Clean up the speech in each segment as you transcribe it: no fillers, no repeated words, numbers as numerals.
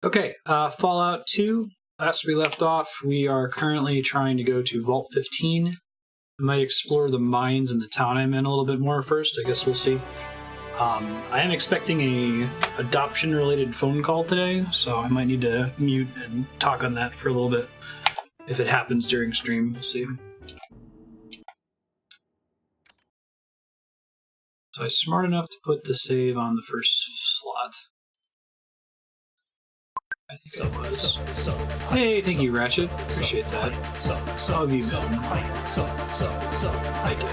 Okay, Fallout 2. Last we left off, we are currently trying to go to Vault 15. We might explore the mines in the town I'm in a little bit more first. I guess we'll see. I am expecting a adoption-related phone call today, so I might need to mute and talk on that for a little bit. If it happens during stream, we'll see. So I was smart enough to put the save on the first slot. I think that was. Hey, thank you, Ratchet. Appreciate that. How have you been? I did.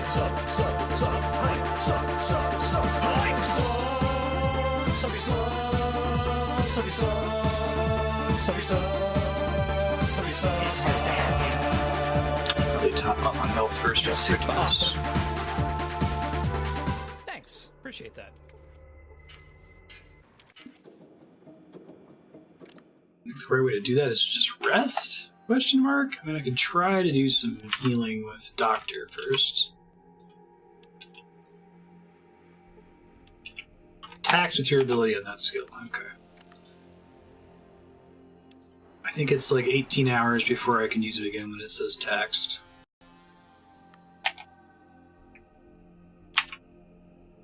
Really top off on health first. Thanks. Appreciate that. The right way to do that is just rest? Question mark? I mean, I could try to do some healing with Doctor first. Taxed with your ability on that skill. Okay. I think it's like 18 hours before I can use it again when it says taxed.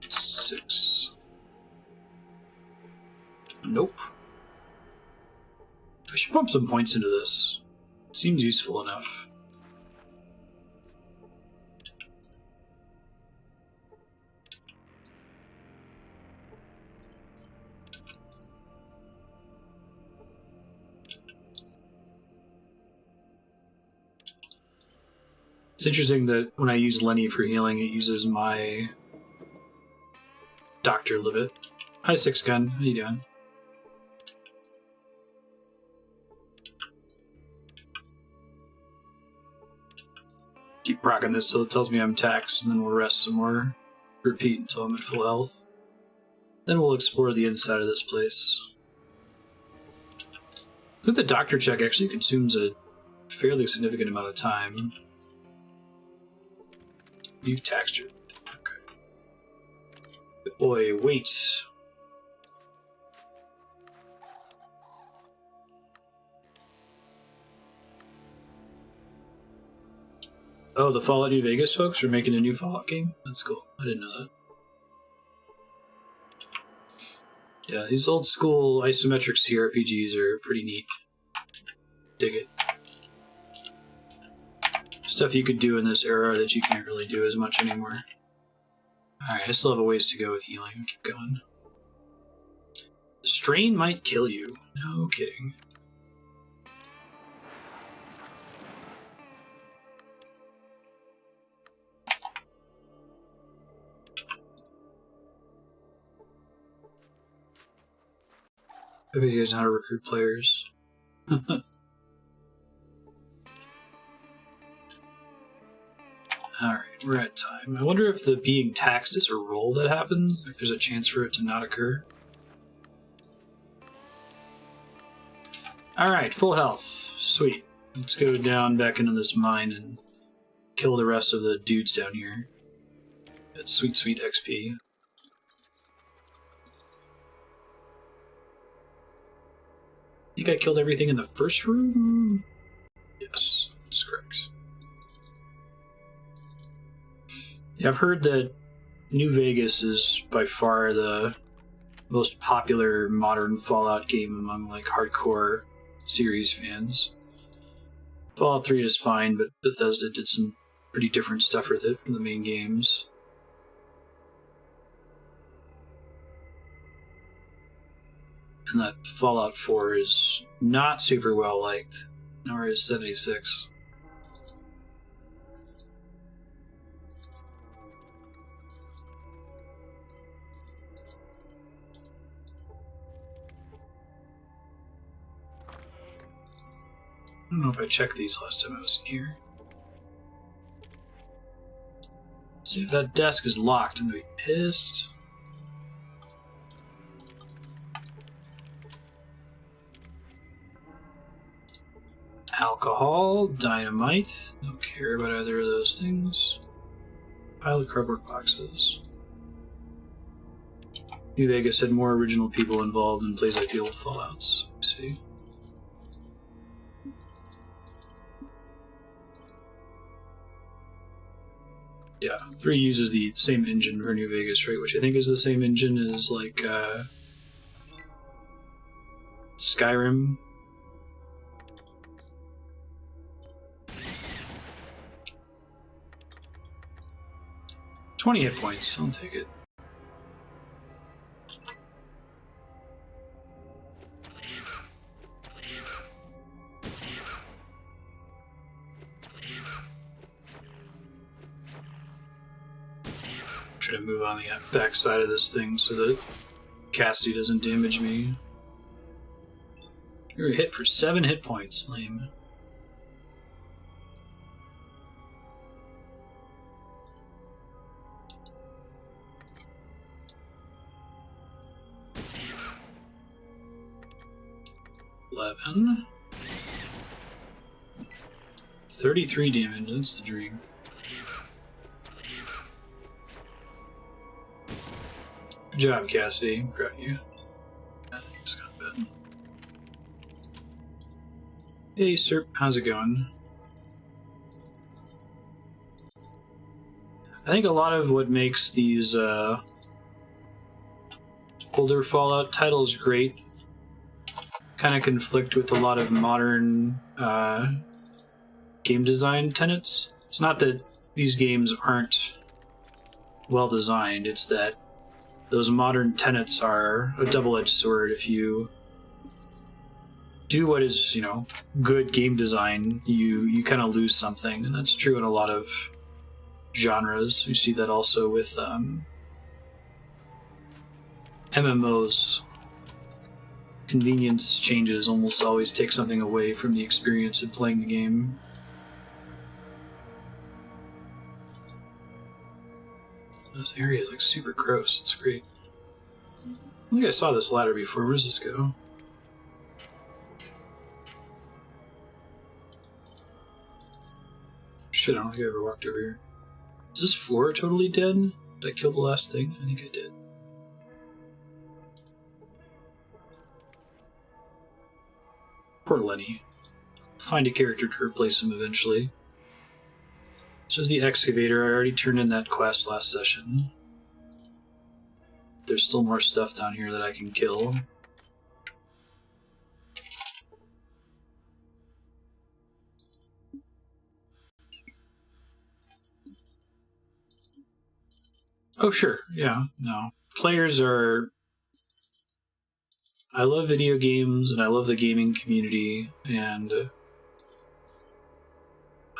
Six. Nope. I should pump some points into this. It seems useful enough. It's interesting that when I use Lenny for healing, it uses my Dr. Livet. Hi, Six Gun. How you doing? Keep rocking this till it tells me I'm taxed, and then we'll rest some more. Repeat until I'm at full health. Then we'll explore the inside of this place. I think the doctor check actually consumes a fairly significant amount of time. You've taxed your... Okay. Good boy, wait. Oh, the Fallout New Vegas folks are making a new Fallout game? That's cool. I didn't know that. Yeah, these old school isometric CRPGs are pretty neat. Dig it. Stuff you could do in this era that you can't really do as much anymore. Alright, I still have a ways to go with healing. Keep going. The strain might kill you. No kidding. I bet you guys know how to recruit players. Alright, we're at time. I wonder if the being taxed is a roll that happens. Like there's a chance for it to not occur. Alright, full health. Sweet. Let's go down back into this mine and kill the rest of the dudes down here. That's sweet, sweet XP. I think I killed everything in the first room? Yes, that's correct. Yeah, I've heard that New Vegas is by far the most popular modern Fallout game among like hardcore series fans. Fallout 3 is fine, but Bethesda did some pretty different stuff with it from the main games. And that Fallout 4 is not super well liked, nor is 76. I don't know if I checked these last time I was in here. See, if that desk is locked, I'm gonna be pissed. Alcohol, dynamite, don't care about either of those things. Pile of cardboard boxes. New Vegas had more original people involved and plays like the old Fallouts. Let's see. Yeah, 3 uses the same engine for New Vegas, right? Which I think is the same engine as, like, Skyrim. $20 hit points, I'll take it. Try to move on the back side of this thing so that Cassie doesn't damage me. You're hit for 7 hit points, lame. $11. 33 damage, that's the dream. Good job, Cassidy. I'm proud of you. Just got bit. Hey, Serp, how's it going? I think a lot of what makes these older Fallout titles great kind of conflict with a lot of modern game design tenets. It's not that these games aren't well designed, it's that those modern tenets are a double-edged sword. If you do what is, you know, good game design, you kind of lose something, and that's true in a lot of genres. You see that also with MMOs. Convenience changes almost always take something away from the experience of playing the game. This area is like super gross. It's great. I think I saw this ladder before. Where does this go? Shit, I don't think I ever walked over here. Is this floor totally dead? Did I kill the last thing? I think I did. Poor Lenny. Find a character to replace him eventually. So is the excavator. I already turned in that quest last session. There's still more stuff down here that I can kill. Oh, sure. Yeah, no. Players are... I love video games, and I love the gaming community, and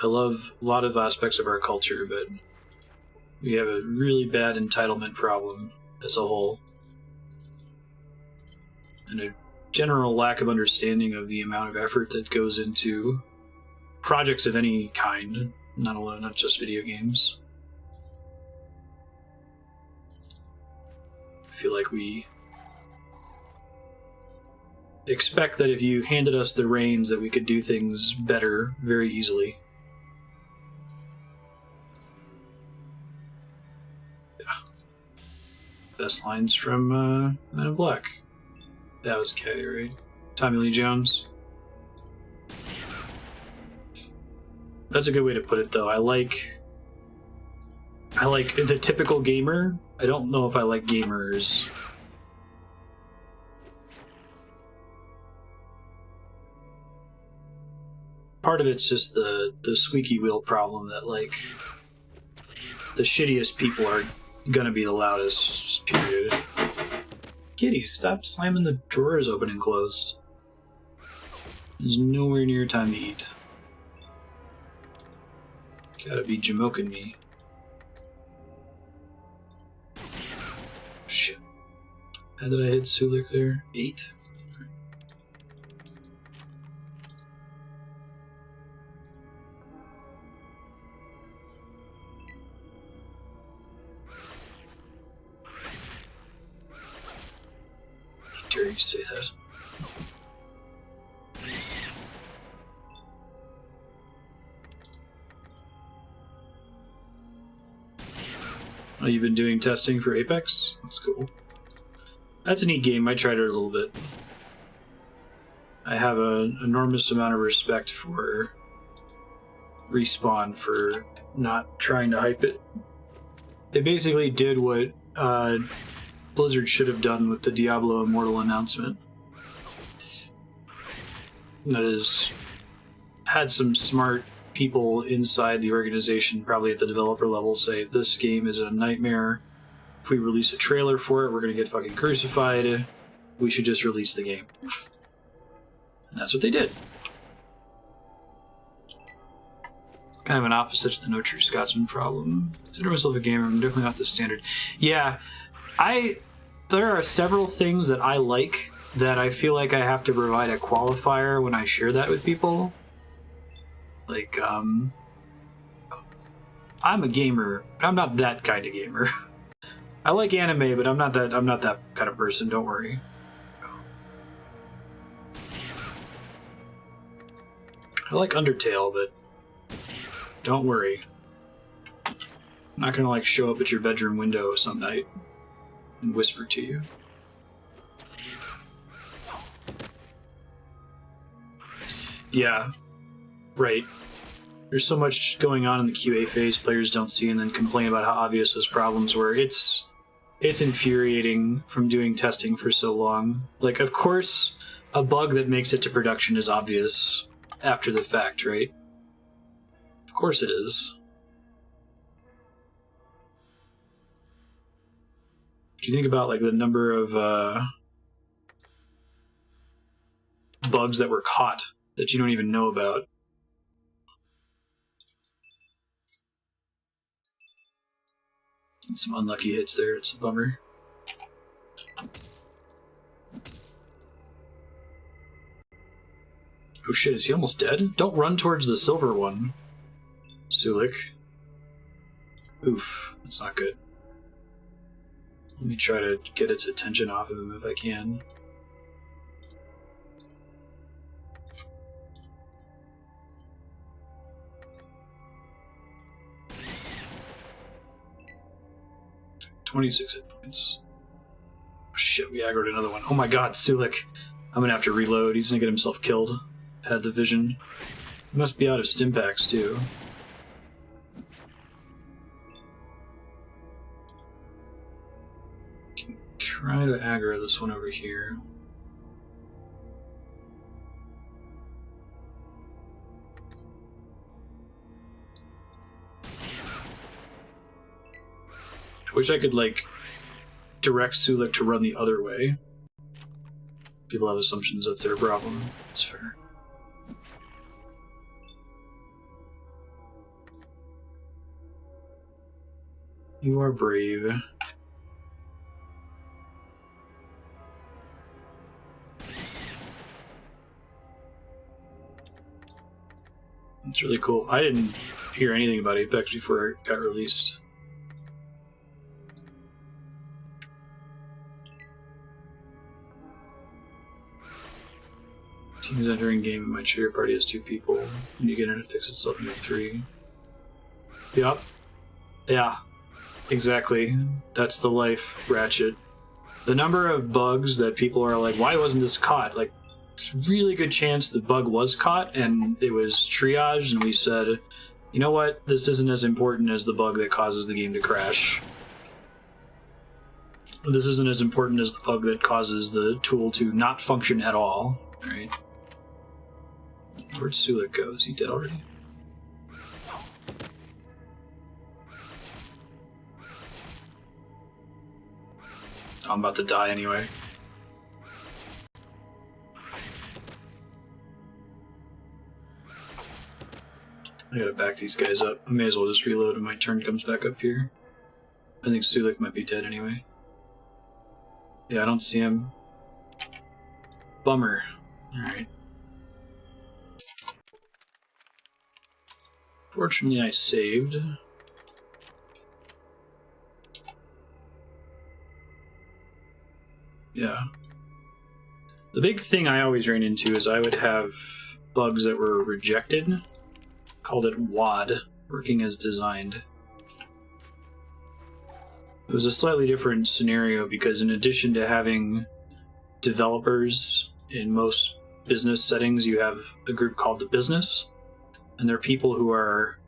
I love a lot of aspects of our culture, but we have a really bad entitlement problem as a whole, and a general lack of understanding of the amount of effort that goes into projects of any kind, not just video games. I feel like we expect that if you handed us the reins that we could do things better very easily. Yeah. Best lines from Men in Black. That was K, right? Tommy Lee Jones. That's a good way to put it, though. I like the typical gamer. I don't know if I like gamers. Part of it's just the squeaky wheel problem that, like, the shittiest people are gonna be the loudest, just period. Kitty, stop slamming the drawers open and closed. There's nowhere near time to eat. Gotta be jamoking me. Shit. How did I hit Sulik there? 8? Dare you say that? Oh, you've been doing testing for Apex? That's cool. That's a neat game. I tried it a little bit. I have an enormous amount of respect for Respawn for not trying to hype it. They basically did what Blizzard should have done with the Diablo Immortal announcement. That is, had some smart people inside the organization, probably at the developer level, say this game is a nightmare. If we release a trailer for it, we're going to get fucking crucified. We should just release the game. And that's what they did. Kind of an opposite to the No True Scotsman problem. Consider myself a gamer, I'm definitely not the standard. Yeah, there are several things that I like that I feel like I have to provide a qualifier when I share that with people. Like, I'm a gamer, but I'm not that kind of gamer. I like anime, but I'm not that kind of person, don't worry. I like Undertale, but don't worry. I'm not gonna like show up at your bedroom window some night and whisper to you. Yeah, right. There's so much going on in the QA phase players don't see and then complain about how obvious those problems were. It's infuriating from doing testing for so long. Like, of course, a bug that makes it to production is obvious after the fact, right? Of course it is. Do you think about like the number of bugs that were caught that you don't even know about? And some unlucky hits there, it's a bummer. Oh shit, is he almost dead? Don't run towards the silver one, Sulik. Oof, that's not good. Let me try to get its attention off of him if I can. $26 hit points. Oh, shit, we aggroed another one. Oh my god, Sulik. I'm gonna have to reload. He's gonna get himself killed. Had the vision. He must be out of stimpaks too. Can try to aggro this one over here. I wish I could, like, direct Sulik to run the other way. People have assumptions that's their problem. It's fair. You are brave. It's really cool. I didn't hear anything about Apex before it got released. Teams entering game in my cheer party has 2 people. When you get in, it fixes itself into 3. Yup. Yeah. Exactly. That's the life, Ratchet. The number of bugs that people are like, why wasn't this caught? Like, it's a really good chance the bug was caught and it was triaged, and we said, you know what? This isn't as important as the bug that causes the game to crash. This isn't as important as the bug that causes the tool to not function at all, right? Where'd Sulik go? Is he dead already? I'm about to die anyway. I gotta back these guys up. I may as well just reload when my turn comes back up here. I think Sulik might be dead anyway. Yeah, I don't see him. Bummer. Alright. Fortunately, I saved. Yeah. The big thing I always ran into is I would have bugs that were rejected. Called it WAD, working as designed. It was a slightly different scenario because in addition to having developers in most business settings, you have a group called the business, and they're people who are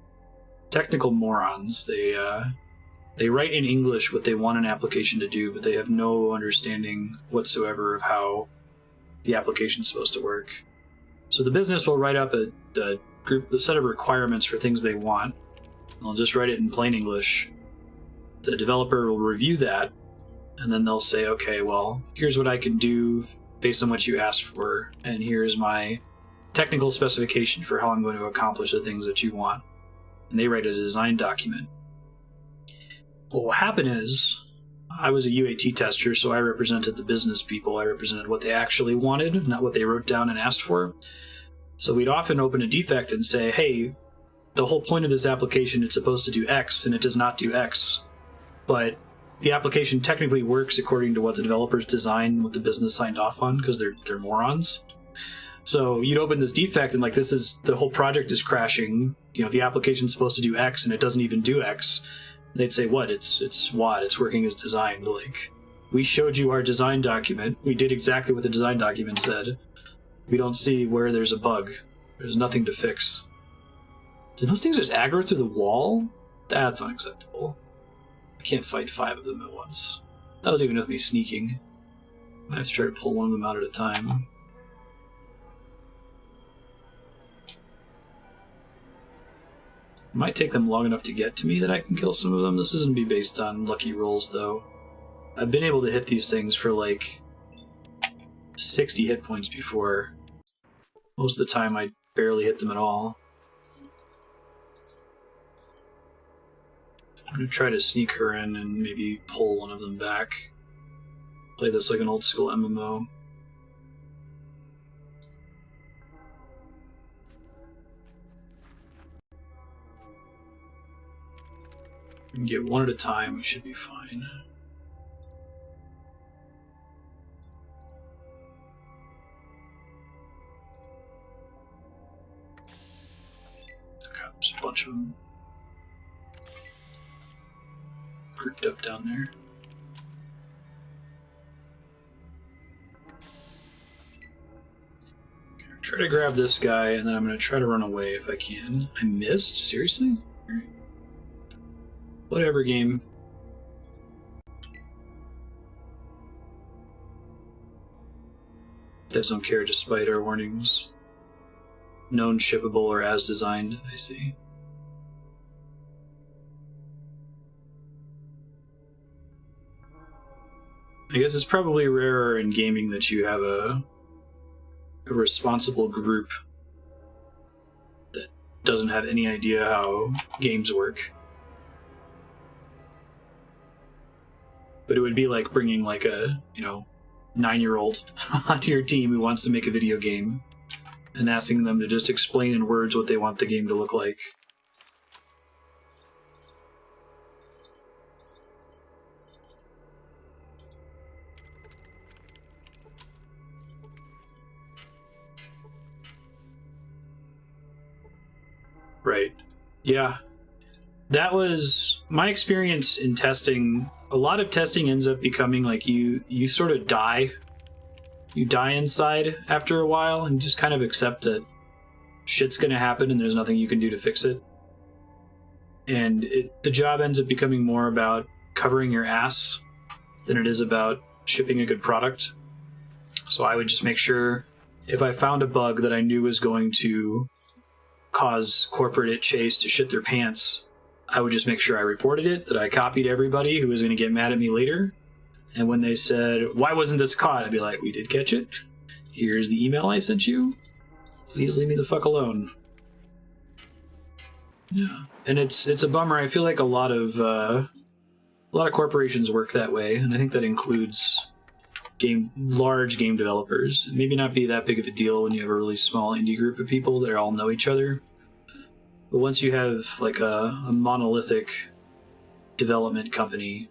technical morons. They write in English what they want an application to do, but they have no understanding whatsoever of how the application is supposed to work. So the business will write up a set of requirements for things they want. They'll just write it in plain English. The developer will review that, and then they'll say, okay, well, here's what I can do based on what you asked for, and here's my technical specification for how I'm going to accomplish the things that you want. And they write a design document. What will happen is, I was a UAT tester, so I represented the business people. I represented what they actually wanted, not what they wrote down and asked for. So we'd often open a defect and say, hey, the whole point of this application, it's supposed to do X, and it does not do X. But the application technically works according to what the developers designed, what the business signed off on, because they're morons. So you'd open this defect and the whole project is crashing. You know, the application's supposed to do X, and it doesn't even do X. They'd say, what? It's WAD. It's working as designed. Like, we showed you our design document. We did exactly what the design document said. We don't see where there's a bug. There's nothing to fix. Did those things just aggro through the wall? That's unacceptable. I can't fight 5 of them at once. That was even with me sneaking. I have to try to pull one of them out at a time. It might take them long enough to get to me that I can kill some of them. This isn't be based on lucky rolls, though. I've been able to hit these things for like 60 hit points before. Most of the time I barely hit them at all. I'm going to try to sneak her in and maybe pull one of them back. Play this like an old school MMO. We can get one at a time, we should be fine. Okay, there's a bunch of them grouped up down there. Okay, try to grab this guy, and then I'm going to try to run away if I can. I missed? Seriously? Alright. Whatever, game. Devs don't care despite our warnings. Known, shippable, or as designed, I see. I guess it's probably rarer in gaming that you have a responsible group that doesn't have any idea how games work. But it would be like bringing like a, 9-year-old onto your team who wants to make a video game and asking them to just explain in words what they want the game to look like. Right. Yeah. That was my experience in testing. A lot of testing ends up becoming like you sort of die. You die inside after a while and just kind of accept that shit's going to happen and there's nothing you can do to fix it. And the job ends up becoming more about covering your ass than it is about shipping a good product. So I would just make sure if I found a bug that I knew was going to cause corporate chase to shit their pants, I would just make sure I reported it, that I copied everybody who was going to get mad at me later. And when they said, why wasn't this caught? I'd be like, we did catch it. Here's the email I sent you. Please leave me the fuck alone. Yeah. And it's a bummer. I feel like a lot of corporations work that way. And I think that includes large game developers. Maybe not be that big of a deal when you have a really small indie group of people that all know each other. But once you have like a monolithic development company,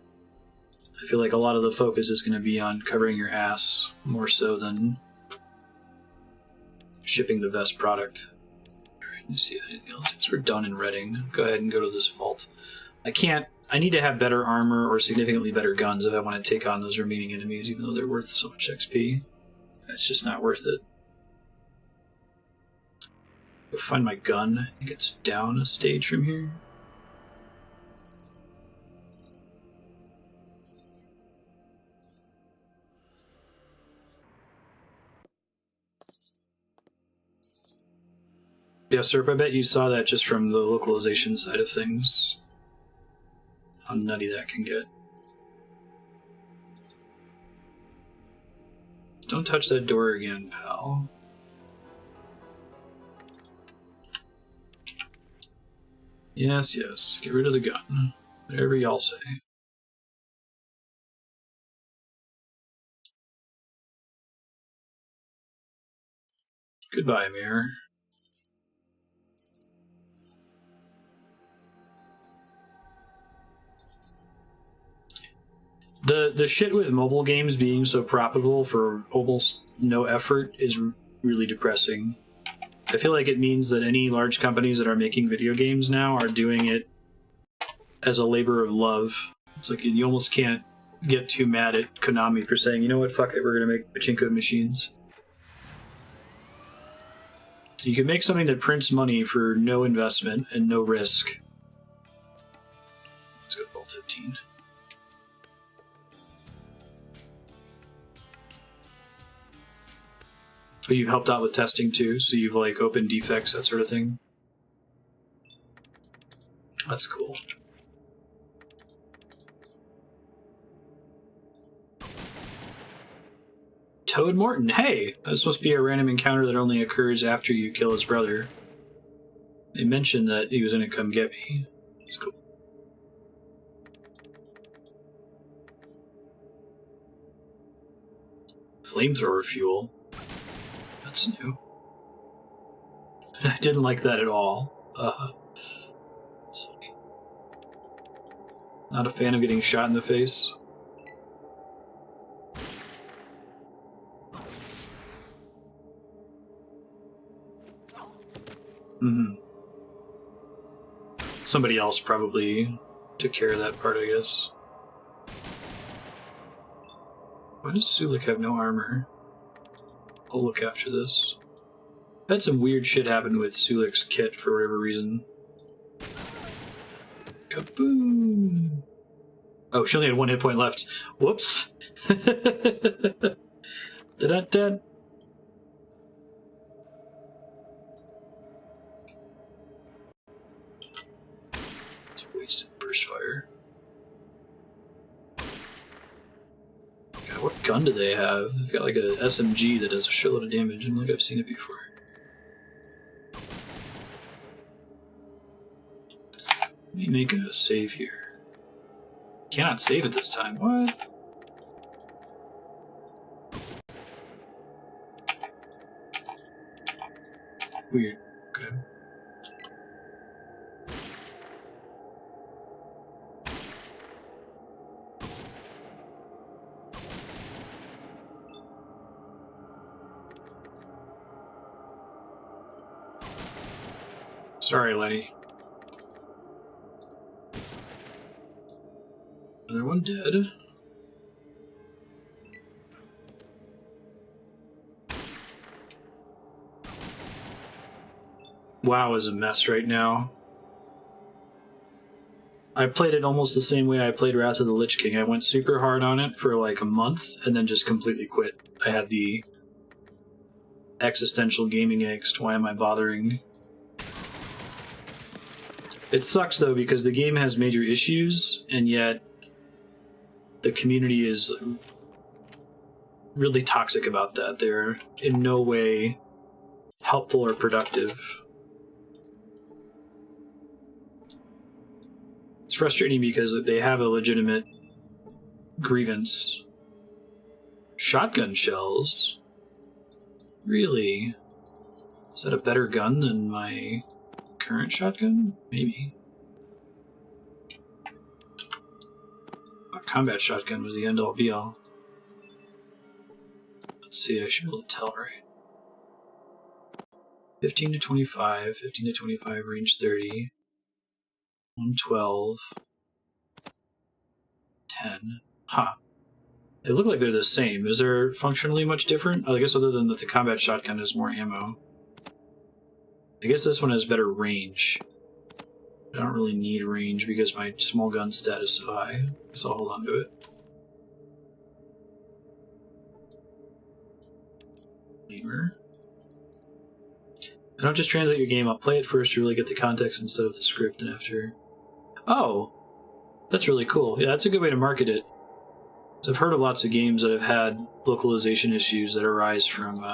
I feel like a lot of the focus is going to be on covering your ass more so than shipping the best product. Alright, let me see anything else. Since we're done in Reading, go ahead and go to this vault. I need to have better armor or significantly better guns if I want to take on those remaining enemies, even though they're worth so much XP. It's just not worth it. Go find my gun. I think it's down a stage from here. Yeah, Serp, I bet you saw that just from the localization side of things. How nutty that can get. Don't touch that door again, pal. Yes, yes. Get rid of the gun. Whatever y'all say. Goodbye, mirror. The shit with mobile games being so profitable for almost no effort is really depressing. I feel like it means that any large companies that are making video games now are doing it as a labor of love. It's like you almost can't get too mad at Konami for saying, you know what, fuck it, we're gonna make pachinko machines. So you can make something that prints money for no investment and no risk. Let's go to Vault 15. But you've helped out with testing too, so you've like opened defects, that sort of thing. That's cool. Toad Morton, hey! That's supposed to be a random encounter that only occurs after you kill his brother. They mentioned that he was gonna come get me. That's cool. Flamethrower fuel. That's new. I didn't like that at all. Sorry. Not a fan of getting shot in the face. Somebody else probably took care of that part, I guess. Why does Sulik have no armor? I'll look after this. I've had some weird shit happen with Sulik's kit for whatever reason. Kaboom! Oh, she only had 1 hit point left. Whoops! Da-da-da! Wasted burst fire. God, what gun do they have? They've got like a SMG that does a shitload of damage. I don't think I've seen it before. Let me make a save here. Cannot save it this time. What? Weird. Okay. Sorry, Lenny. Another one dead. WoW is a mess right now. I played it almost the same way I played Wrath of the Lich King. I went super hard on it for like a month and then just completely quit. I had the existential gaming angst. Why am I bothering? It sucks though because the game has major issues and yet the community is really toxic about that. They're in no way helpful or productive. It's frustrating because they have a legitimate grievance. Shotgun shells? Really? Is that a better gun than my current shotgun? Maybe. A combat shotgun was the end-all be-all. Let's see, I should be able to tell, right? 15 to 25, 15 to 25, range 30. 112. 10. Huh. They look like they're the same. Is there functionally much different? I guess other than that the combat shotgun has more ammo. I guess this one has better range. I don't really need range because my small gun stat is so high, so I'll hold on to it. Lemur. I don't just translate your game, I'll play it first to really get the context instead of the script, and after... Oh! That's really cool. Yeah, that's a good way to market it. So I've heard of lots of games that have had localization issues that arise from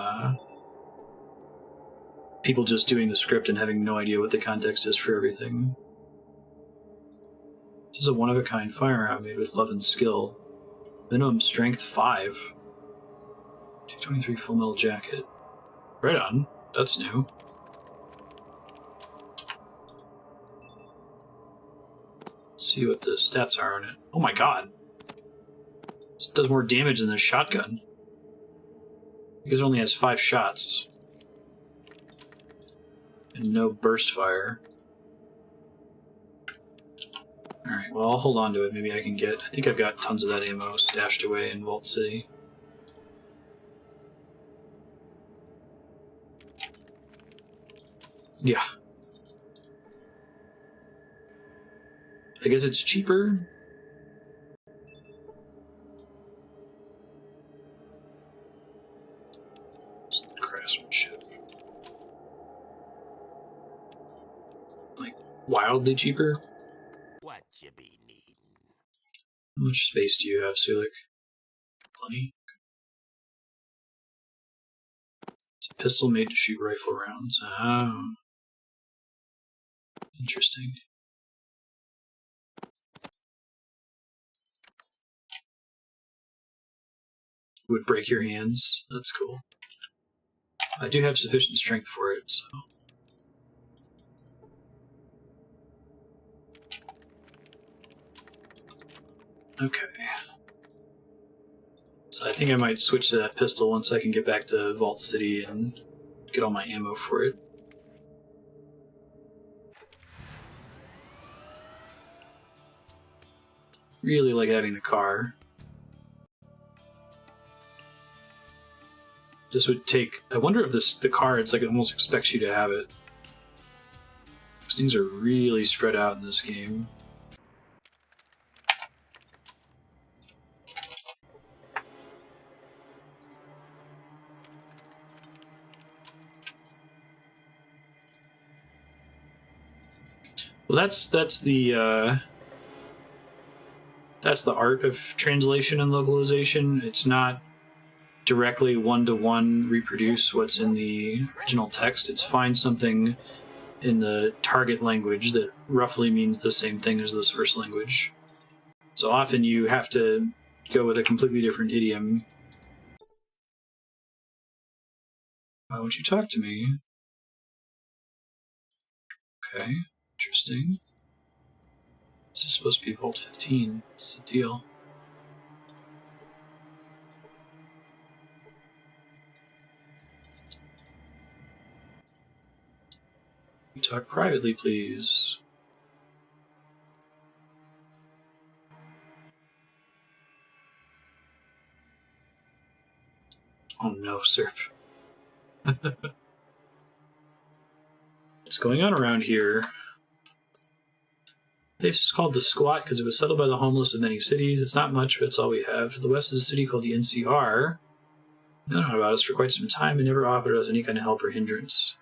people just doing the script and having no idea what the context is for everything. This is a one-of-a-kind firearm made with love and skill. Minimum strength 5. 223 full metal jacket. Right on. That's new. Let's see what the stats are on it. Oh my god. This does more damage than the shotgun. Because it only has 5 shots. And no burst fire. Alright, well, I'll hold on to it. Maybe I can get... I think I've got tons of that ammo stashed away in Vault City. Yeah. I guess it's cheaper. Craftsmanship. Like, wildly cheaper? What you be needing? How much space do you have, Sulik? Plenty. It's a pistol made to shoot rifle rounds. Oh. Interesting. Would break your hands. That's cool. I do have sufficient strength for it, so... Okay. So I think I might switch to that pistol once I can get back to Vault City and get all my ammo for it. Really like having the car. This would take... I wonder if the car, it's like it almost expects you to have it. These things are really spread out in this game. Well, that's the art of translation and localization. It's not directly one-to-one reproduce what's in the original text. It's find something in the target language that roughly means the same thing as the source language. So often you have to go with a completely different idiom. Why won't you talk to me? Okay, interesting. This is supposed to be Vault 15. What's the deal? You talk privately, please. Oh no, Serp. What's going on around here? This is called the Squat because it was settled by the homeless of many cities. It's not much, but it's all we have. To the west is a city called the NCR. They don't know about us for quite some time and never offered us any kind of help or hindrance.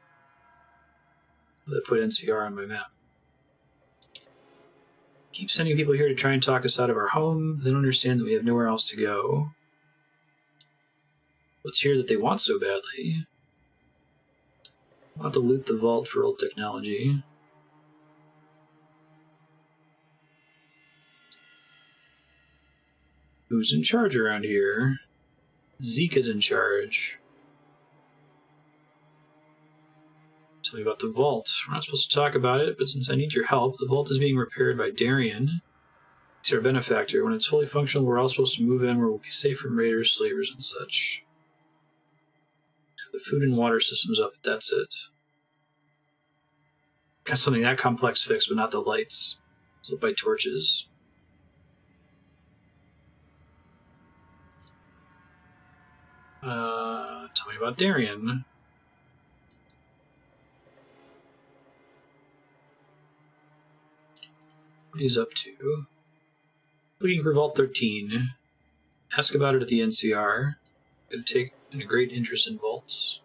They put NCR on my map. Keep sending people here to try and talk us out of our home. They don't understand that we have nowhere else to go. What's here that they want so badly? I want to loot the vault for old technology. Who's in charge around here? Zeke is in charge. Tell me about the vault. We're not supposed to talk about it, but since I need your help, the vault is being repaired by Darion. He's our benefactor. When it's fully functional, we're all supposed to move in where we'll be safe from raiders, slavers, and such. The food and water system's up, that's it. Got something that complex fixed, but not the lights. It's lit by torches. Tell me about Darion. What he's up to. Looking for Vault 13. Ask about it at the NCR. Gonna take a great interest in vaults.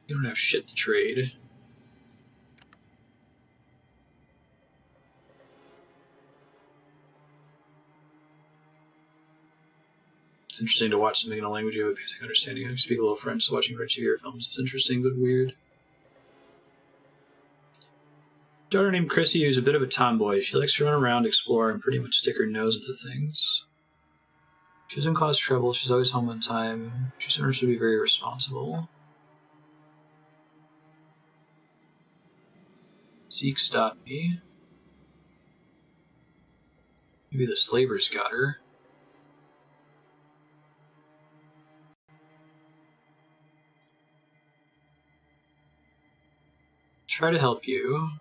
You don't have shit to trade. It's interesting to watch something in a language you have a basic understanding of. You speak a little French, so watching French TV films is interesting but weird. Daughter named Chrissy, who's a bit of a tomboy. She likes to run around, explore, and pretty much stick her nose into things. She doesn't cause trouble. She's always home on time. She seems to be very responsible. Zeke stopped me. Maybe the slavers got her. Try to help you.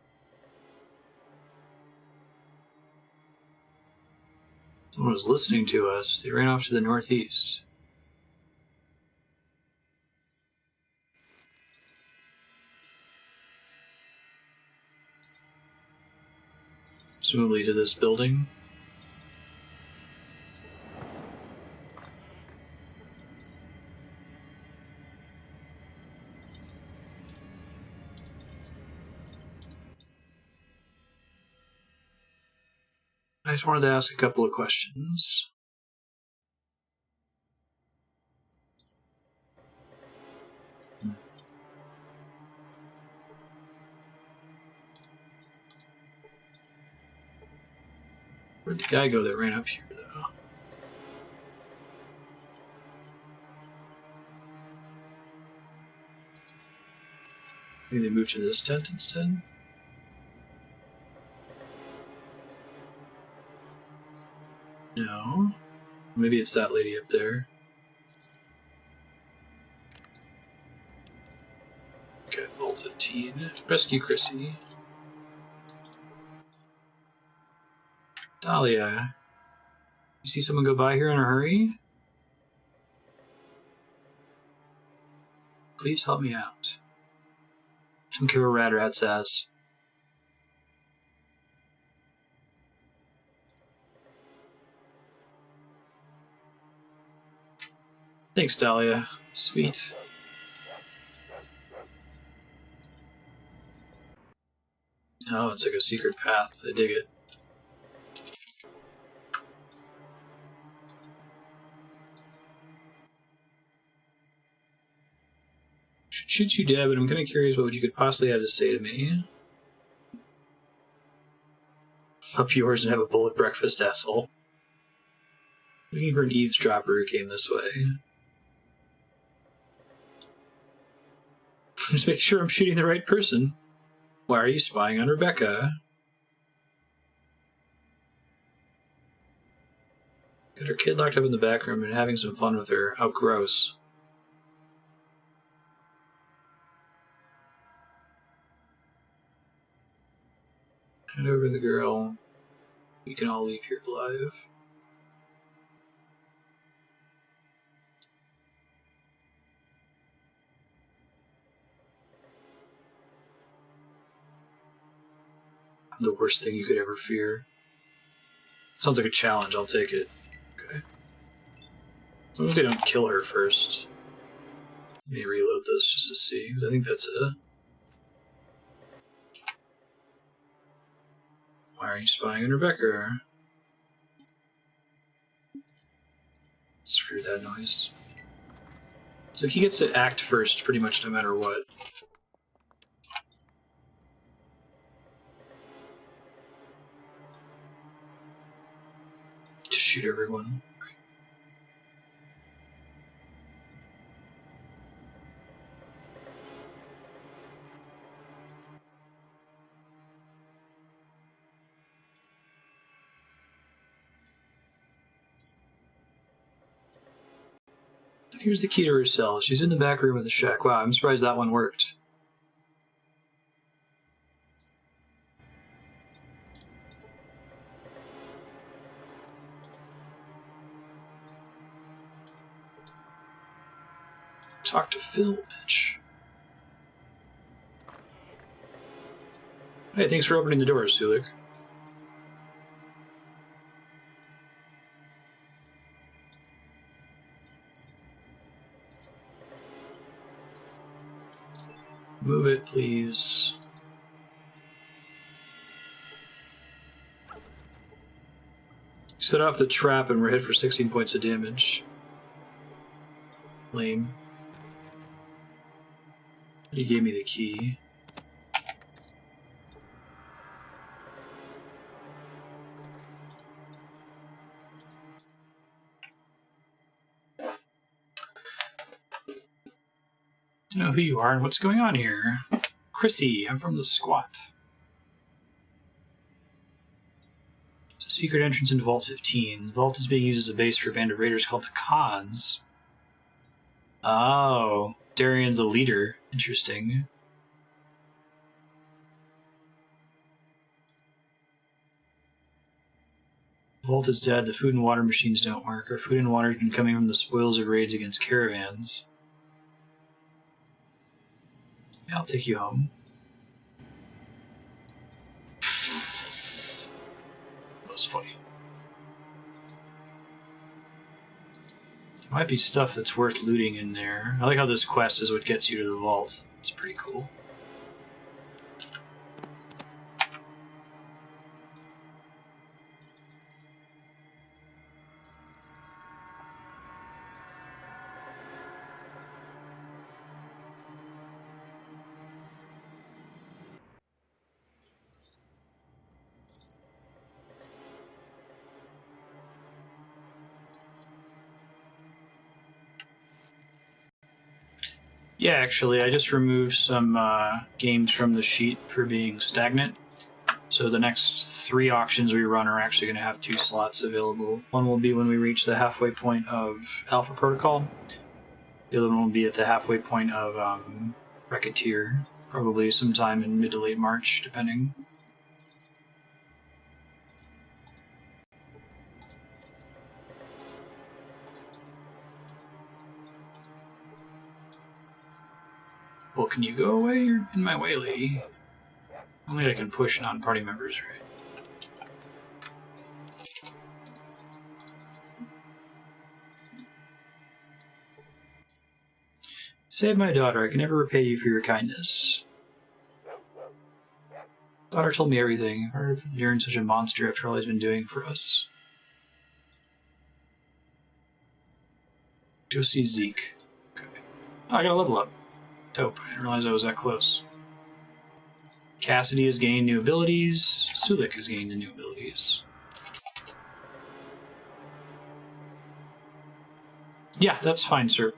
Someone was listening to us. They ran off to the northeast. Presumably to this building. I just wanted to ask a couple of questions. Where'd the guy go that ran up here, though? Maybe they moved to this tent instead? No. Maybe it's that lady up there. Okay, Vault 15. Rescue Chrissy. Dalia. You see someone go by here in a hurry? Please help me out. Don't give a rat's ass. Thanks, Dalia. Sweet. Oh, it's like a secret path. I dig it. Should shoot you dead, but I'm kind of curious what you could possibly have to say to me. Up yours and have a bullet breakfast, asshole. Looking for an eavesdropper who came this way. Just making sure I'm shooting the right person. Why are you spying on Rebecca? Got her kid locked up in the back room and having some fun with her. How gross. Hand over the girl. We can all leave here alive. I'm the worst thing you could ever fear. Sounds like a challenge, I'll take it. Okay. As long as they don't kill her first. Let me reload this just to see, because I think that's a... Why are you spying on Rebecca? Screw that noise. So he gets to act first pretty much no matter what. To shoot everyone. Here's the key to her cell. She's in the back room of the shack. Wow, I'm surprised that one worked. Talk to Phil, bitch. Hey, thanks for opening the doors, Sulik. Move it, please. Set off the trap and we're hit for 16 points of damage. Lame. He gave me the key. I know who you are and what's going on here. Chrissy, I'm from the squat. It's a secret entrance into Vault 15. The vault is being used as a base for a band of raiders called the Khans. Oh, Darion's a leader. Interesting. The vault is dead. The food and water machines don't work. Our food and water has been coming from the spoils of raids against caravans. Yeah, I'll take you home. That was funny. There might be stuff that's worth looting in there. I like how this quest is what gets you to the vault. It's pretty cool. Yeah, actually, I just removed some games from the sheet for being stagnant. So the next 3 auctions we run are actually going to have 2 slots available. One will be when we reach the halfway point of Alpha Protocol. The other one will be at the halfway point of Racketeer, probably sometime in mid to late March, depending. Well, can you go away? You're in my way, lady. Only I can push non-party members, right? Save my daughter. I can never repay you for your kindness. Daughter told me everything. You're such a monster after all he's been doing for us. Go see Zeke. Okay. Oh, I got a level up. Dope. I didn't realize I was that close. Cassidy has gained new abilities. Sulik has gained new abilities. Yeah, that's fine, sir.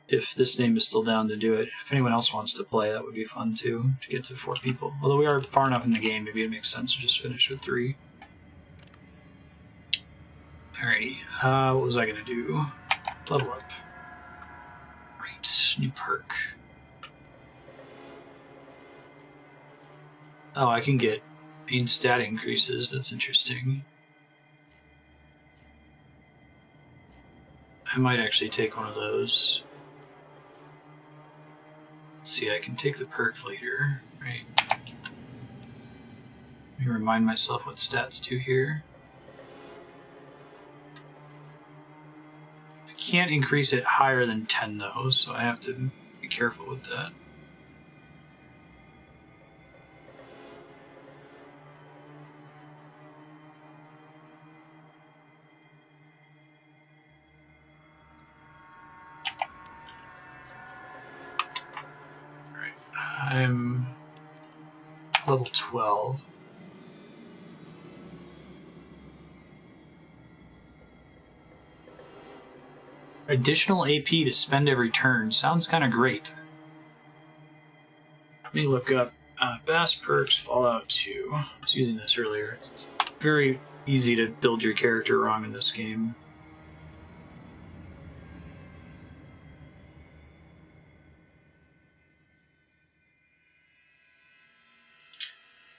If this name is still down to do it. If anyone else wants to play, that would be fun too, to get to 4 people. Although we are far enough in the game, maybe it makes sense to just finish with 3. Alrighty, what was I gonna do? Level up. Right, new perk. Oh, I can get main stat increases, that's interesting. I might actually take one of those. Let's see, I can take the perk later, right? Let me remind myself what stats do here. I can't increase it higher than 10 though, so I have to be careful with that. I'm level 12. Additional AP to spend every turn. Sounds kind of great. Let me look up Bass Perks Fallout 2. I was using this earlier. It's very easy to build your character wrong in this game.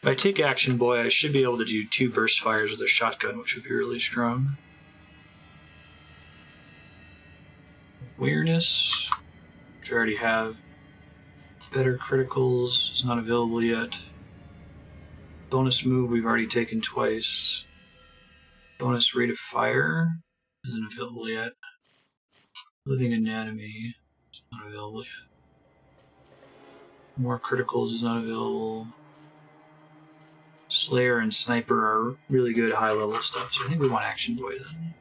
If I take Action Boy, I should be able to do 2 burst fires with a shotgun, which would be really strong. Awareness, which I already have. Better criticals is not available yet. Bonus move we've already taken twice. Bonus rate of fire isn't available yet. Living anatomy is not available yet. More criticals is not available. Slayer and Sniper are really good high-level stuff, so I think we want Action Boy then.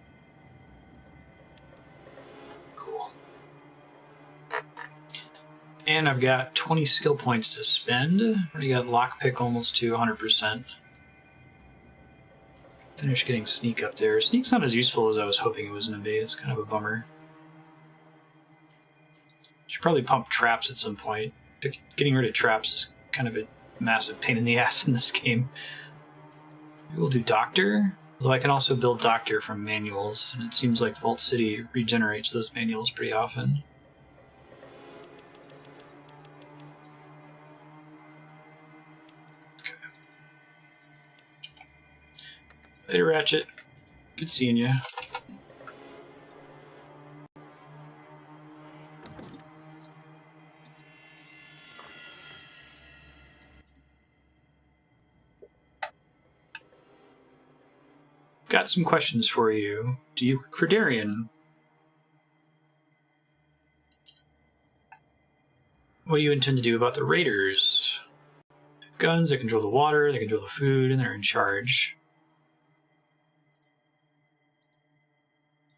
Cool. And I've got 20 skill points to spend. Already got Lockpick almost to 100%. Finish getting Sneak up there. Sneak's not as useful as I was hoping it was going to be. It's kind of a bummer. Should probably pump traps at some point. Getting rid of traps is kind of a massive pain in the ass in this game. Maybe we'll do Doctor, although I can also build Doctor from manuals, and it seems like Vault City regenerates those manuals pretty often. Okay. Later, Ratchet. Good seeing you. Got some questions for you. Do you work for Darion? What do you intend to do about the raiders? They have guns, they control the water, they control the food, and they're in charge.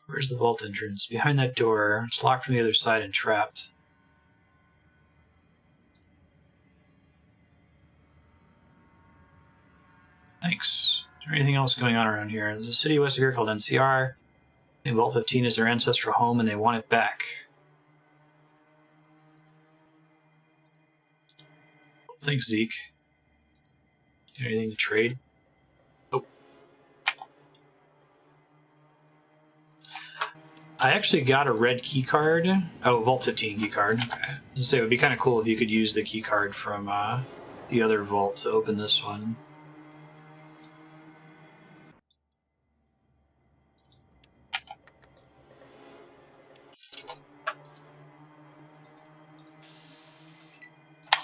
Where's the vault entrance? Behind that door. It's locked from the other side and trapped. Thanks. Is there anything else going on around here? There's a city west of here called NCR. And Vault 15 is their ancestral home and they want it back. Thanks, Zeke. Anything to trade? Oh. I actually got a red key card. Oh, Vault 15 key card. Okay. I was gonna say it would be kind of cool if you could use the key card from the other vault to open this one.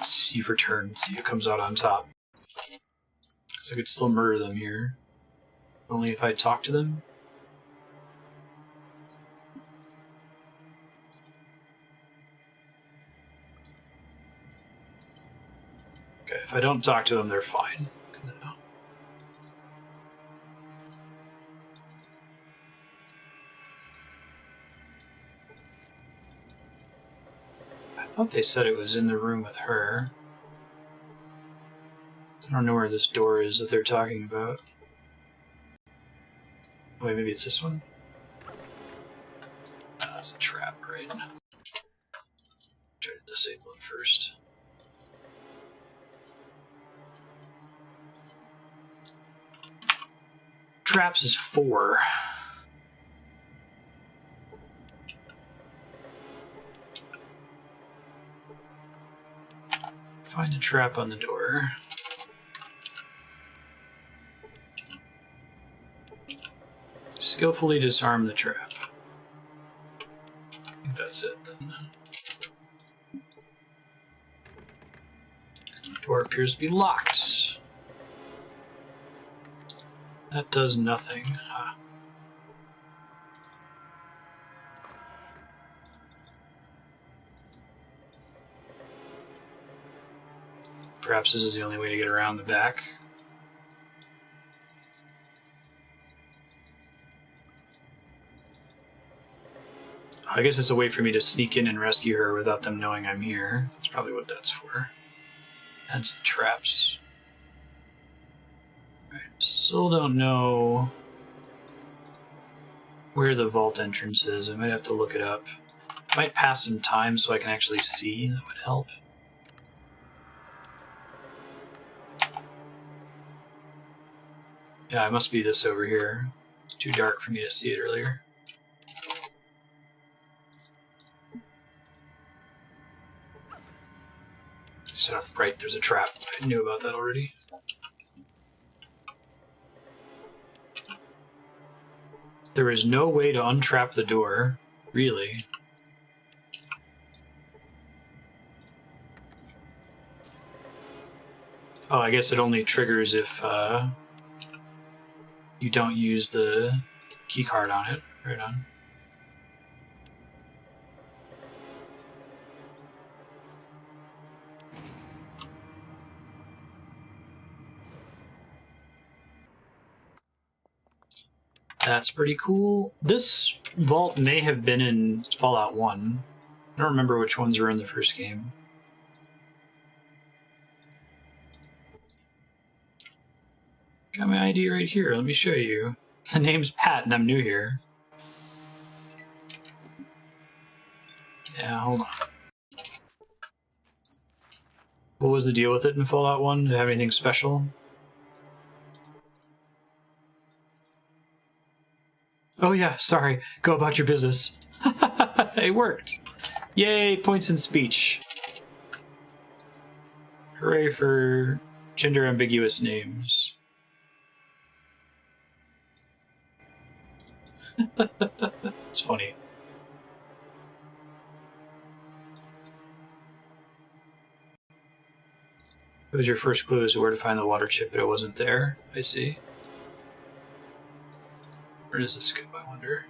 See for turn, see who comes out on top. Guess I could still murder them here. Only if I talk to them. Okay, if I don't talk to them, they're fine. I thought they said it was in the room with her. I don't know where this door is that they're talking about. Wait, maybe it's this one? Oh, that's a trap, right? Try to disable it first. Traps is 4. Find a trap on the door. Skillfully disarm the trap. I think that's it then. Door appears to be locked. That does nothing. Huh. Perhaps this is the only way to get around the back. I guess it's a way for me to sneak in and rescue her without them knowing I'm here. That's probably what that's for. That's the traps. Right. Still don't know where the vault entrance is. I might have to look it up. Might pass some time so I can actually see. That would help. Yeah, it must be this over here. It's too dark for me to see it earlier. Set off right, there's a trap. I knew about that already. There is no way to untrap the door, really. Oh, I guess it only triggers if you don't use the key card on it. Right on. That's pretty cool. This vault may have been in Fallout 1. I don't remember which ones were in the first game. Got my ID right here. Let me show you. The name's Pat and I'm new here. Yeah, hold on. What was the deal with it in Fallout 1? Did it have anything special? Oh yeah, sorry. Go about your business. It worked. Yay, points in speech. Hooray for gender ambiguous names. It's funny. It was your first clue as to where to find the water chip, but it wasn't there. I see. Where does this go, I wonder?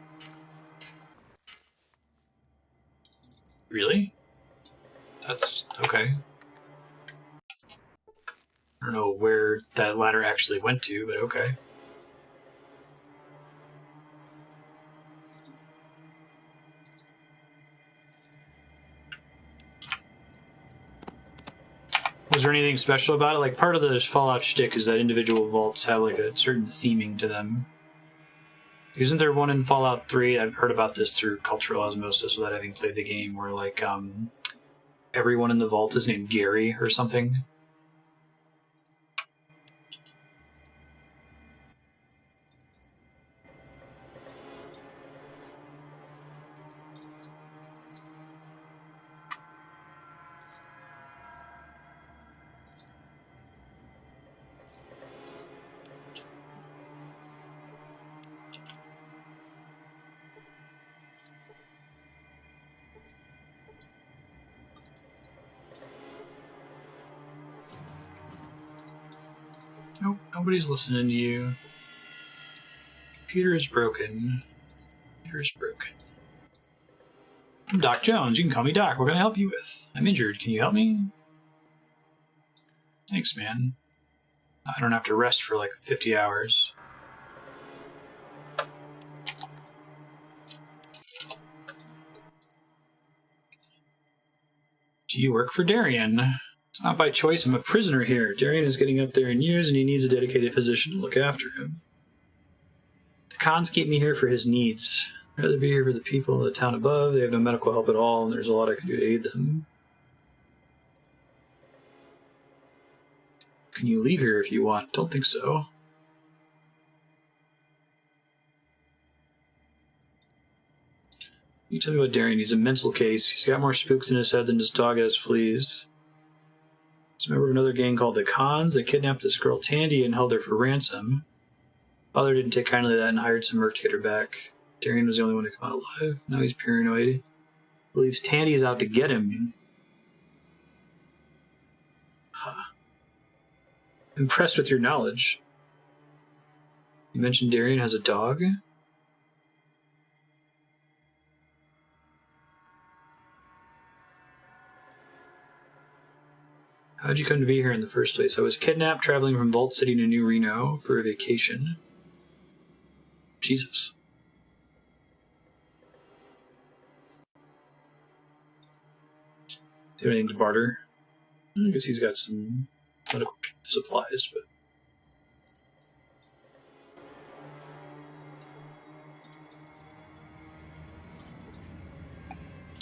Really? That's okay. I don't know where that ladder actually went to, but okay. Was there anything special about it? Like, part of the Fallout shtick is that individual vaults have like a certain theming to them. Isn't there one in Fallout 3? I've heard about this through cultural osmosis without having played the game, where like everyone in the vault is named Gary or something. Nope, nobody's listening to you. Computer is broken. Computer is broken. I'm Doc Jones. You can call me Doc. What can I help you with? I'm injured. Can you help me? Thanks, man. I don't have to rest for like 50 hours. Do you work for Darion? It's not by choice. I'm a prisoner here. Darion is getting up there in years and he needs a dedicated physician to look after him. The cons keep me here for his needs. I'd rather be here for the people of the town above. They have no medical help at all, and there's a lot I can do to aid them. Can you leave here if you want? Don't think so. You tell me about Darion. He's a mental case. He's got more spooks in his head than his dog has fleas. He's a member of another gang called the Cons. They kidnapped this girl Tandi and held her for ransom. Father didn't take kindly to that and hired some merc to get her back. Darion was the only one to come out alive. Now he's paranoid. Believes Tandi is out to get him. Huh. Impressed with your knowledge. You mentioned Darion has a dog? How'd you come to be here in the first place? I was kidnapped traveling from Vault City to New Reno for a vacation. Jesus. Do you have anything to barter? I guess he's got some medical supplies, but...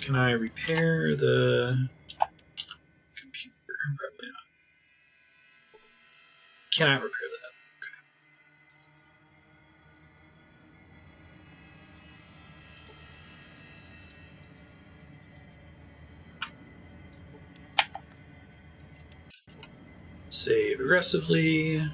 Can I repair the computer? Probably not. Cannot repair that. Save aggressively.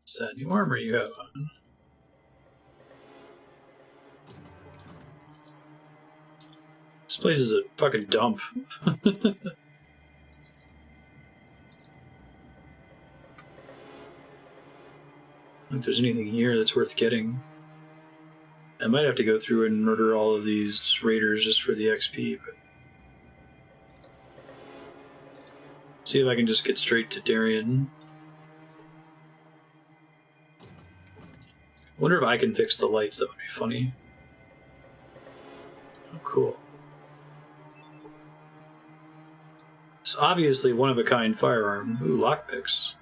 What's that new armor you have on? This place is a fucking dump. If there's anything here that's worth getting. I might have to go through and murder all of these raiders just for the XP, but see if I can just get straight to Darion. Wonder if I can fix the lights, that would be funny. Oh, cool. It's obviously one-of-a-kind firearm. Ooh, lockpicks.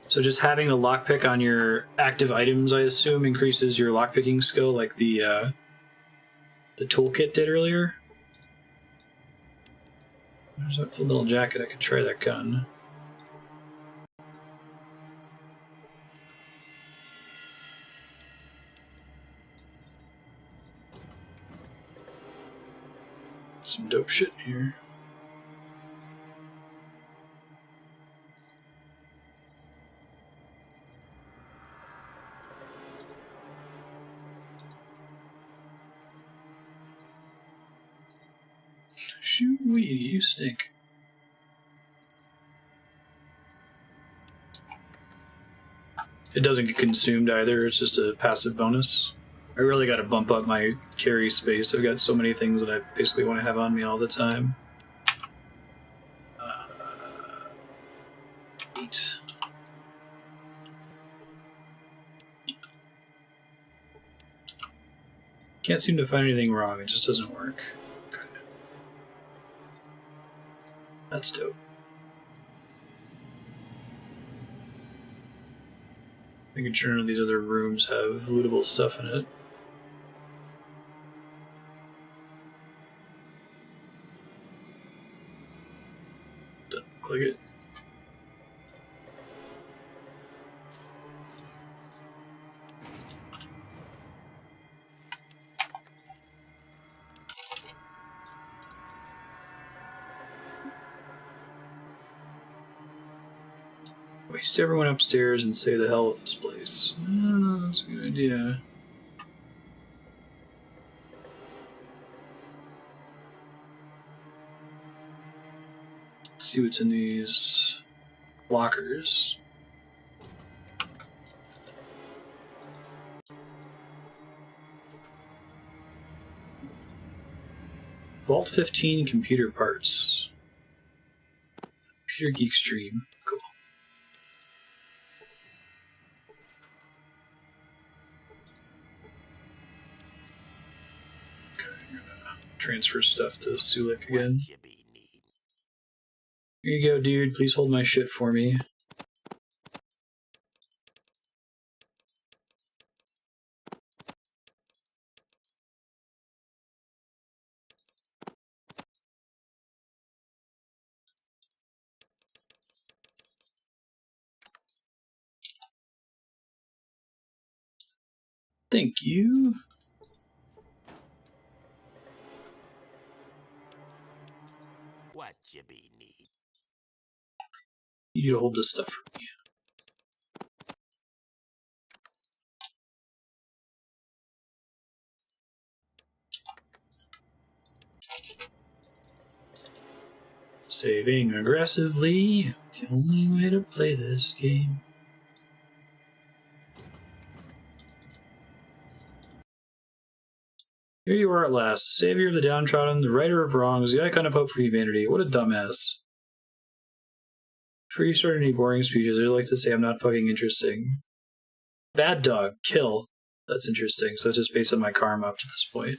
So just having a lockpick on your active items, I assume, increases your lockpicking skill, like the toolkit did earlier. There's that full little jacket. I could try that gun. Some dope shit here. Shoo-wee, you stink. It doesn't get consumed either, it's just a passive bonus. I really gotta bump up my carry space. I've got so many things that I basically want to have on me all the time. 8. Can't seem to find anything wrong, it just doesn't work. Okay. That's dope. Making sure none of these other rooms have lootable stuff in it. Doesn't look like it. Waste everyone upstairs and say the hell with this place. I don't know, that's a good idea. Let's see what's in these lockers. Vault 15 computer parts. Computer Geek Stream. Cool. Transfer stuff to Sulik again. Here you go, dude. Please hold my shit for me. Thank you. What you be need? You need to hold this stuff for me. Saving aggressively. The only way to play this game. Here you are at last, the savior of the downtrodden, the righter of wrongs, the icon of hope for humanity. What a dumbass. Before you start any boring speeches, I'd like to say I'm not fucking interesting. Bad dog, kill. That's interesting, so it's just based on my karma up to this point.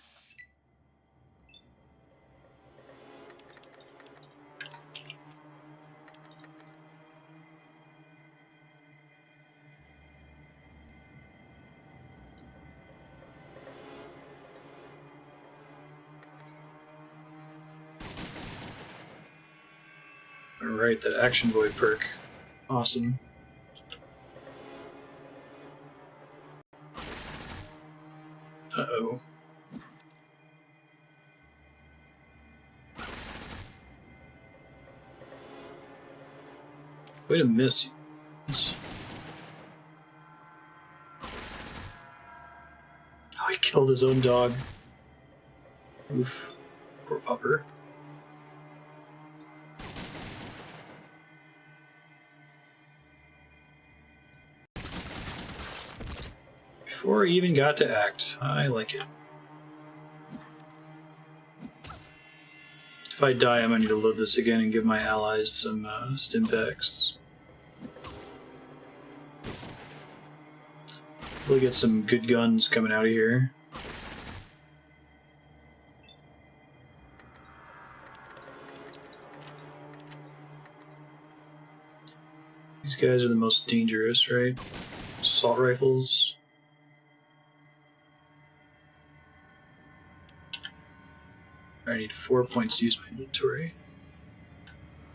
Alright, that Action Void perk. Awesome. Uh-oh. Way to miss. Oh, he killed his own dog. Oof. Poor pupper. Before he even got to act. I like it. If I die, I'm gonna need to load this again and give my allies some stimpaks. We'll get some good guns coming out of here. These guys are the most dangerous, right? Assault rifles. I need 4 points to use my inventory.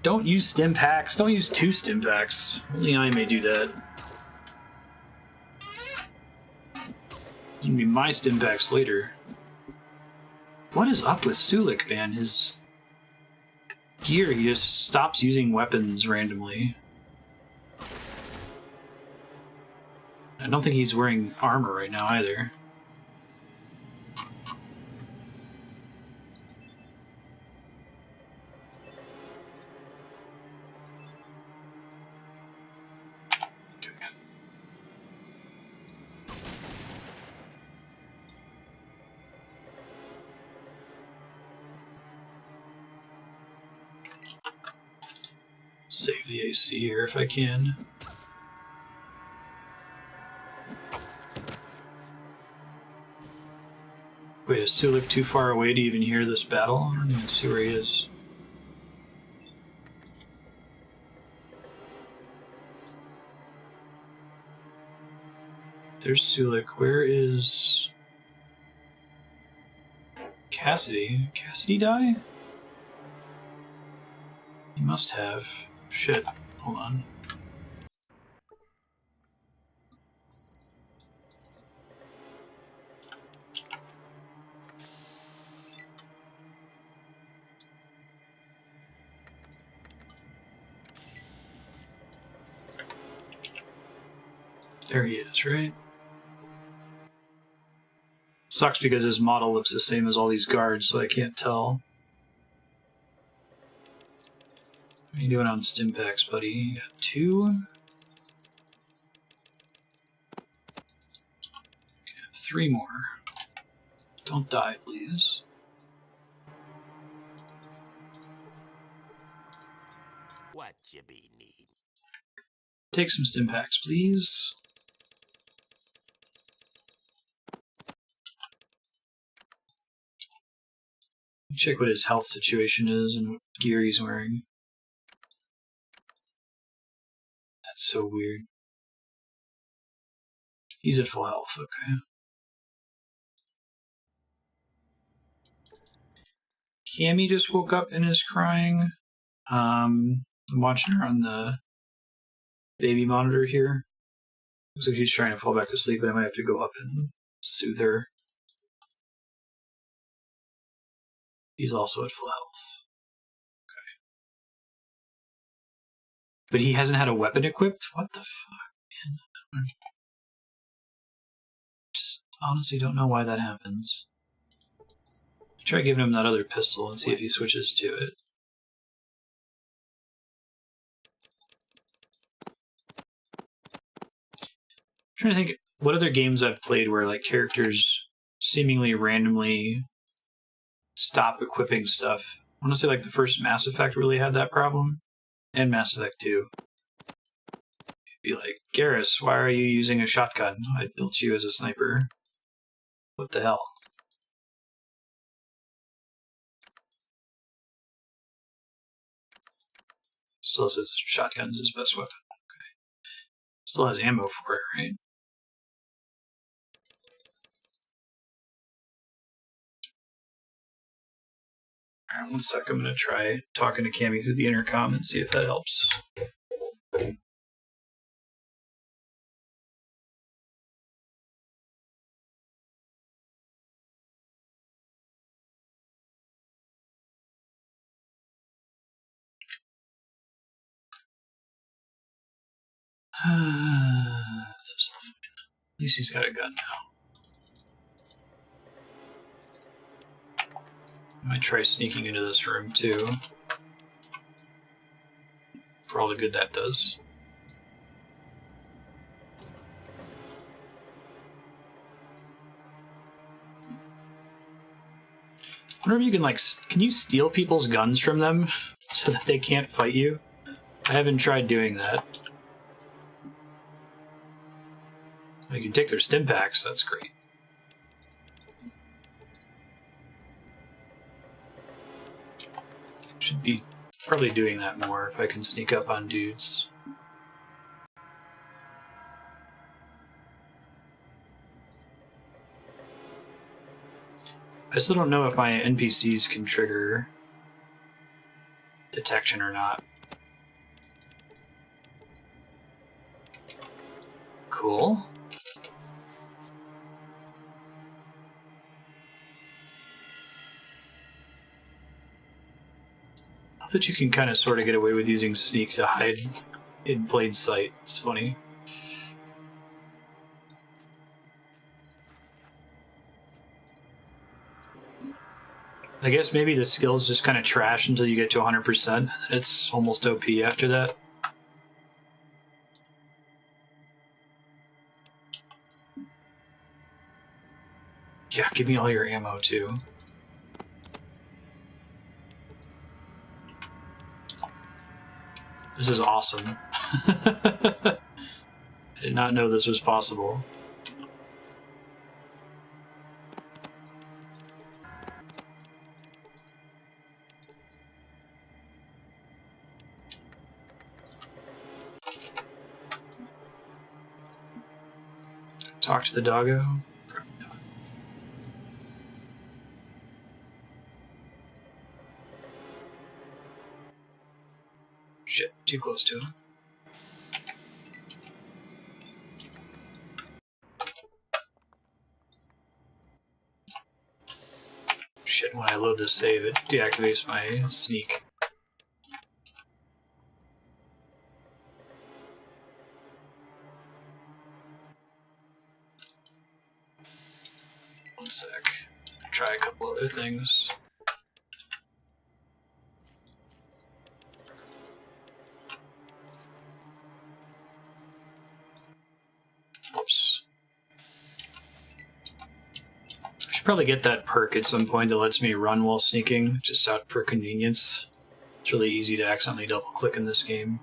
Don't use stimpaks. Don't use 2 stimpaks. Only I may do that. It's gonna be my stimpaks later. What is up with Sulik, man? His gear, he just stops using weapons randomly. I don't think he's wearing armor right now either. Save the AC here if I can. Wait, is Sulik too far away to even hear this battle? I don't even see where he is. There's Sulik. Where is Cassidy? Cassidy die? He must have. Shit. Hold on. There he is, right? Sucks because his model looks the same as all these guards, so I can't tell. What are you doing on stimpaks, buddy? You got 2. Okay, 3 more. Don't die, please. What you be need? Take some stimpaks, please. Check what his health situation is and what gear he's wearing. That's so weird. He's at full health, okay. Cammy just woke up and is crying. I'm watching her on the baby monitor here. Looks like she's trying to fall back to sleep, but I might have to go up and soothe her. He's also at full health. Okay. But he hasn't had a weapon equipped? What the fuck, man? Just honestly don't know why that happens. Try giving him that other pistol and see if he switches to it. I'm trying to think what other games I've played where like characters seemingly randomly stop equipping stuff. I want to say like the first Mass Effect really had that problem, and Mass Effect 2. Be like, Goris, why are you using a shotgun? I built you as a sniper. What the hell? Still says shotgun's his best weapon. Okay. Still has ammo for it, right? Alright, 1 sec. I'm gonna try talking to Cammy through the intercom and see if that helps. At least he's got a gun now. I might try sneaking into this room too. For all the good that does. I wonder if you can, like, can you steal people's guns from them so that they can't fight you? I haven't tried doing that. You can take their stimpaks, that's great. Should be probably doing that more if I can sneak up on dudes. I still don't know if my NPCs can trigger detection or not. Cool. I thought you can kind of sort of get away with using sneak to hide in plain sight. It's funny. I guess maybe the skill's just kind of trash until you get to 100%, and it's almost OP after that. Yeah, give me all your ammo too. This is awesome. I did not know this was possible. Talk to the doggo? Probably not. Shit, too close to him. Shit, when I load this save, it deactivates my sneak. One sec. Try a couple other things. Whoops. I should probably get that perk at some point that lets me run while sneaking, just out for convenience. It's really easy to accidentally double click in this game.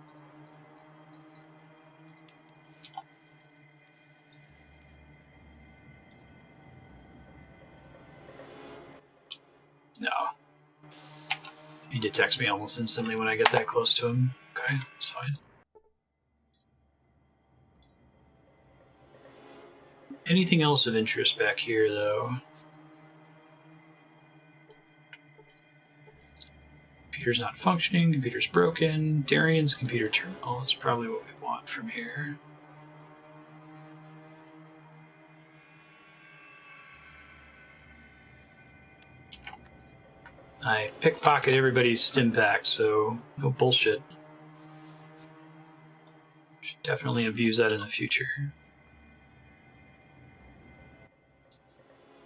No. He detects me almost instantly when I get that close to him. Okay, that's fine. Anything else of interest back here, though? Computer's not functioning, computer's broken. Darion's computer terminal is probably what we want from here. I pickpocket everybody's stimpak, so no bullshit. Should definitely abuse that in the future.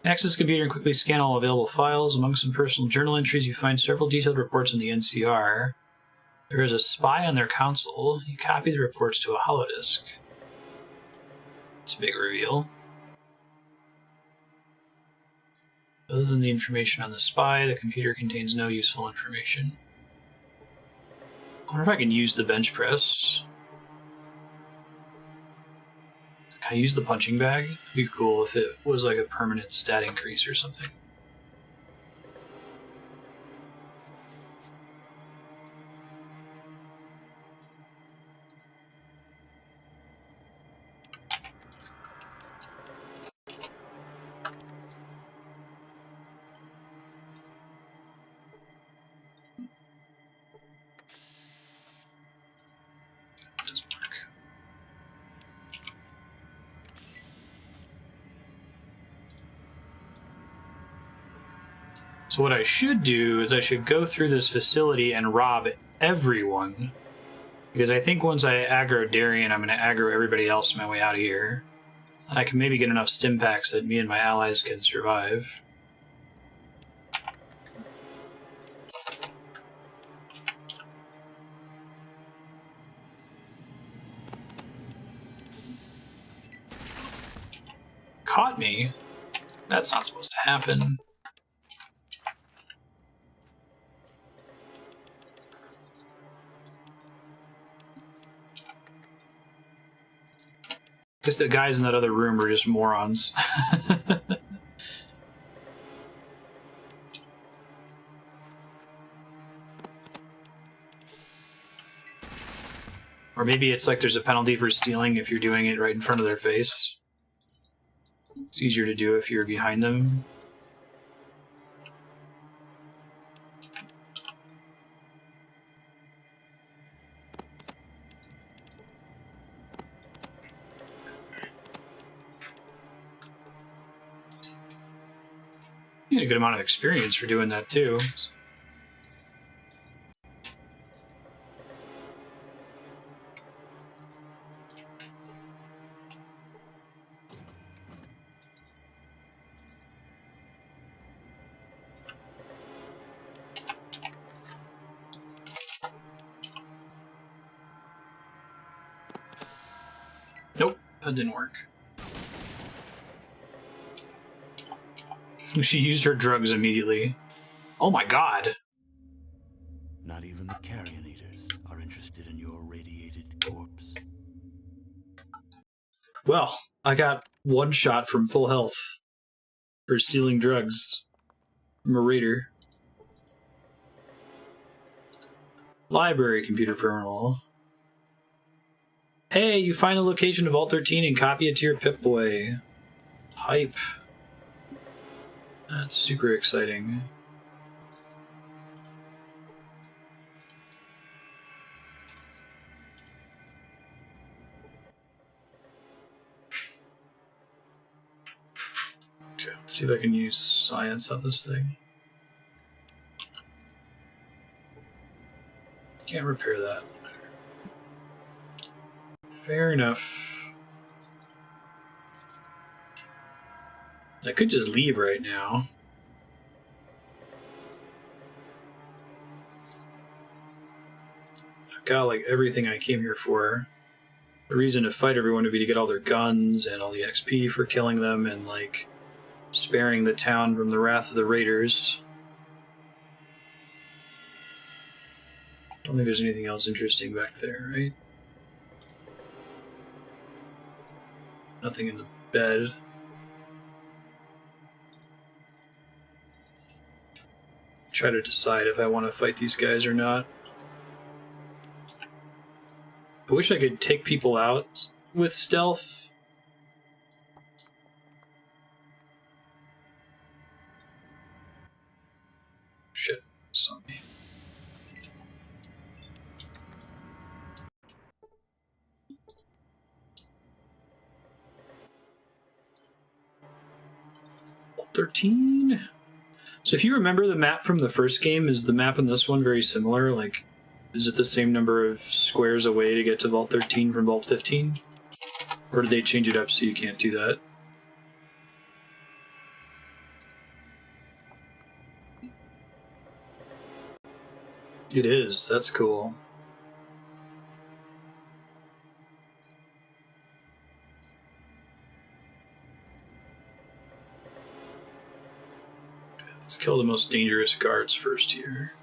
Access the computer and quickly scan all available files. Among some personal journal entries, you find several detailed reports in the NCR. There is a spy on their console. You copy the reports to a holodisk. It's a big reveal. Other than the information on the spy, the computer contains no useful information. I wonder if I can use the bench press. Can I use the punching bag? It'd be cool if it was like a permanent stat increase or something. So what I should do is I should go through this facility and rob everyone. Because I think once I aggro Darion, I'm going to aggro everybody else on my way out of here. And I can maybe get enough stimpaks that me and my allies can survive. caught me. That's not supposed to happen. Guess the guys in that other room are just morons. Or maybe it's like there's a penalty for stealing if you're doing it right in front of their face. It's easier to do if you're behind them. You get a good amount of experience for doing that too. Nope, that didn't work. She used her drugs immediately. Oh my god! Not even the carrion eaters are interested in your radiated corpse. Well, I got one shot from full health for stealing drugs from a raider. Library computer terminal. Hey, you find the location of Vault 13 and copy it to your Pip-Boy. Hype. That's super exciting. Okay, let's see if I can use science on this thing. Can't repair that. Fair enough. I could just leave right now. I've got like everything I came here for. The reason to fight everyone would be to get all their guns and all the XP for killing them and like sparing the town from the wrath of the raiders. Don't think there's anything else interesting back there, right? Nothing in the bed. Try to decide if I want to fight these guys or not. I wish I could take people out with stealth. Shit, saw me. Vault 13. So if you remember the map from the first game, is the map in this one very similar? Like, is it the same number of squares away to get to Vault 13 from Vault 15? Or did they change it up so you can't do that? It is. That's cool. Let's kill the most dangerous guards first here.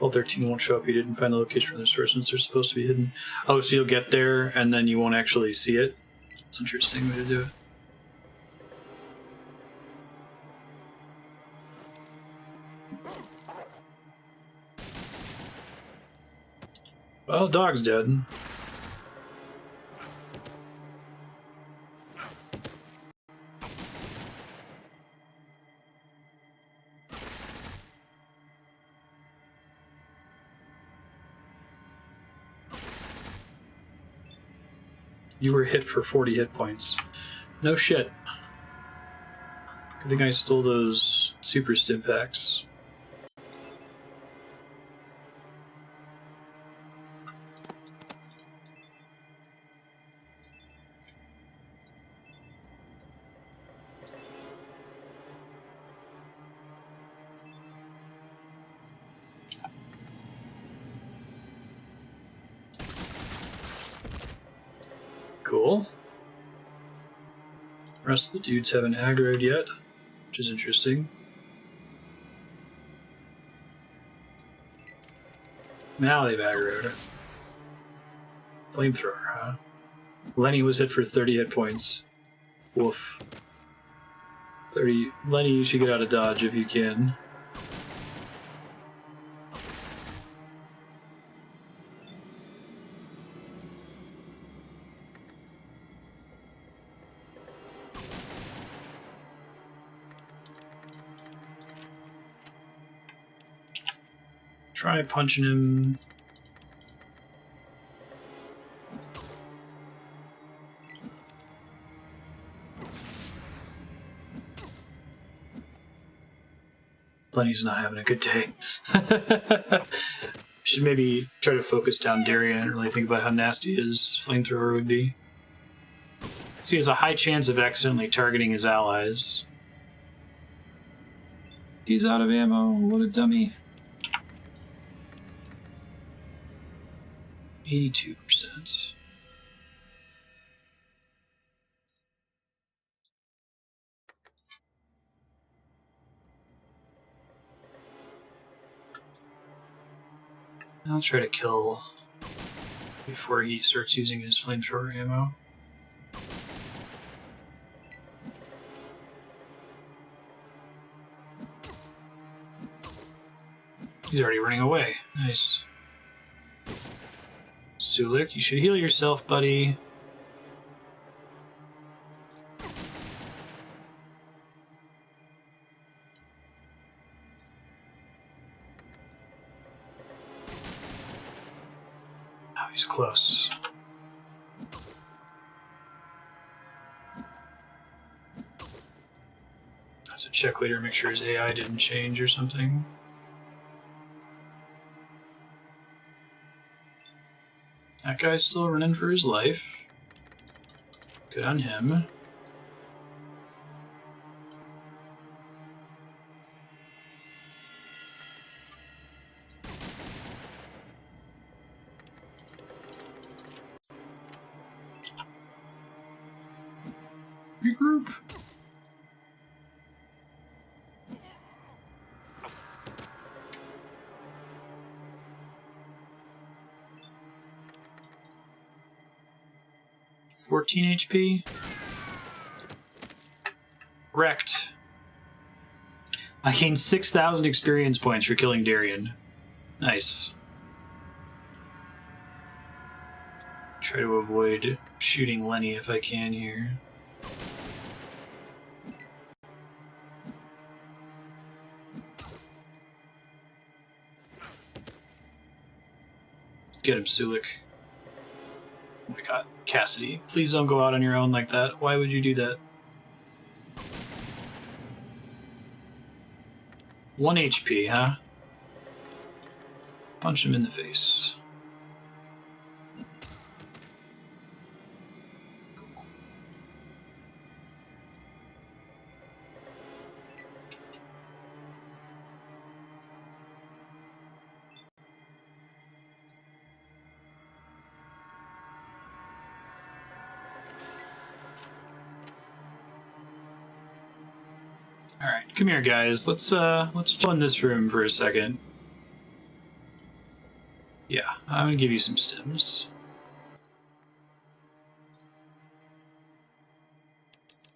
Vault 13 won't show up. You didn't find the location for the source since they're supposed to be hidden. Oh, so you'll get there and then you won't actually see it? That's an interesting way to do it. Well, dog's dead. You were hit for 40 hit points. No shit. I think I stole those super stimpaks. Cool. The rest of the dudes haven't aggroed yet, which is interesting. Now they've aggroed. Flamethrower, huh? Lenny was hit for 30 hit points. Woof. 30. Lenny, you should get out of dodge if you can. Try punching him. Lenny's not having a good day. Should maybe try to focus down Darion and really think about how nasty his flamethrower would be. He has a high chance of accidentally targeting his allies. He's out of ammo. What a dummy. 82%. I'll try to kill before he starts using his flamethrower ammo. He's already running away. Nice. Sulik, you should heal yourself, buddy. Oh, he's close. I have to check later, make sure his AI didn't change or something. That guy's still running for his life. Good on him. Regroup. $14 HP. Wrecked. I gained 6,000 experience points for killing Darion. Nice. Try to avoid shooting Lenny if I can here. Get him, Sulik. Oh my god, Cassidy. Please don't go out on your own like that. Why would you do that? 1 HP, huh? Punch him in the face. Alright, come here guys. Let's chill in this room for a second. Yeah, I'm gonna give you some stims.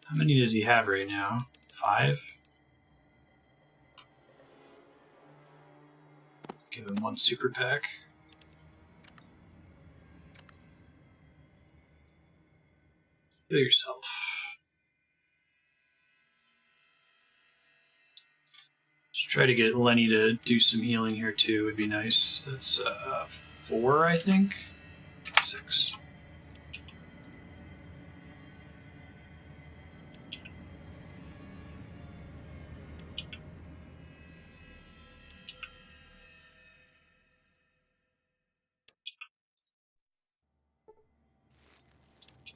How many does he have right now? 5? Give him 1 super pack. Heal yourself. Just try to get Lenny to do some healing here too, would be nice. That's 4, I think? 6.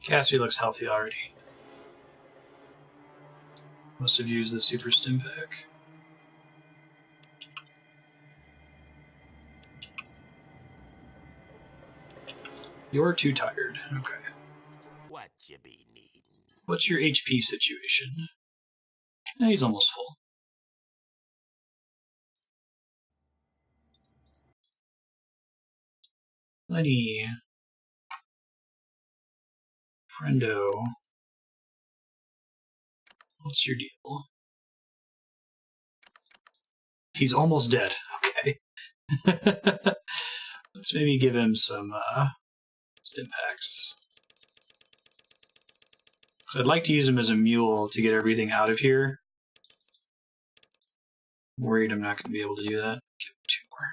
Cassie looks healthy already. Must have used the super stim pack. You're too tired. Okay. What's your HP situation? He's almost full. Lenny. Friendo. What's your deal? He's almost dead. Okay. Let's maybe give him some stimpaks. I'd like to use him as a mule to get everything out of here. I'm worried I'm not going to be able to do that. Give him 2 more.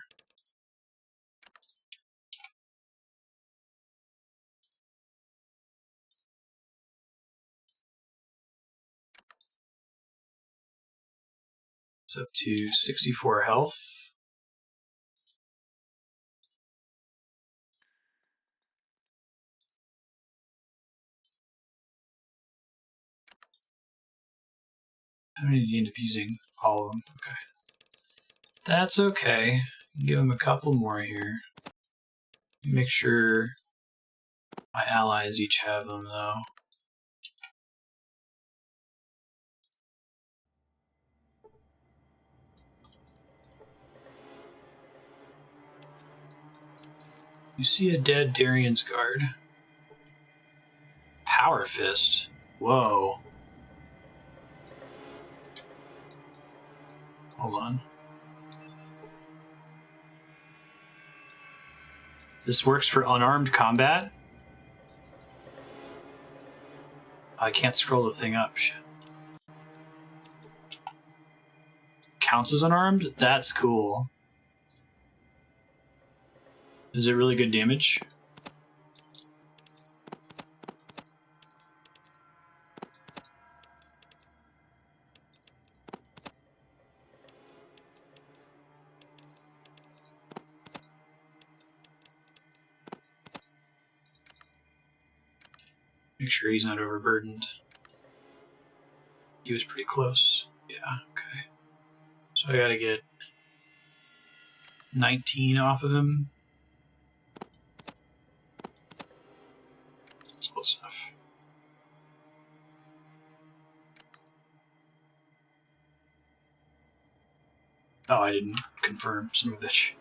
It's up to 64 health. How many do you end up using? All of them. Okay. That's okay. Give him a couple more here. Make sure my allies each have them, though. You see a dead Darion's guard. Power fist. Whoa. Hold on. This works for unarmed combat? I can't scroll the thing up. Shit. Counts as unarmed? That's cool. Is it really good damage? Make sure he's not overburdened. He was pretty close. Yeah, okay. So I gotta get 19 off of him. That's close enough. Oh, I didn't confirm, son of a bitch.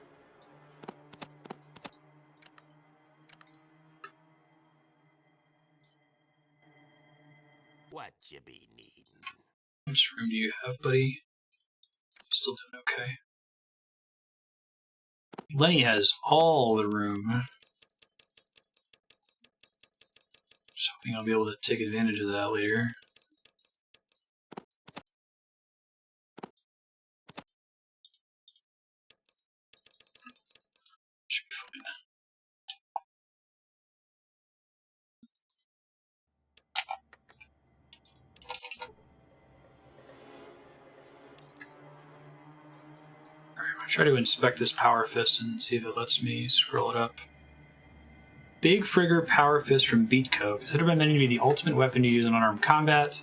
What you be needing? How much room do you have, buddy? Still doing okay. Lenny has all the room. Just hoping I'll be able to take advantage of that later. Should be fine. Alright, I'm gonna try to inspect this power fist and see if it lets me scroll it up. Big Frigger Power Fist from Beatco. Considered by many to be the ultimate weapon to use in unarmed combat.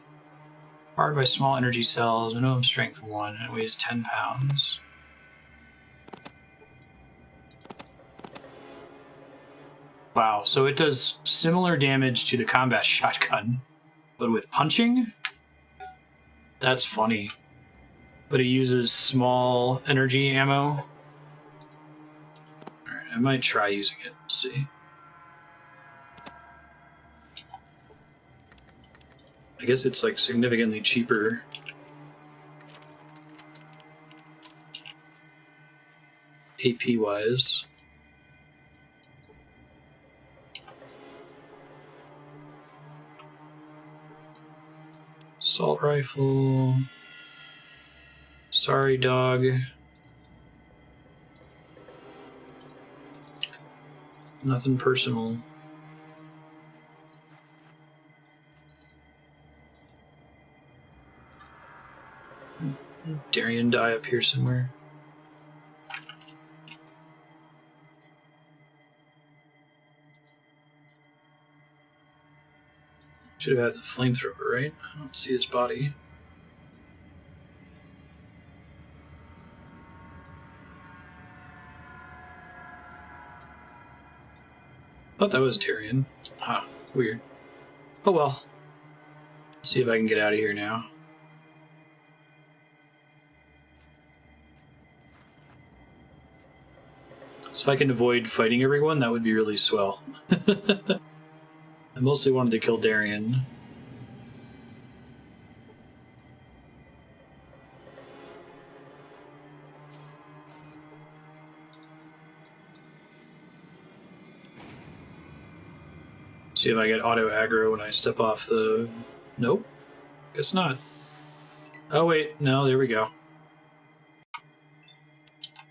Powered by small energy cells, minimum strength 1, and it weighs 10 pounds. Wow, so it does similar damage to the combat shotgun, but with punching? That's funny. But it uses small energy ammo. Alright, I might try using it. Let's see. I guess it's like significantly cheaper. AP wise. Assault rifle. Sorry, dog. Nothing personal. Darion die up here somewhere. Should have had the flamethrower, right? I don't see his body. Thought that was Darion. Huh, weird. Oh well. See if I can get out of here now. So if I can avoid fighting everyone, that would be really swell. I mostly wanted to kill Darion. See if I get auto aggro when I step off the... Nope. Guess not. Oh wait, no, there we go.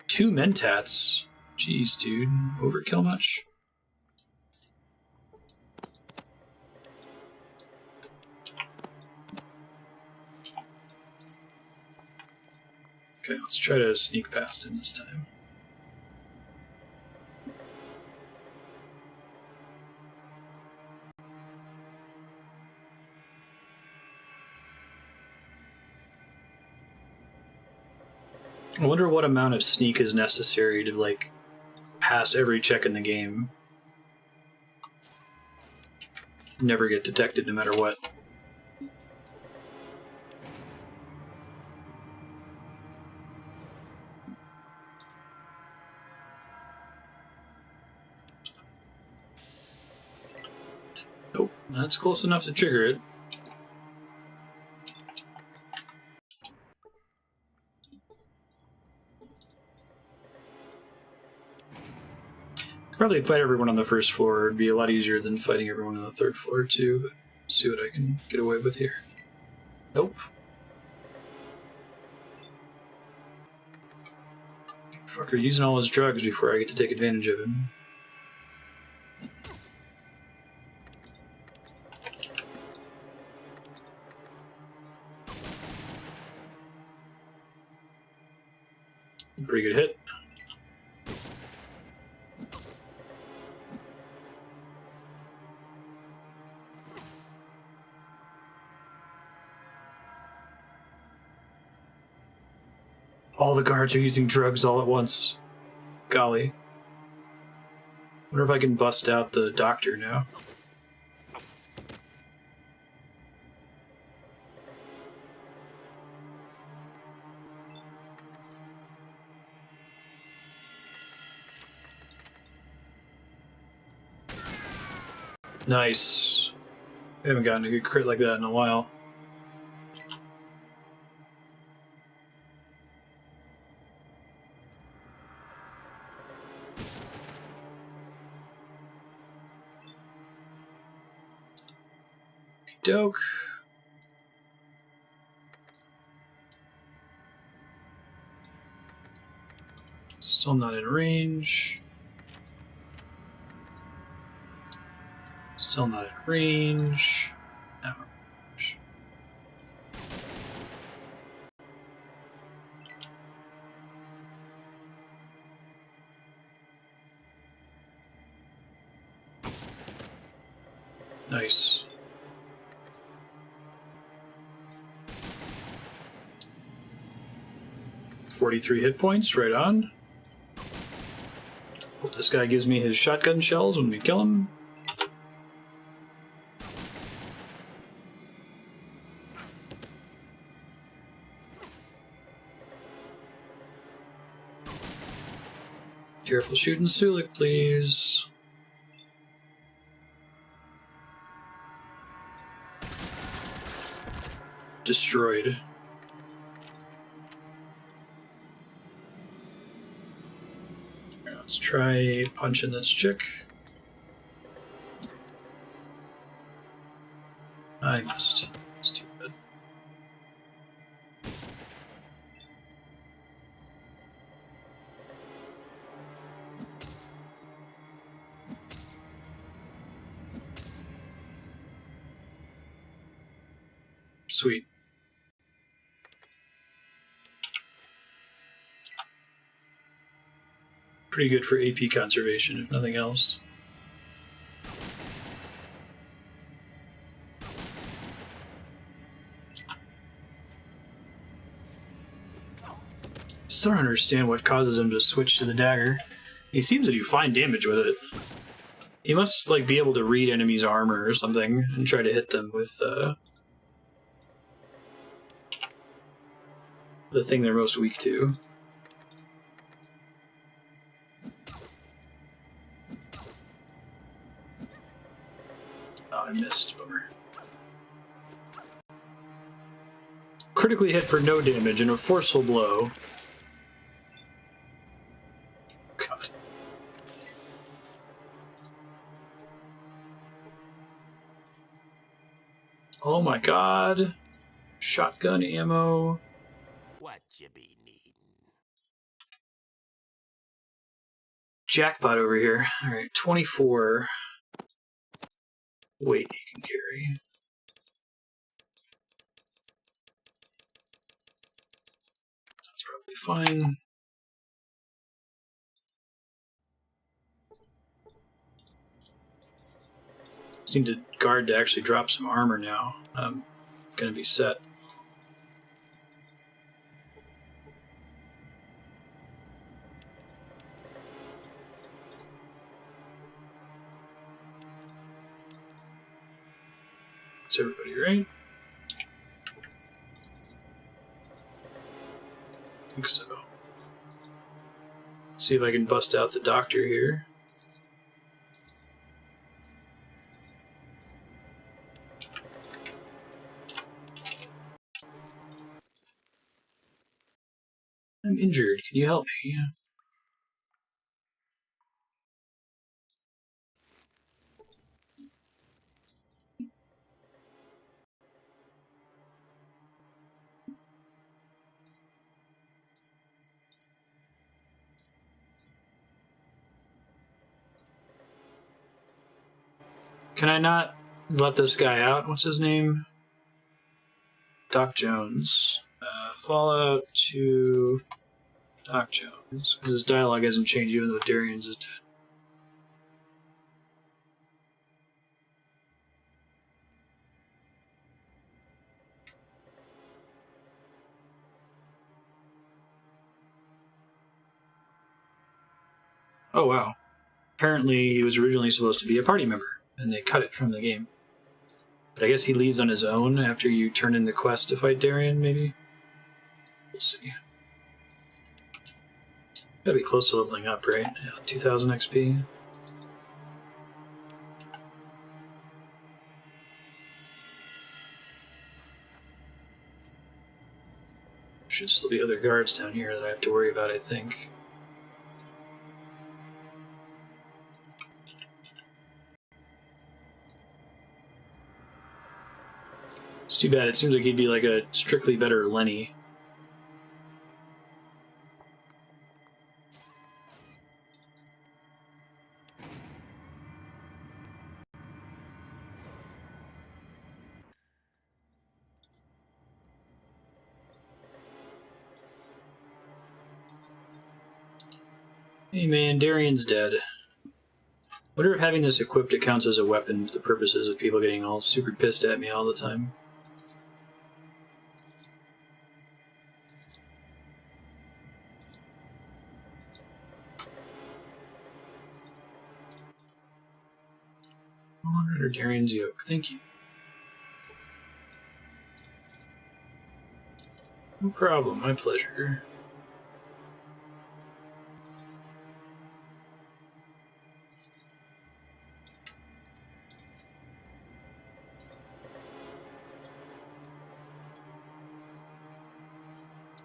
2 mentats. Jeez, dude. Overkill much? Okay, let's try to sneak past him this time. I wonder what amount of sneak is necessary to, like, pass every check in the game. Never get detected no matter what. Nope, that's close enough to trigger it. Probably fight everyone on the first floor. It'd be a lot easier than fighting everyone on the 3rd floor too. See what I can get away with here. Nope. Fucker using all his drugs before I get to take advantage of him. Pretty good hit. All the guards are using drugs all at once. Golly. Wonder if I can bust out the doctor now. Nice. I haven't gotten a good crit like that in a while. Doke. Still not in range. Still not in range. Now in range. Nice. .43 hit points, right on. Hope this guy gives me his shotgun shells when we kill him. Careful shooting Sulik, please. Destroyed. Let's try punching this chick. I missed. Stupid. Sweet. Pretty good for AP conservation, if nothing else. Still don't understand what causes him to switch to the dagger. He seems to do fine damage with it. He must like be able to read enemies' armor or something and try to hit them with the thing they're most weak to. Oh, I missed. Bummer. Critically hit for no damage and a forceful blow. God. Oh my god. Shotgun ammo. What you be needin'? Jackpot over here. Alright, 24. Weight he can carry. That's probably fine. Just need to guard to actually drop some armor now. I'm gonna be set. That's everybody, right? I think so. See if I can bust out the doctor here. I'm injured. Can you help me? Can I not let this guy out? What's his name? Doc Jones. Fallout to Doc Jones. Because his dialogue hasn't changed even though Darion's is dead. Oh wow. Apparently he was originally supposed to be a party member, and they cut it from the game. But I guess he leaves on his own after you turn in the quest to fight Darion, maybe? We'll see. Gotta be close to leveling up, right? Yeah, 2000 XP. Should still be other guards down here that I have to worry about, I think. It's too bad. It seems like he'd be like a strictly better Lenny. Hey man, Darion's dead. Wonder if having this equipped it counts as a weapon for the purposes of people getting all super pissed at me all the time. Or Darion's yoke. Thank you. No problem. My pleasure.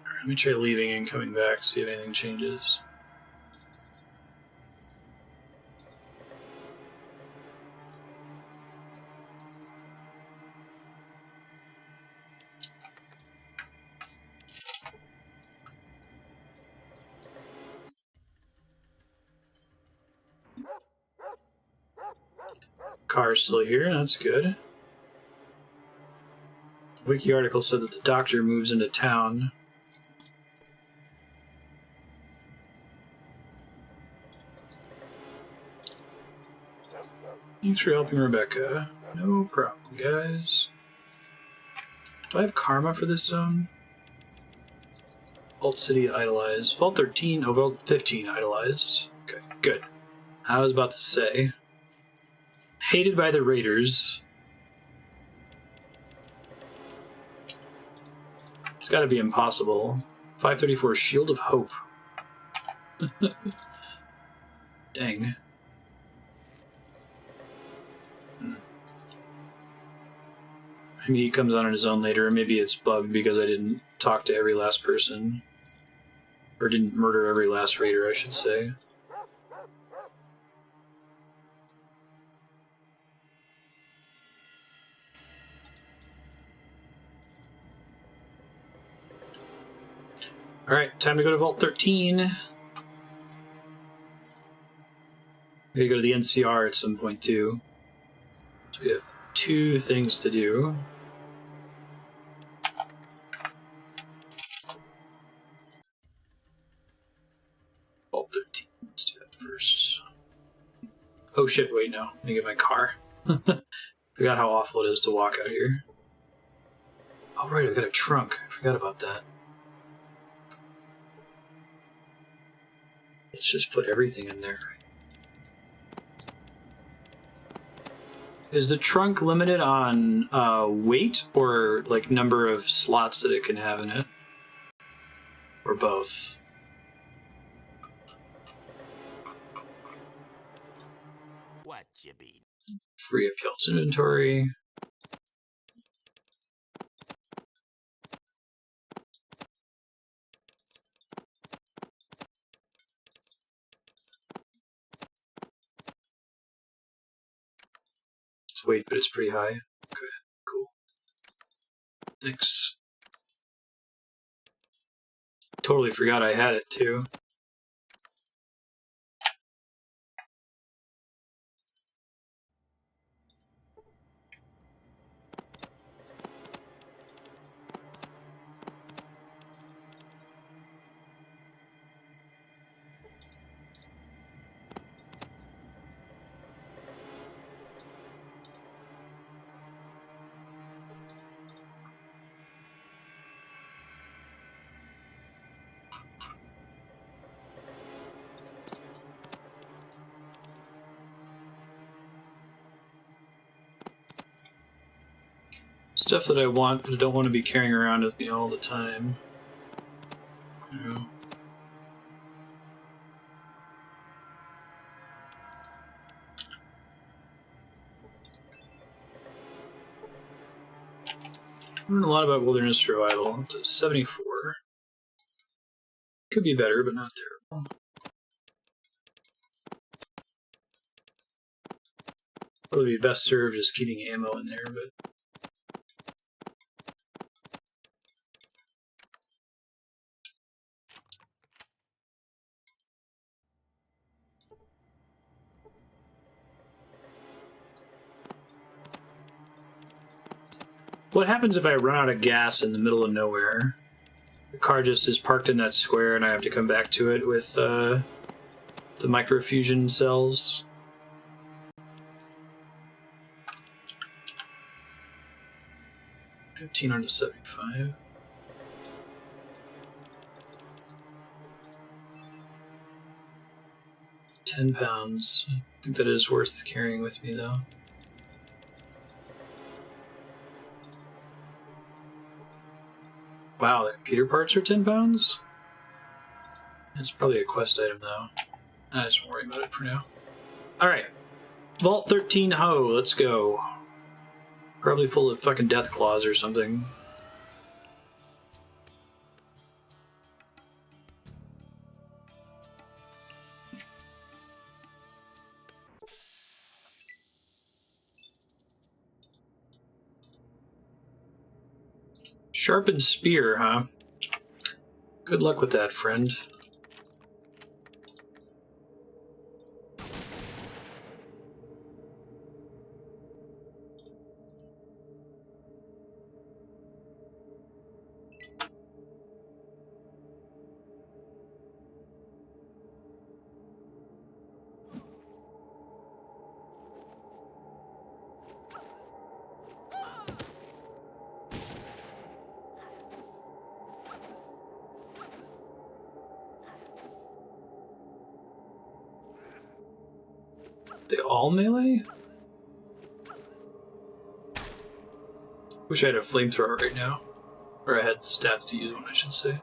Alright, let me try leaving and coming back, see if anything changes. Car's still here, that's good. Wiki article said that the doctor moves into town. Thanks for helping Rebecca. No problem, guys. Do I have karma for this zone? Vault City idolized. Vault 13, oh, Vault 15 idolized. Okay, good. I was about to say. Hated by the raiders. It's gotta be impossible. 534 Shield of Hope. Dang. Maybe he comes on his own later, or maybe it's bugged because I didn't talk to every last person. Or didn't murder every last raider, I should say. Alright, time to go to Vault 13. We gotta go to the NCR at some point too. So we have 2 things to do. Vault 13. Let's do that first. Oh shit, wait, no. Let me get my car. Forgot how awful it is to walk out here. Oh right, I've got a trunk. I forgot about that. Let's just put everything in there. Is the trunk limited on weight or like number of slots that it can have in it? Or both? What you be? Free up y'all's inventory. It's weight, but it's pretty high. Okay, cool. Thanks. Totally forgot I had it too. Stuff that I want, but I don't want to be carrying around with me all the time. You know. I learned a lot about wilderness survival. It's 74. Could be better, but not terrible. Probably be best served just keeping ammo in there, but what happens if I run out of gas in the middle of nowhere? The car just is parked in that square and I have to come back to it with the microfusion cells. $1,575. £10. I think that is worth carrying with me though. Wow, the computer parts are £10? It's probably a quest item though. I just won't worry about it for now. Alright. Vault 13 ho, let's go. Probably full of fucking deathclaws or something. Sharpened spear, huh? Good luck with that, friend. They all melee? Wish I had a flamethrower right now. Or I had stats to use one, I should say.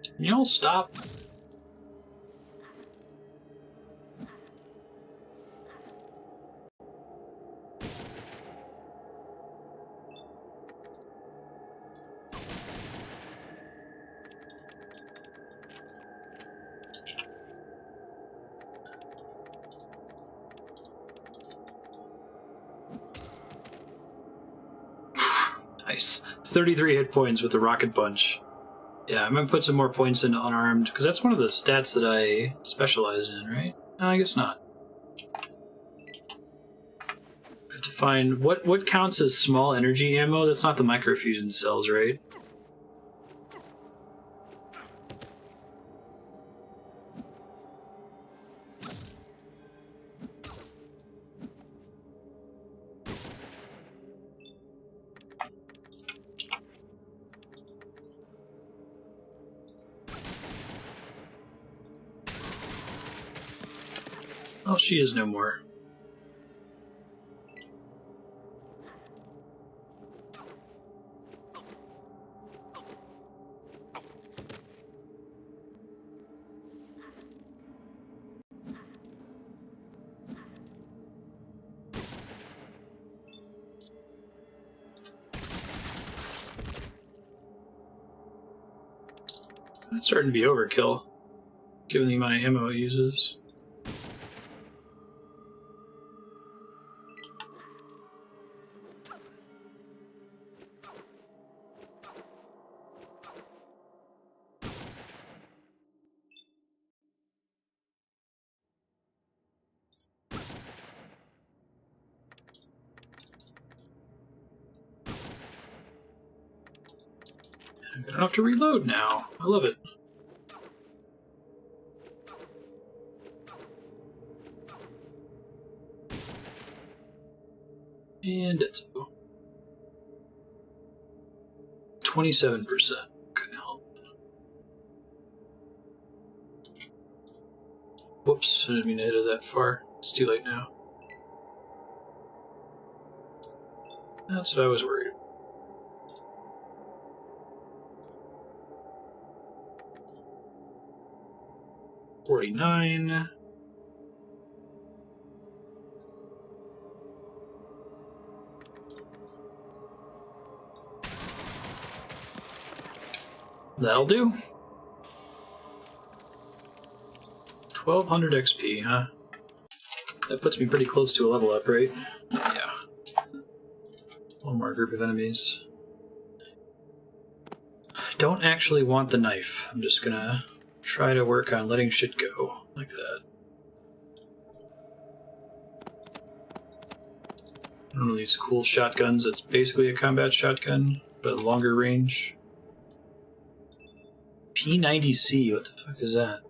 Can you all stop? Nice. 33 hit points with the rocket punch. Yeah, I'm gonna put some more points into unarmed, because that's one of the stats that I specialize in, right? No, I guess not. I have to find what counts as small energy ammo. That's not the microfusion cells, right? Oh, she is no more. That's starting to be overkill, given the amount of ammo it uses. I don't have to reload now. I love it. And it's 27%. Okay, whoops, I didn't mean to hit it that far. It's too late now. That's what I was worried. $49. That'll do. 1200 XP, huh? That puts me pretty close to a level up, right? Yeah. One more group of enemies. Don't actually want the knife. I'm just gonna try to work on letting shit go like that. One of these cool shotguns that's basically a combat shotgun, but longer range. P90C, what the fuck is that?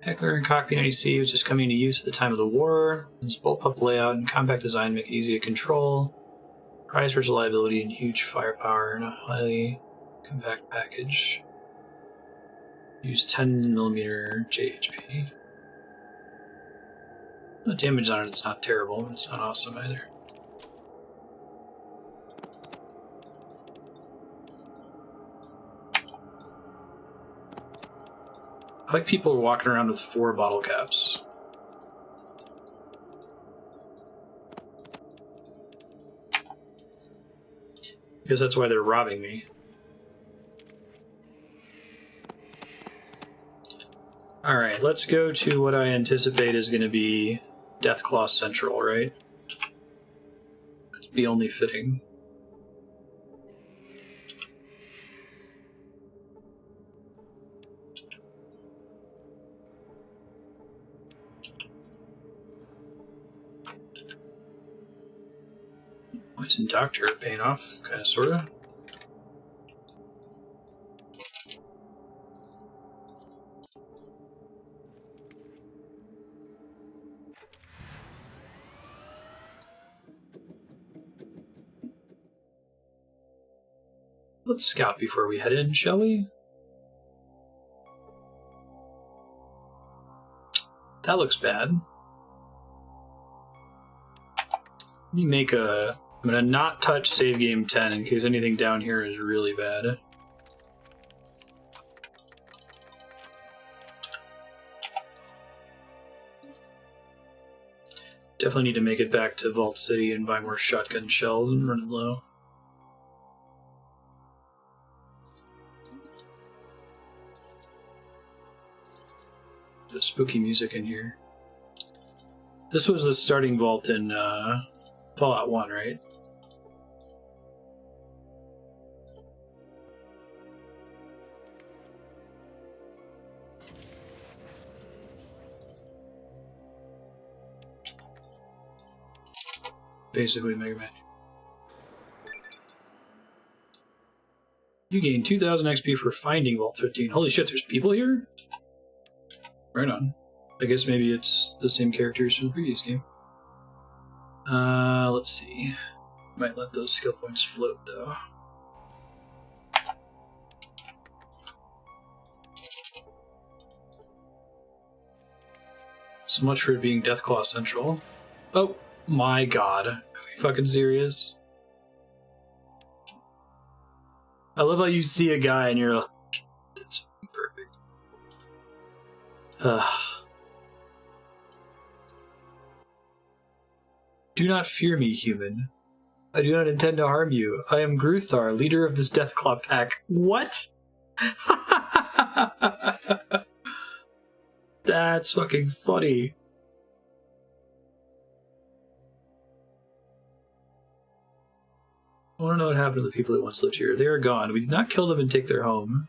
Heckler and Cock P90C was just coming into use at the time of the war. Its bullpup layout and compact design make it easy to control. Prize for its reliability and huge firepower in a highly compact package. Use 10mm JHP. The damage on it's not terrible, but it's not awesome either. I like people walking around with 4 bottle caps. Because that's why they're robbing me. Alright, let's go to what I anticipate is going to be Deathclaw Central, right? It's be only fitting. Points in Doctor are paying off, kind of, sort of. Let's scout before we head in, shall we? That looks bad. Let me make a I'm gonna not touch save game 10 in case anything down here is really bad. Definitely need to make it back to Vault City and buy more shotgun shells and running low. The spooky music in here. This was the starting vault in Fallout 1, right? Basically Mega Man. You gain 2,000 XP for finding Vault 13. Holy shit, there's people here? Right on. I guess maybe it's the same characters from the previous game. Let's see. Might let those skill points float, though. So much for it being Deathclaw Central. Oh my god. Are we fucking serious? I love how you see a guy and you're like, that's perfect. Do not fear me, human. I do not intend to harm you. I am Gruthar, leader of this Deathclaw pack. What? That's fucking funny. I want to know what happened to the people that once lived here. They are gone. We did not kill them and take their home.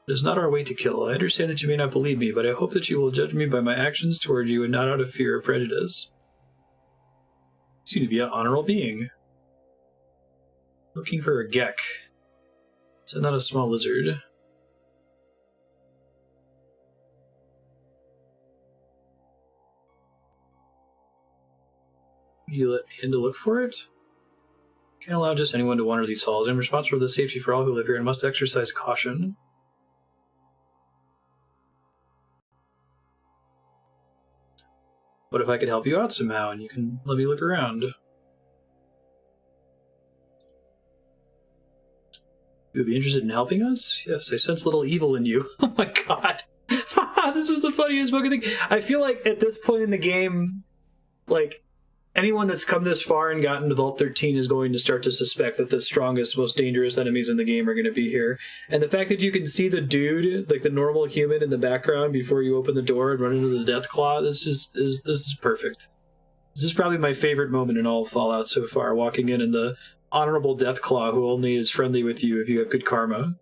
It is not our way to kill. I understand that you may not believe me, but I hope that you will judge me by my actions toward you and not out of fear or prejudice. You seem to be an honorable being. Looking for a GECK. Is that not a small lizard? You let me in to look for it? Can't allow just anyone to wander these halls. I'm responsible for the safety for all who live here and must exercise caution. What if I could help you out somehow and you can let me look around? You would be interested in helping us? Yes, I sense little evil in you. Oh my god. This is the funniest fucking thing. I feel like at this point in the game, like, anyone that's come this far and gotten to Vault 13 is going to start to suspect that the strongest, most dangerous enemies in the game are going to be here. And the fact that you can see the dude, like the normal human in the background before you open the door and run into the Deathclaw, this is perfect. This is probably my favorite moment in all of Fallout so far, walking in and the honorable Deathclaw who only is friendly with you if you have good karma.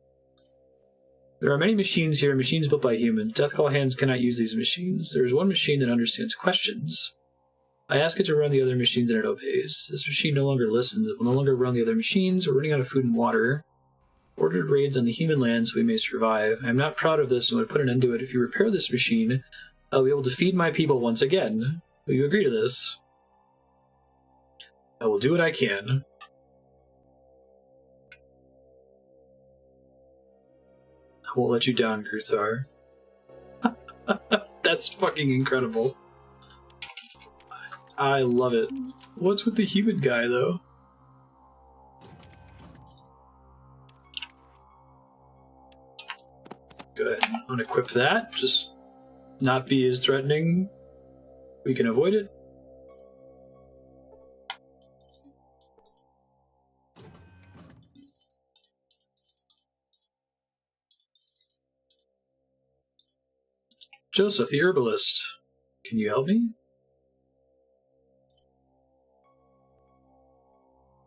There are many machines here, machines built by humans. Deathclaw hands cannot use these machines. There is one machine that understands questions. I ask it to run the other machines and it obeys. This machine no longer listens. It will no longer run the other machines. We're running out of food and water. Ordered raids on the human land so we may survive. I am not proud of this and would put an end to it. If you repair this machine, I'll be able to feed my people once again. Will you agree to this? I will do what I can. I won't let you down, Gruthar. That's fucking incredible. I love it. What's with the human guy, though? Go ahead and unequip that. Just not be as threatening. We can avoid it. Joseph, the Herbalist. Can you help me?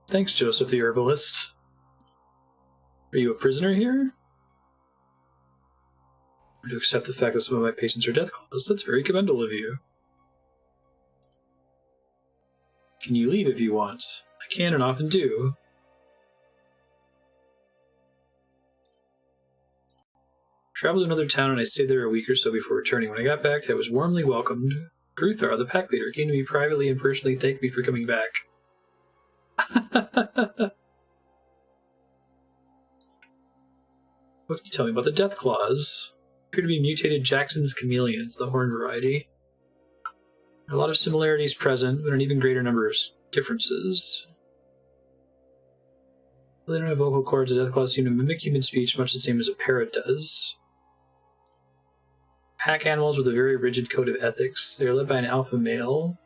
Thanks, Joseph, the Herbalist. Are you a prisoner here? Or to accept the fact that some of my patients are Deathclaws? That's very commendable of you. Can you leave if you want? I can and often do. Traveled to another town and I stayed there a week or so before returning. When I got back, I was warmly welcomed. Gruthar, the pack leader, came to me privately and personally thanked me for coming back. What can you tell me about the Deathclaws? Appear to be mutated Jackson's chameleons, the horn variety. There are a lot of similarities present, but an even greater number of differences. They don't have vocal cords. The deathclaw seem to mimic human speech much the same as a parrot does. Pack animals with a very rigid code of ethics. They are led by an alpha male.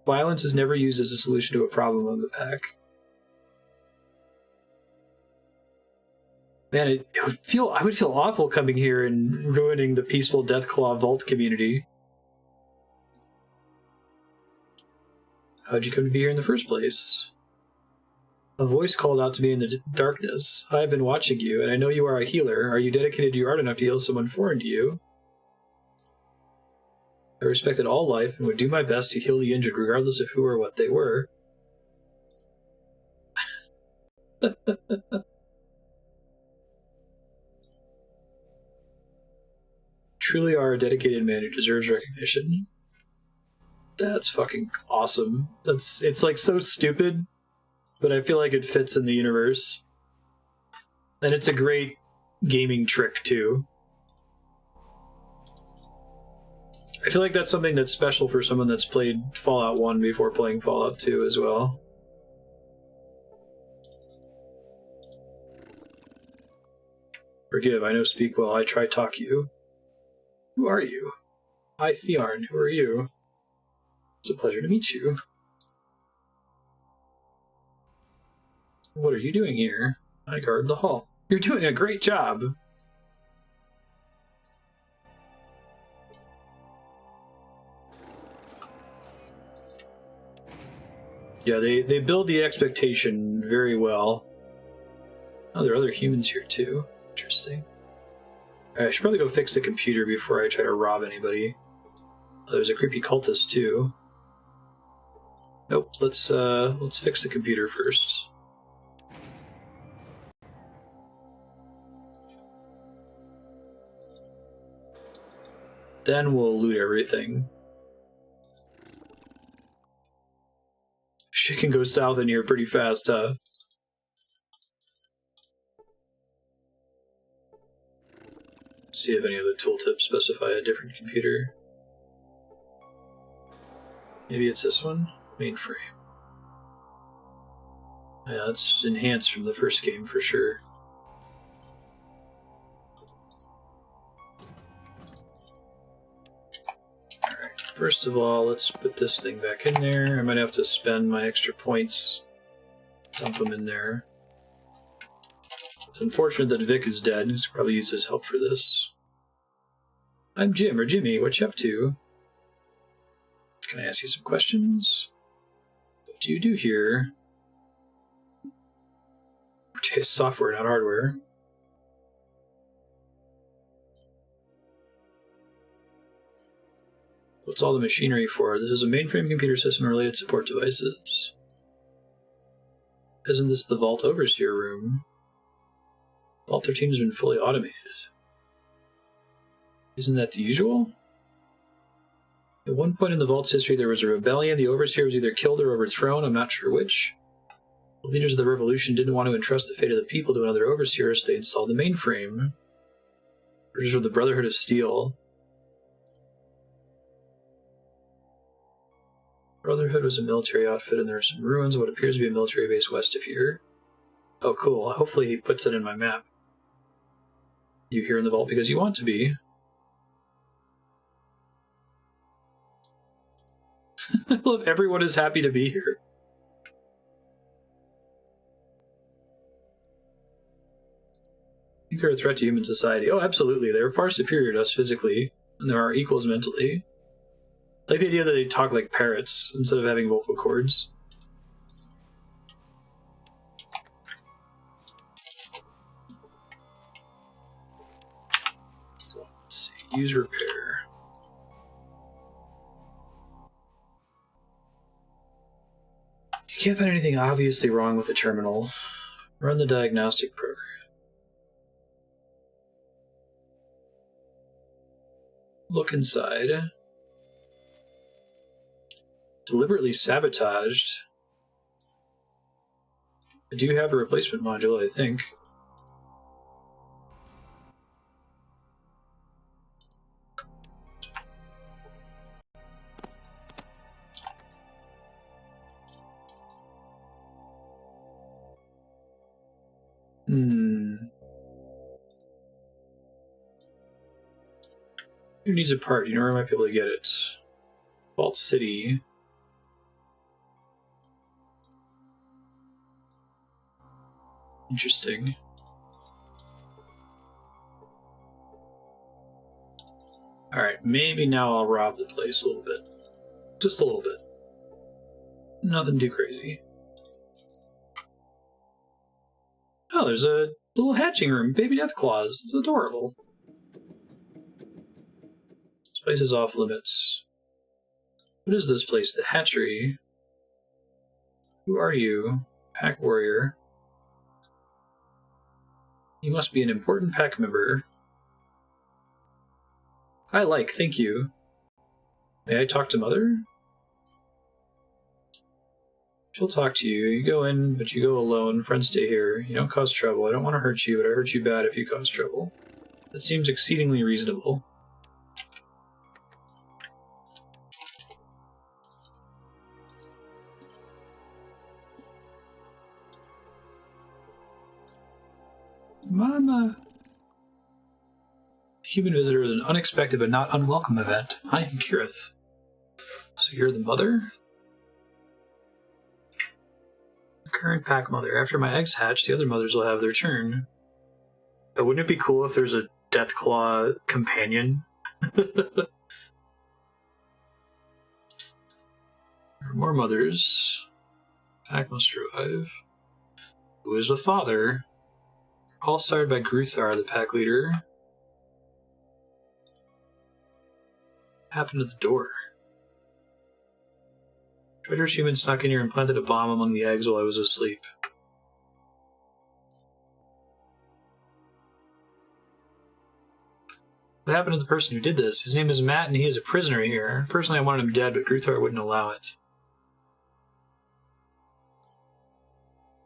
Violence is never used as a solution to a problem of the pack. Man, I would feel awful coming here and ruining the peaceful Deathclaw Vault community. How'd you come to be here in the first place? A voice called out to me in the darkness. I have been watching you, and I know you are a healer. Are you dedicated to your art enough to heal someone foreign to you? I respected all life and would do my best to heal the injured, regardless of who or what they were. Truly are a dedicated man who deserves recognition. That's fucking awesome. It's like so stupid, but I feel like it fits in the universe. And it's a great gaming trick too. I feel like that's something that's special for someone that's played Fallout 1 before playing Fallout 2 as well. Forgive, I know speak well, I try talk you. Who are you? Hi, Thearn, who are you? It's a pleasure to meet you. What are you doing here? I guard the hall. You're doing a great job! Yeah, they build the expectation very well. Oh, there are other humans here too. Interesting. Alright, I should probably go fix the computer before I try to rob anybody. Oh, there's a creepy cultist too. Nope, let's fix the computer first. Then we'll loot everything. Shit can go south in here pretty fast, huh? See if any of the tooltips specify a different computer. Maybe it's this one? Mainframe. Yeah, it's enhanced from the first game for sure. Alright, first of all, let's put this thing back in there. I might have to spend my extra points, dump them in there. It's unfortunate that Vic is dead. He's probably used his help for this. I'm Jim, or Jimmy. What you up to? Can I ask you some questions? What do you do here? It's software, not hardware. What's all the machinery for? This is a mainframe computer system and related support devices. Isn't this the Vault Overseer room? Vault 13 has been fully automated. Isn't that the usual? At one point in the Vault's history, there was a rebellion. The Overseer was either killed or overthrown. I'm not sure which. The leaders of the revolution didn't want to entrust the fate of the people to another Overseer, so they installed the mainframe. Orders were the Brotherhood of Steel. Brotherhood was a military outfit, and there are some ruins of what appears to be a military base west of here. Oh, cool. Hopefully he puts it in my map. You here in the Vault because you want to be. I love everyone is happy to be here. I think they're a threat to human society. Oh, absolutely. They're far superior to us physically, and they're our equals mentally. I like the idea that they talk like parrots instead of having vocal cords. So, let's see. Use repair. You can't find anything obviously wrong with the terminal. Run the diagnostic program. Look inside. Deliberately sabotaged. I do have a replacement module, I think. Who needs a part? You know where I might be able to get it? Vault City. Interesting. Alright, maybe now I'll rob the place a little bit. Just a little bit. Nothing too crazy. Oh, there's a little hatching room. Baby deathclaws. It's adorable. This place is off limits. What is this place? The hatchery. Who are you? Pack warrior. You must be an important pack member. Thank you. May I talk to Mother? She'll talk to you. You go in, but you go alone. Friends stay here. You don't cause trouble. I don't want to hurt you, but I hurt you bad if you cause trouble. That seems exceedingly reasonable. Mama. Human visitor is an unexpected but not unwelcome event. I am Kirith. So you're the mother? The current pack mother. After my eggs hatch, the other mothers will have their turn. But wouldn't it be cool if there's a deathclaw companion? There are more mothers. Pack must survive. Who is the father? All sired by Gruthar, the pack leader. What happened to the door? Treacherous human snuck in here and planted a bomb among the eggs while I was asleep. What happened to the person who did this? His name is Matt and he is a prisoner here. Personally, I wanted him dead, but Gruthar wouldn't allow it.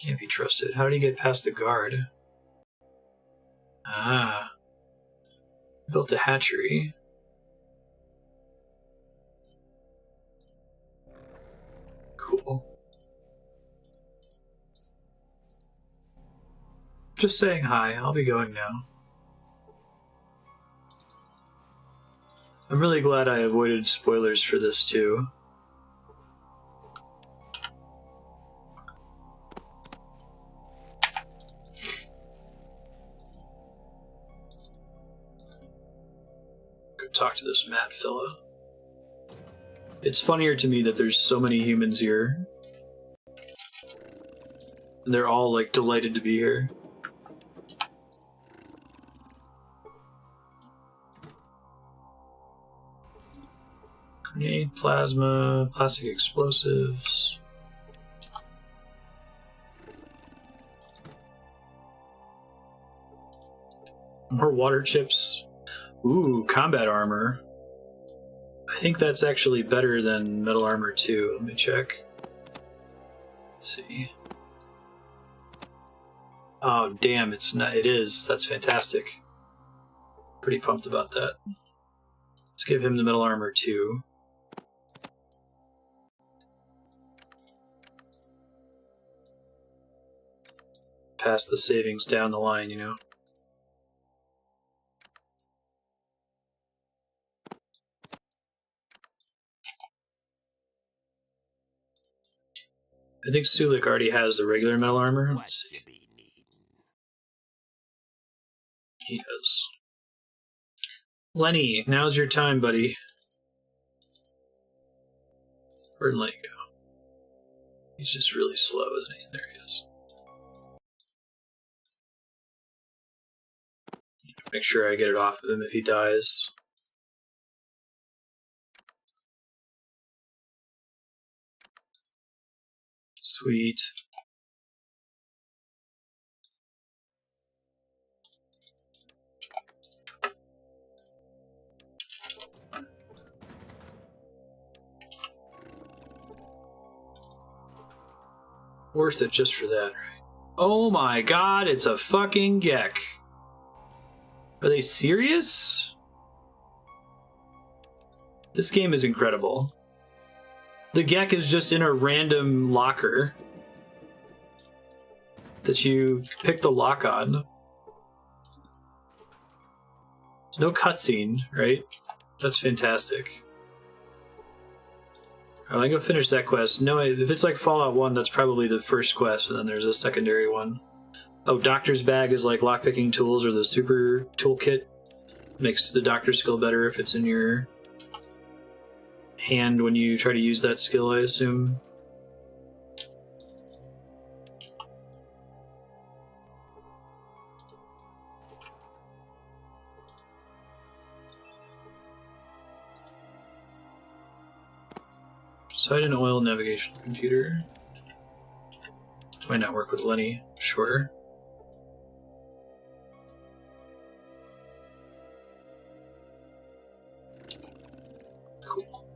Can't be trusted. How did he get past the guard? Ah. Built a hatchery. Cool. Just saying hi. I'll be going now. I'm really glad I avoided spoilers for this too. Talk to this Matt fella. It's funnier to me that there's so many humans here. And they're all, like, delighted to be here. Grenade, plasma, plastic explosives. More water chips. Ooh, combat armor. I think that's actually better than metal armor too. Let me check. Let's see. Oh, damn, it's not. It is. That's fantastic. Pretty pumped about that. Let's give him the metal armor too. Pass the savings down the line, you know. I think Sulik already has the regular metal armor. Let's see. He does. Lenny, now's your time, buddy. Where'd Lenny go? He's just really slow, isn't he? There he is. Make sure I get it off of him if he dies. Sweet. Worth it just for that, right? Oh my god, it's a fucking GECK. Are they serious? This game is incredible. The GECK is just in a random locker that you pick the lock on. There's no cutscene, right? That's fantastic. Alright, I'm gonna finish that quest. No, if it's like Fallout 1, that's probably the first quest, and then there's a secondary one. Oh, Doctor's Bag is like lockpicking tools or the super toolkit. Makes the doctor skill better if it's in your hand when you try to use that skill, I assume. Side and oil navigation computer. Might not work with Lenny, sure. Cool.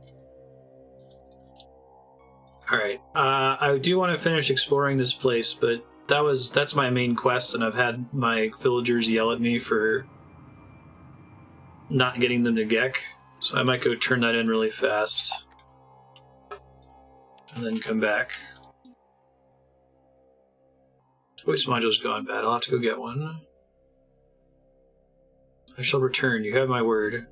Alright, I do want to finish exploring this place, but that's my main quest, and I've had my villagers yell at me for not getting them to GECK, so I might go turn that in really fast. And then come back. Voice module's gone bad. I'll have to go get one. I shall return. You have my word.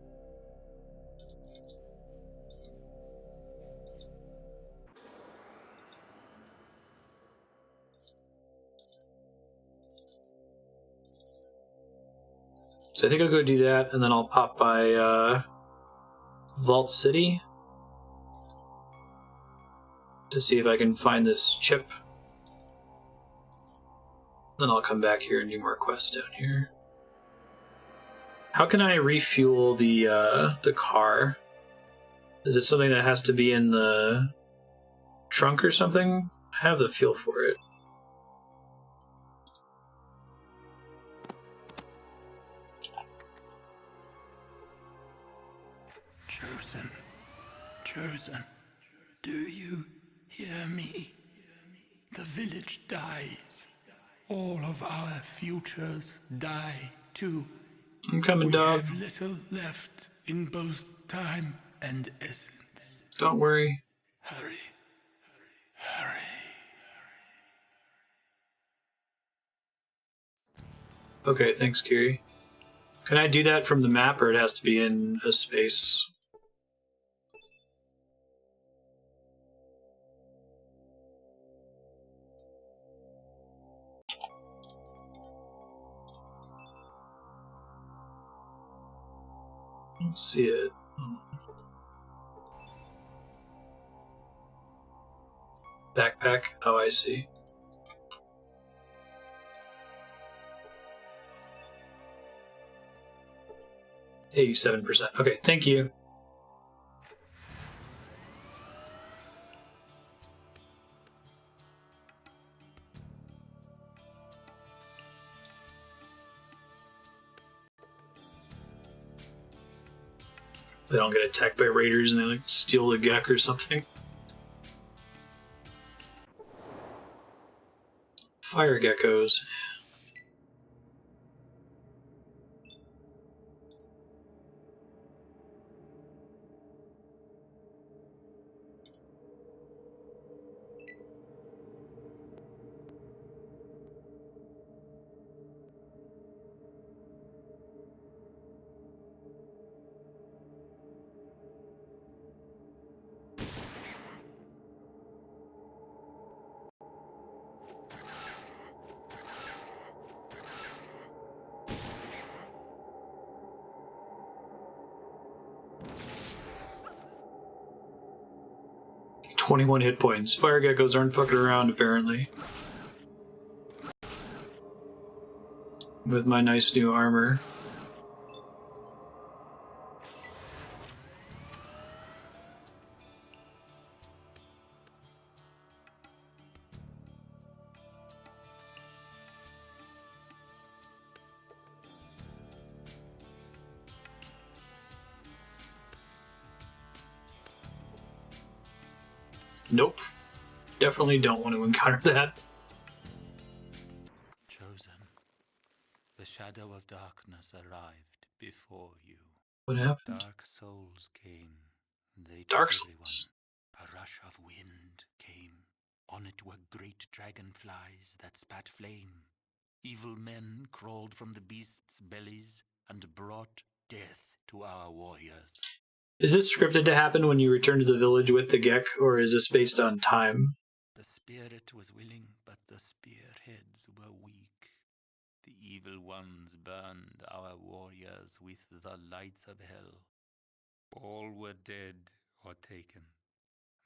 So I think I'll go do that, and then I'll pop by Vault City to see if I can find this chip. Then I'll come back here and do more quests down here. How can I refuel the car? Is it something that has to be in the trunk or something? I have the feel for it. Chosen, do you hear me? The village dies. All of our futures die too. I'm coming, dog. We have little left in both time and essence. Don't worry. Hurry. Hurry. Okay, thanks, Kiri. Can I do that from the map, or it has to be in a space? I don't see it. Backpack? Oh, I see. %. Okay, thank you. They don't get attacked by raiders and they like steal the GECK or something. Fire geckos. "21 hit points. Fire geckos aren't fucking around, apparently. With my nice new armor. Nope. Definitely don't want to encounter that. Chosen, the shadow of darkness arrived before you. What happened? Dark souls came. They Dark took everyone. Souls. A rush of wind came. On it were great dragonflies that spat flame. Evil men crawled from the beasts' bellies and brought death to our warriors. Is this scripted to happen when you return to the village with the GECK, or is this based on time? The spirit was willing, but the spearheads were weak. The evil ones burned our warriors with the lights of hell. All were dead or taken.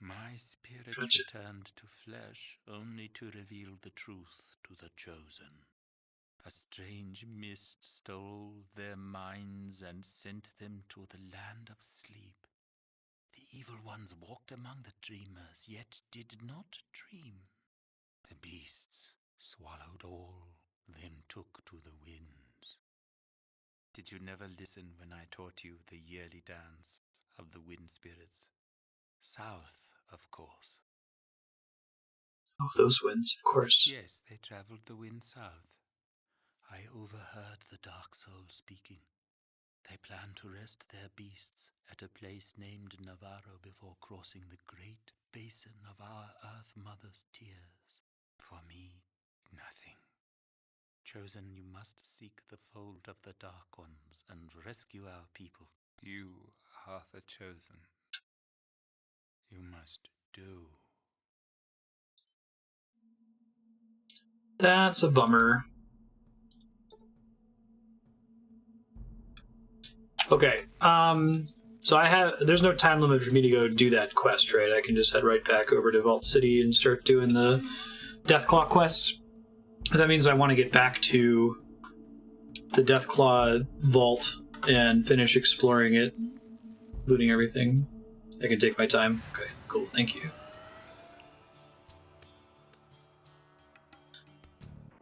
My spirit Gotcha. returned to flesh only to reveal the truth to the chosen. A strange mist stole their minds and sent them to the land of sleep. The evil ones walked among the dreamers, yet did not dream. The beasts swallowed all, then took to the winds. Did you never listen when I taught you the yearly dance of the wind spirits? South, of course. Oh, those winds, of course. Yes, they traveled the wind south. I overheard the dark souls speaking. They plan to rest their beasts at a place named Navarro before crossing the great basin of our Earth Mother's tears. For me, nothing. Chosen, you must seek the fold of the Dark Ones and rescue our people. You are the Chosen. You must do. That's a bummer. Okay, so there's no time limit for me to go do that quest, right? I can just head right back over to Vault City and start doing the deathclaw quests. That means I want to get back to the deathclaw vault and finish exploring it, looting everything. I can take my time. Okay, cool, thank you.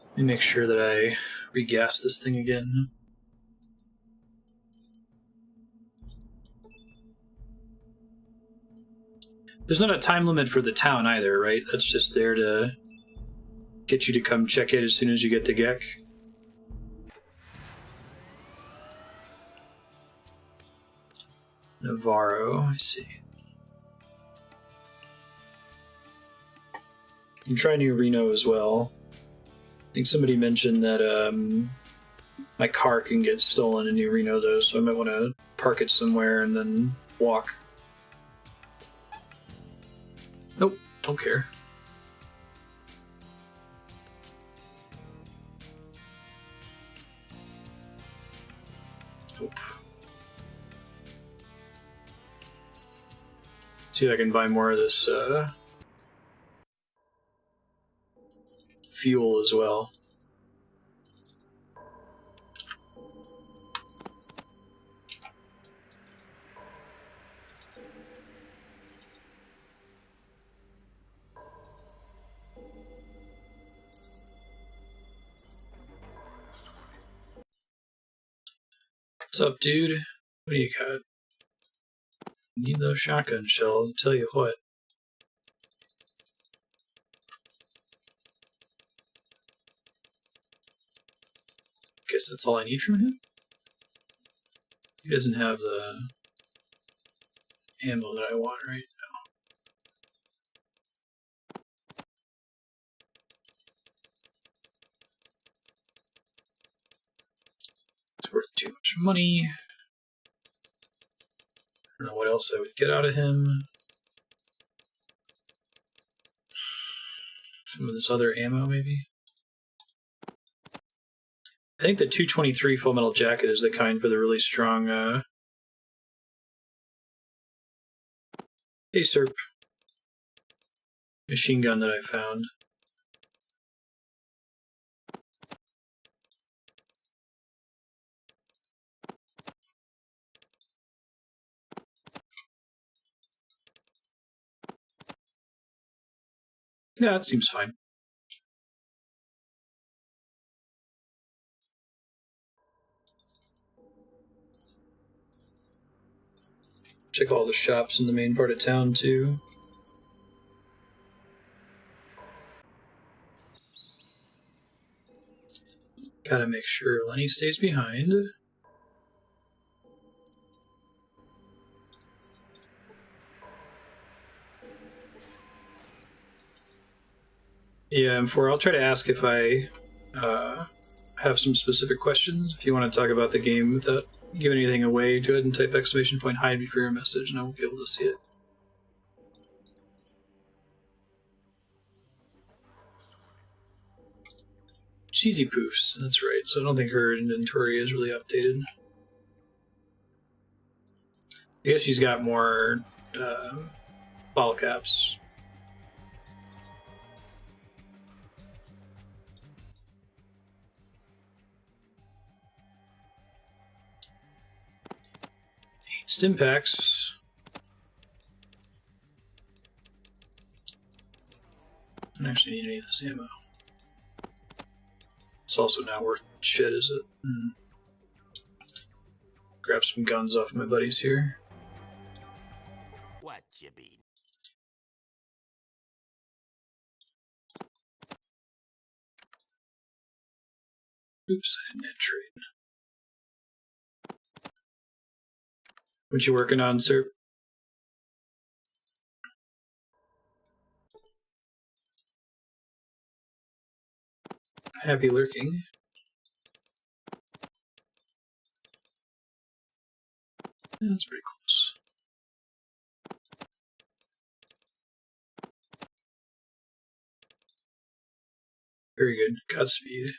Let me make sure that I regas this thing again. There's not a time limit for the town either, right? That's just there to get you to come check it as soon as you get the GECK. Navarro, I see. You can try New Reno as well. I think somebody mentioned that my car can get stolen in New Reno though, so I might want to park it somewhere and then walk. Nope, don't care. Nope. See if I can buy more of this fuel as well. What's up, dude? What do you got? Need those shotgun shells, I'll tell you what. Guess that's all I need from him? He doesn't have the ammo that I want right now. It's worth too much money. I don't know what else I would get out of him. Some of this other ammo, maybe? I think the 223 full metal jacket is the kind for the really strong, hey, Serp. Machine gun that I found. Yeah, that seems fine. Check all the shops in the main part of town, too. Gotta make sure Lenny stays behind. Yeah, M4, I'll try to ask if I have some specific questions, if you want to talk about the game with that. give anything away, go ahead and type exclamation point hide before your message, and I won't be able to see it. Cheesy poofs, that's right. So I don't think her inventory is really updated. I guess she's got more bottle caps. Stimpaks. I don't actually need any of this ammo. It's also not worth shit, is it? Grab some guns off my buddies here. What you mean? Oops, I didn't trade. What you working on, sir? Happy lurking. That's pretty close. Very good. Godspeed.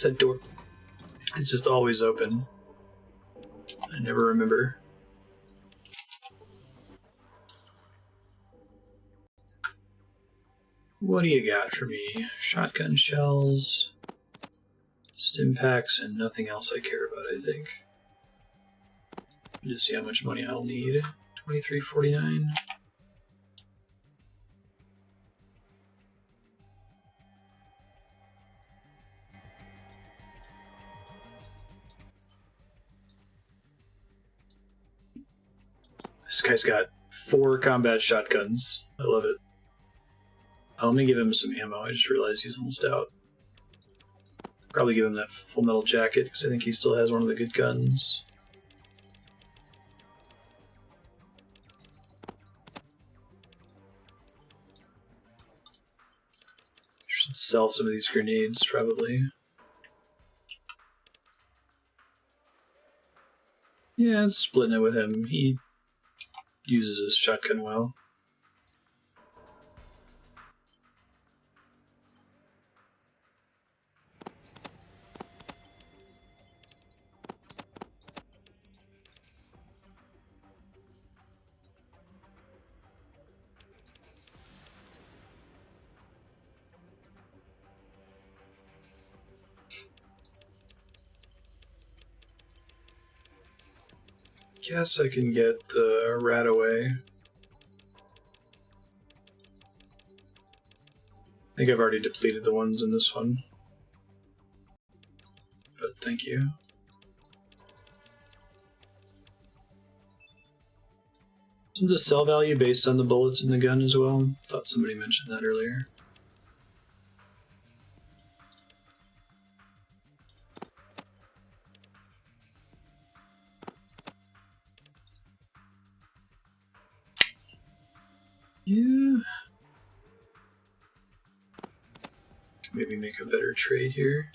That door, it's just always open. I never remember. What do you got for me? Shotgun shells, stimpaks, and nothing else I care about, I think. Just see how much money I'll need. $23.49. This guy's got 4 combat shotguns. I love it. Let me give him some ammo. I just realized he's almost out. Probably give him that full metal jacket because I think he still has one of the good guns. Should sell some of these grenades, probably. Yeah, I'm splitting it with him. He uses his shotgun well. Guess I can get the rat away. I think I've already depleted the ones in this one. But thank you. Isn't the sell value based on the bullets in the gun as well? Thought somebody mentioned that earlier. Yeah. Can maybe make a better trade here.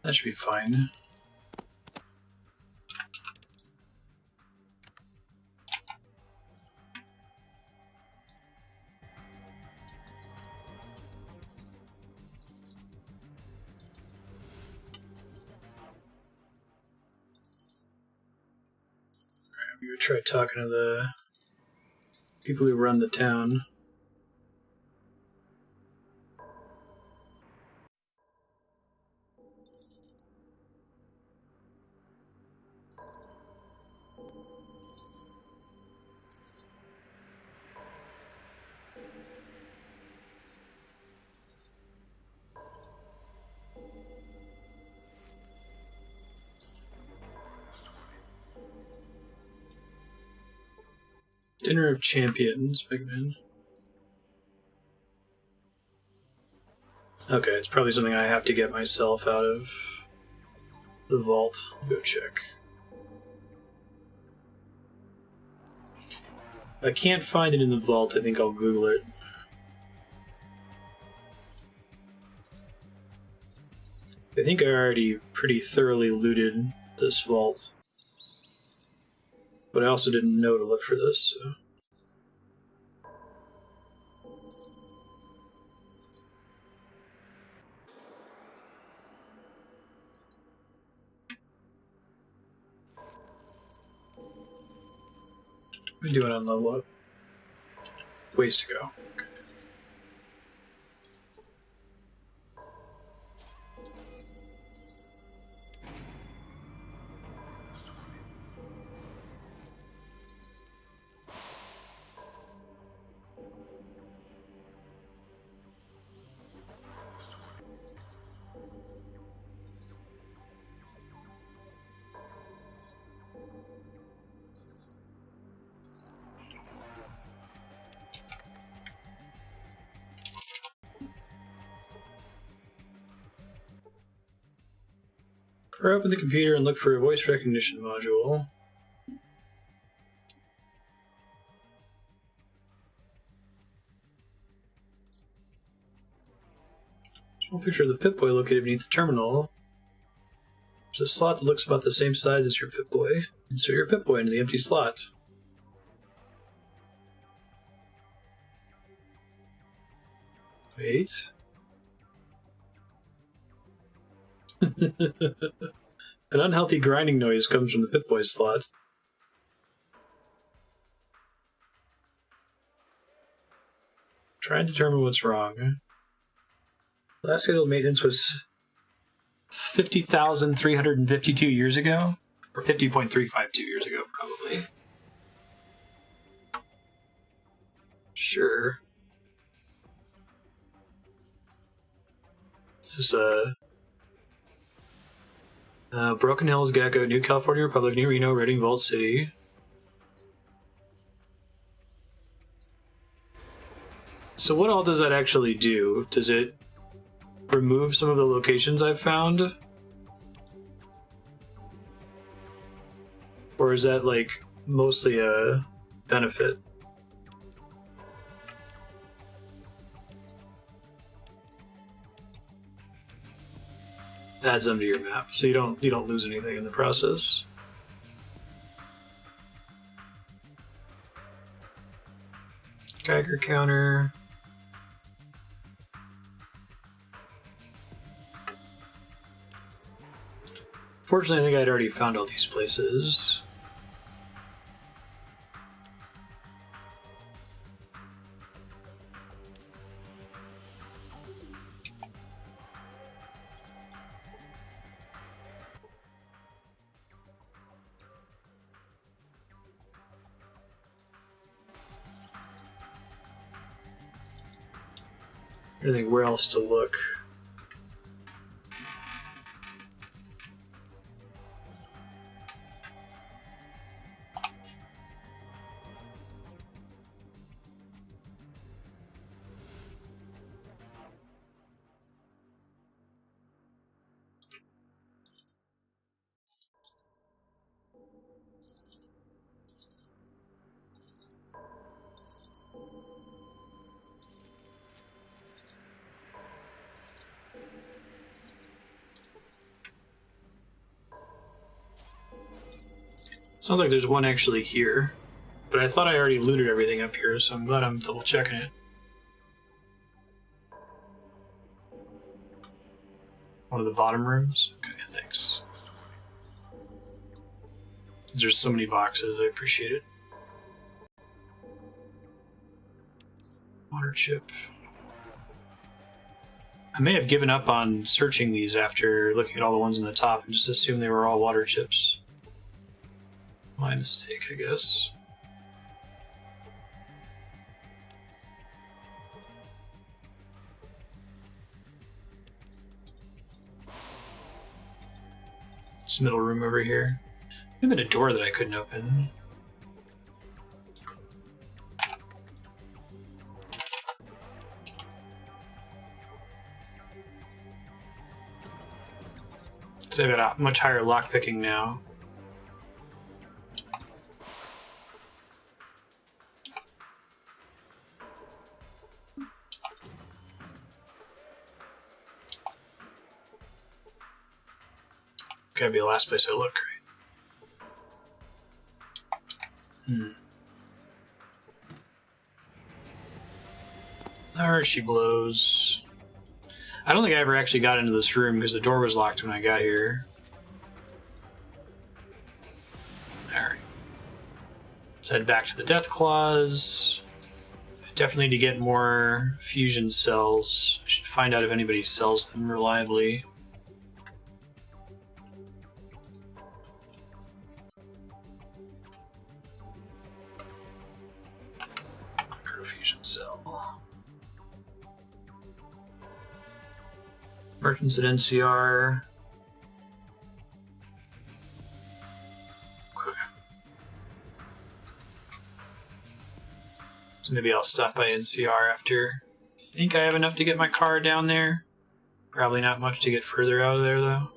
That should be fine. We would try talking to the people who run the town. Dinner of Champions, big man. Okay, it's probably something I have to get myself out of the vault. Go check. If I can't find it in the vault, I think I'll Google it. I think I already pretty thoroughly looted this vault. But I also didn't know to look for this, so. What are we doing on level up? Ways to go. Okay. Or open the computer and look for a voice recognition module. Small picture of the Pip-Boy located beneath the terminal. There's a slot that looks about the same size as your Pip-Boy. Insert your Pip-Boy into the empty slot. Wait. An unhealthy grinding noise comes from the Pip-Boy slot. Try and determine what's wrong. Last scheduled maintenance was 50,352 years ago? Or 50.352 years ago, probably. Sure. Is this a... Broken Hills, Gecko, New California Republic, New Reno, Reading, Vault City. So what all does that actually do? Does it remove some of the locations I've found? Or is that, like, mostly a benefit? Adds them to your map, so you don't lose anything in the process. Geiger counter. Fortunately, I think I'd already found all these places. I think where else to look. Sounds like there's one actually here, but I thought I already looted everything up here, so I'm glad I'm double checking it. One of the bottom rooms? Okay, thanks. There's so many boxes, I appreciate it. Water chip. I may have given up on searching these after looking at all the ones on the top and just assumed they were all water chips. My mistake, I guess. This middle room over here. Maybe a door that I couldn't open. So I've got a much higher lockpicking now. Gotta be the last place I look, right? There she blows. I don't think I ever actually got into this room because the door was locked when I got here. Alright. Let's head back to the deathclaws. Definitely need to get more fusion cells. I should find out if anybody sells them reliably. Fusion cell. Merchants at NCR. Okay. So maybe I'll stop by NCR after. I think I have enough to get my car down there. Probably not much to get further out of there though.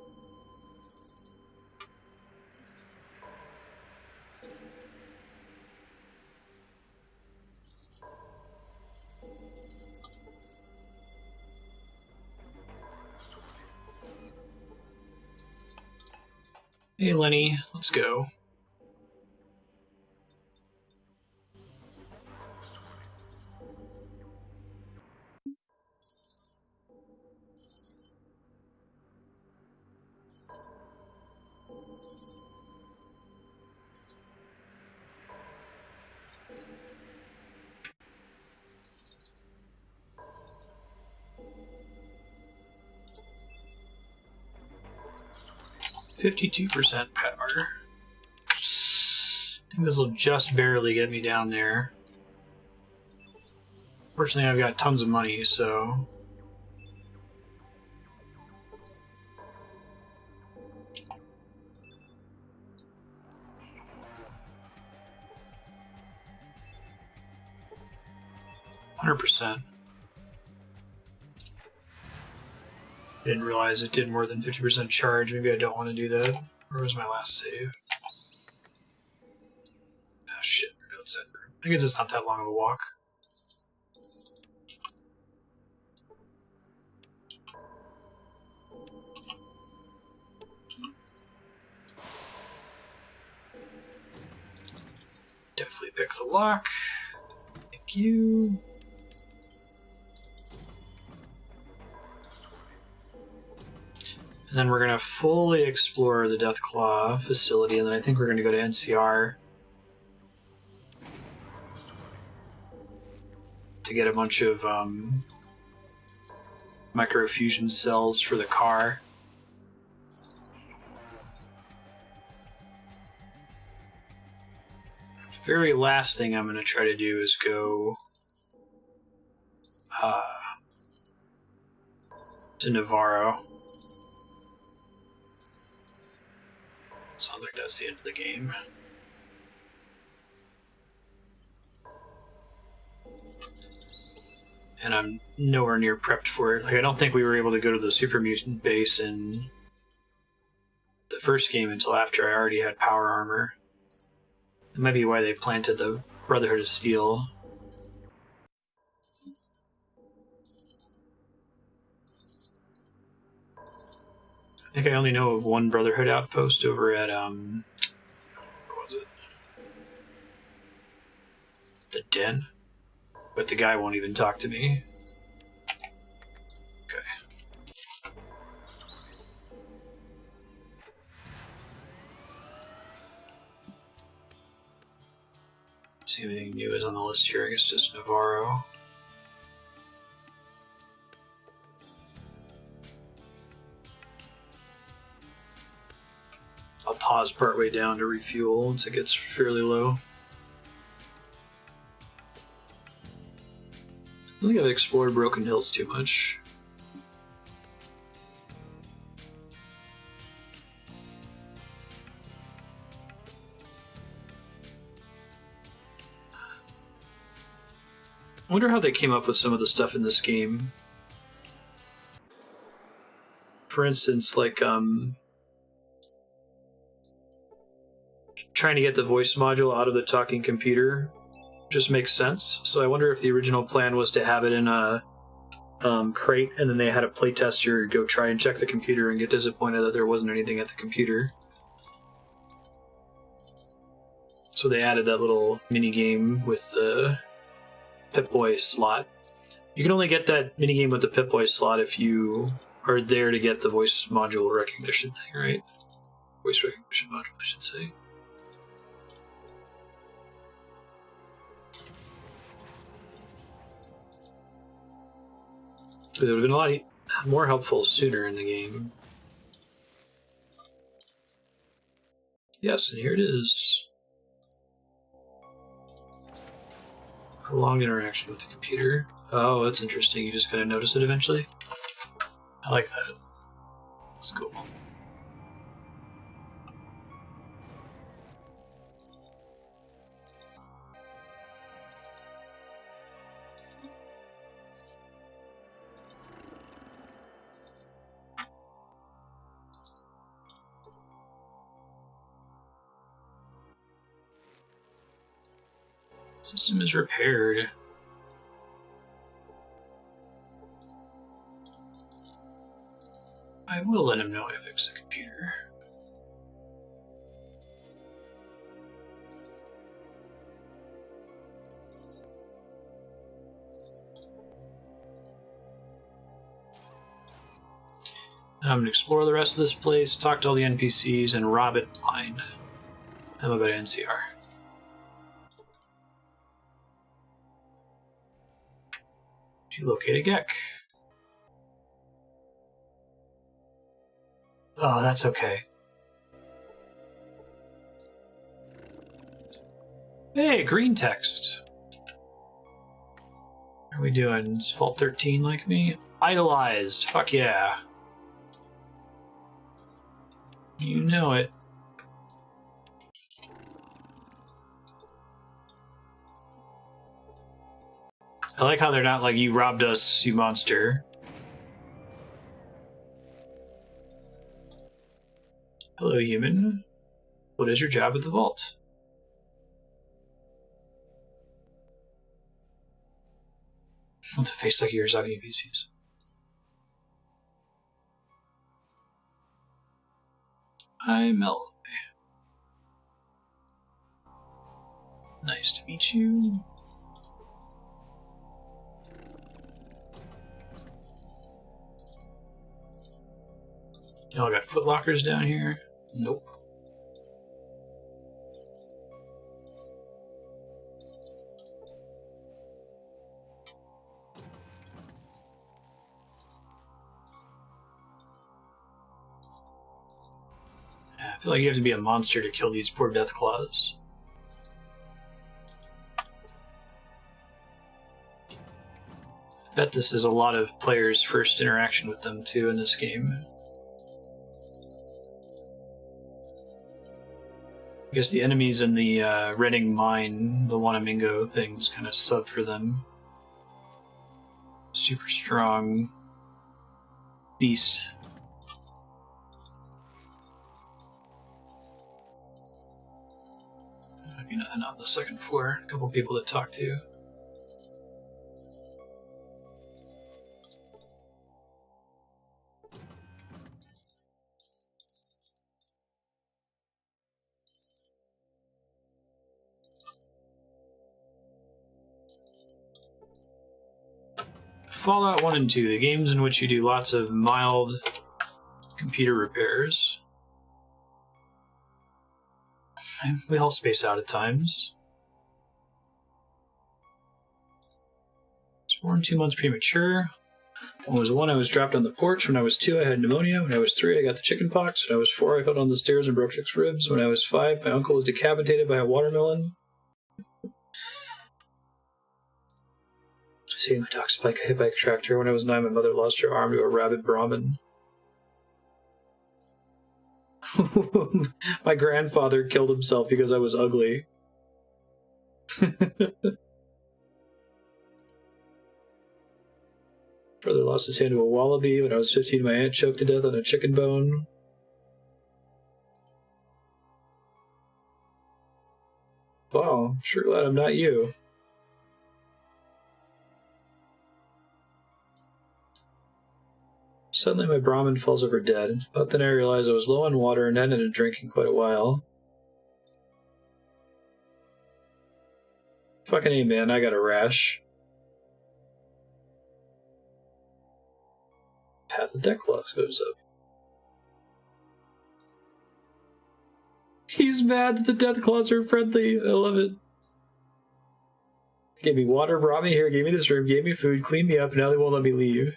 Hey Lenny, let's go. %, power. I think this will just barely get me down there. Fortunately, I've got tons of money, so... %. Didn't realize it did more than 50% charge. Maybe I don't want to do that. Where was my last save? Ah, shit. We're outside the room. I guess it's not that long of a walk. Definitely pick the lock. Thank you. And then we're going to fully explore the Deathclaw facility, and then I think we're going to go to NCR to get a bunch of microfusion cells for the car. The very last thing I'm going to try to do is go to Navarro. Sounds like that's the end of the game. And I'm nowhere near prepped for it. Like, I don't think we were able to go to the super mutant base in the first game until after I already had power armor. That might be why they planted the Brotherhood of Steel. I think I only know of one Brotherhood outpost over at, what was it? The Den? But the guy won't even talk to me. Okay. See if anything new is on the list here. I guess just Navarro. I'll pause partway down to refuel once it gets fairly low. I don't think I've explored Broken Hills too much. I wonder how they came up with some of the stuff in this game. For instance, like, trying to get the voice module out of the talking computer just makes sense. So I wonder if the original plan was to have it in a crate, and then they had a playtester go try and check the computer and get disappointed that there wasn't anything at the computer. So they added that little mini game with the Pip-Boy slot. You can only get that mini game with the Pip-Boy slot if you are there to get the voice module recognition thing, right? Voice recognition module, I should say. It would have been a lot more helpful sooner in the game. Yes, and here it is. Prolonged interaction with the computer. Oh, that's interesting. You just gotta notice it eventually. I like that. That's cool. System is repaired. I will let him know I fixed the computer. I'm going to explore the rest of this place, talk to all the NPCs, and rob it blind. And we'll go to NCR. You locate a GECK. Oh, that's okay. Hey, green text. What are we doing? Is Vault 13 like me? Idolized. Fuck yeah. You know it. I like how they're not like, you robbed us, you monster. Hello, human. What is your job at the vault? With a face like yours, how can you be peace? I'm Mel. Nice to meet you. I got footlockers down here. Nope. I feel like you have to be a monster to kill these poor deathclaws. I bet this is a lot of players' first interaction with them too in this game. I guess the enemies in the Redding mine, the Wanamingo things, kind of sub for them. Super strong beast. Maybe nothing on the second floor. A couple people to talk to. Fallout 1 and 2, the games in which you do lots of mild computer repairs. And we all space out at times. I was born 2 months premature. When I was 1, I was dropped on the porch. When I was 2, I had pneumonia. When I was 3, I got the chicken pox. When I was 4, I fell down the stairs and broke 6 ribs. When I was 5, my uncle was decapitated by a watermelon. Seeing my dog Spike hit by a tractor. When I was 9, my mother lost her arm to a rabid Brahmin. My grandfather killed himself because I was ugly. Brother lost his hand to a wallaby. When I was 15, my aunt choked to death on a chicken bone. Wow, sure glad I'm not you. Suddenly my Brahmin falls over dead, but then I realized I was low on water and hadn't had a drink in quite a while. Fucking A, man, I got a rash. Path of deathclaw goes up. He's mad that the deathclaws are friendly. I love it. Gave me water, brought me here, gave me this room, gave me food, cleaned me up, and now they won't let me leave.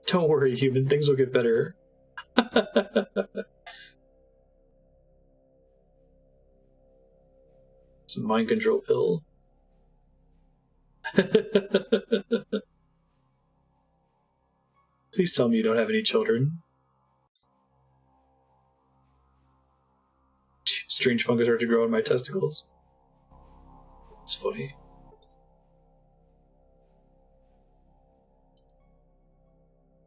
Don't worry, human. Things will get better. Some mind control pill. Please tell me you don't have any children. Strange fungus started to grow in my testicles. It's funny.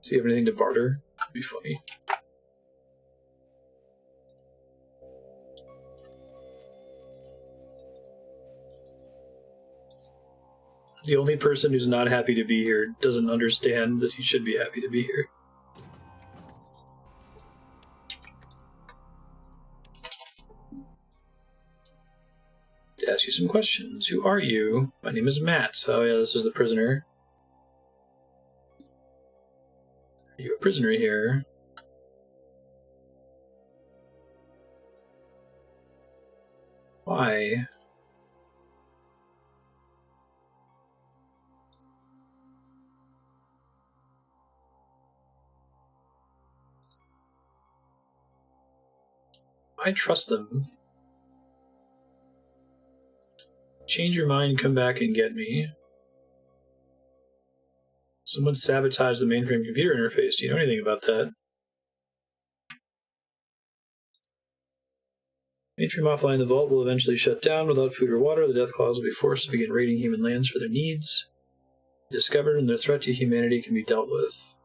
Do you have anything to barter? That'd be funny. The only person who's not happy to be here doesn't understand that he should be happy to be here. To ask you some questions. Who are you? My name is Matt. Oh yeah, this is the prisoner. Are you a prisoner here? Why? I trust them. Change your mind, come back and get me. Someone sabotaged the mainframe computer interface. Do you know anything about that? Mainframe offline, the vault will eventually shut down. Without food or water, the deathclaws will be forced to begin raiding human lands for their needs. Discovered, and their threat to humanity can be dealt with.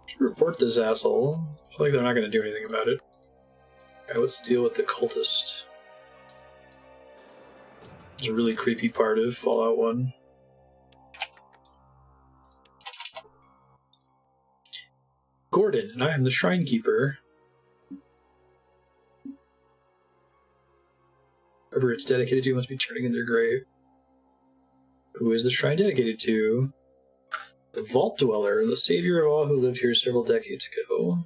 Should report this asshole. I feel like they're not going to do anything about it. Alright, let's deal with the cultist. It's a really creepy part of Fallout 1. Gordon, and I am the Shrine Keeper. Whoever it's dedicated to must be turning in their grave. Who is the shrine dedicated to? The Vault Dweller, the savior of all who lived here several decades ago.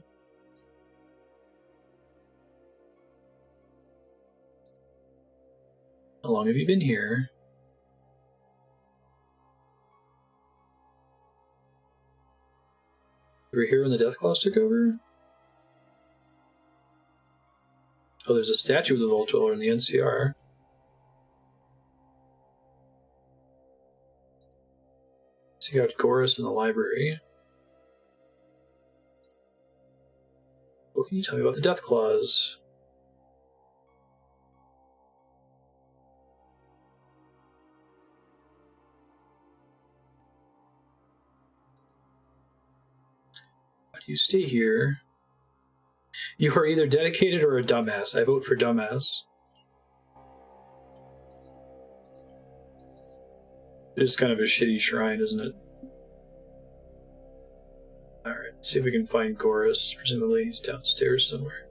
How long have you been here? You were here when the Deathclaws took over? Oh, there's a statue of the Vault Dweller in the NCR. Seek out Goris in the library. What can you tell me about the Deathclaws? Why do you stay here? You are either dedicated or a dumbass. I vote for dumbass. It is kind of a shitty shrine, isn't it? Alright, let's see if we can find Goris. Presumably he's downstairs somewhere.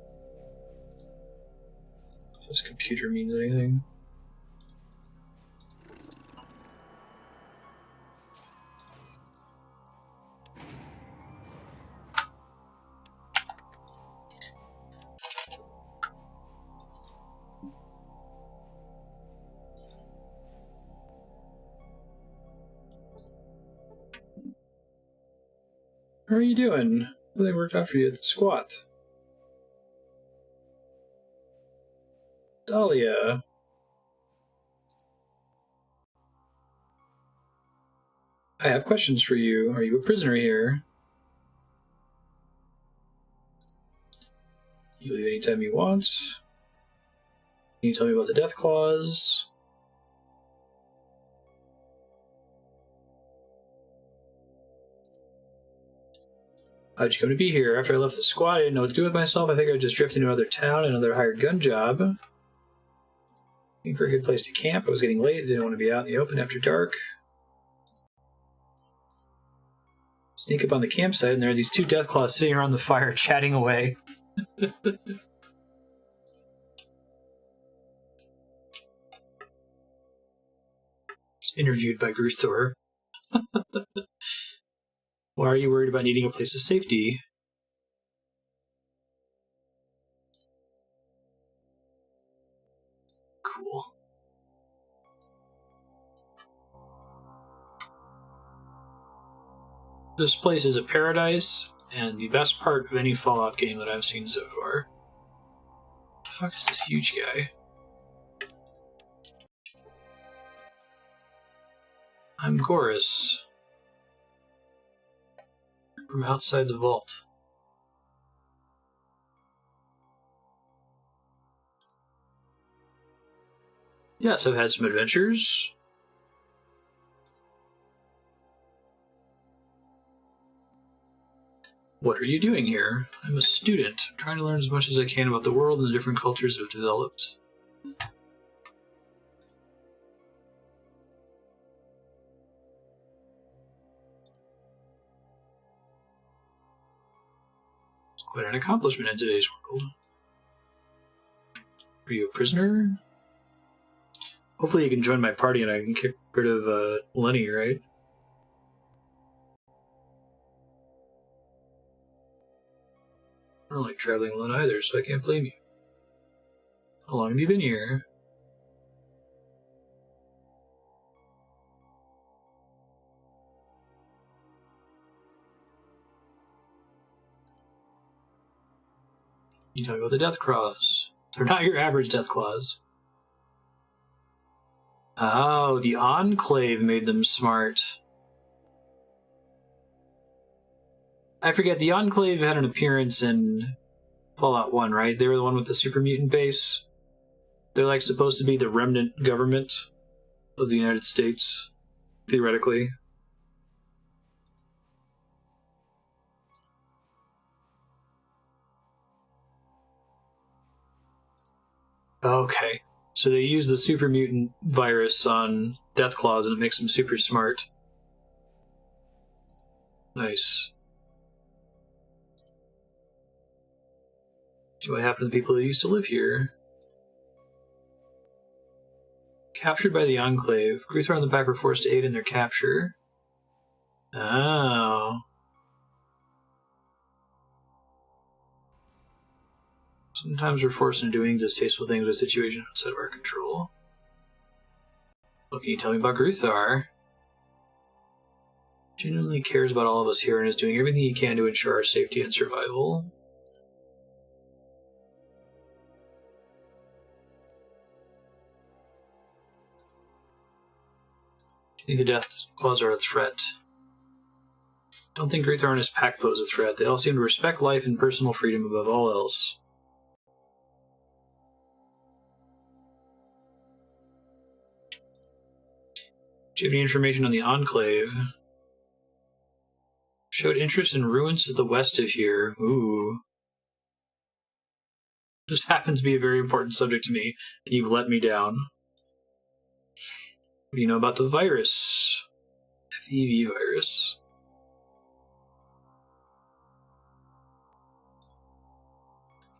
If this computer means anything. How are you doing? Well, they worked out for you at the squat. Dalia. I have questions for you. Are you a prisoner here? You leave anytime you want. Can you tell me about the Deathclaws? How'd you come to be here? After I left the squad, I didn't know what to do with myself. I figured I'd just drift into another town, another hired gun job. Looking for a good place to camp. I was getting late. I didn't want to be out in the open after dark. Sneak up on the campsite, and there are these two deathclaws sitting around the fire chatting away. Interviewed by Gruthar. Why are you worried about needing a place of safety? Cool. This place is a paradise, and the best part of any Fallout game that I've seen so far. What the fuck is this huge guy? I'm Goris. From outside the vault. Yes, I've had some adventures. What are you doing here? I'm a student. I'm trying to learn as much as I can about the world and the different cultures that have developed. It's quite an accomplishment in today's world. Are you a prisoner? Hopefully you can join my party and I can get rid of Lenny, right? I don't like traveling alone either, so I can't blame you. How long have you been here? You tell me about the deathclaws. They're not your average deathclaws. Oh, the Enclave made them smart. I forget, the Enclave had an appearance in Fallout 1, right? They were the one with the super mutant base. They're like supposed to be the remnant government of the United States, theoretically. Okay, so they use the super mutant virus on deathclaws and it makes them super smart. Nice. See what happened to the people that used to live here. Captured by the Enclave. Gruthar and the pack were forced to aid in their capture. Oh. Sometimes we're forced into doing distasteful things with a situation outside of our control. What can you tell me about Gruthar? Genuinely cares about all of us here and is doing everything he can to ensure our safety and survival. Do you think the deathclaws are a threat? Don't think Gruthar and his pack pose a threat. They all seem to respect life and personal freedom above all else. Do you have any information on the Enclave? Showed interest in ruins to the west of here. Ooh. This happens to be a very important subject to me, and you've let me down. What do you know about the virus? FEV virus.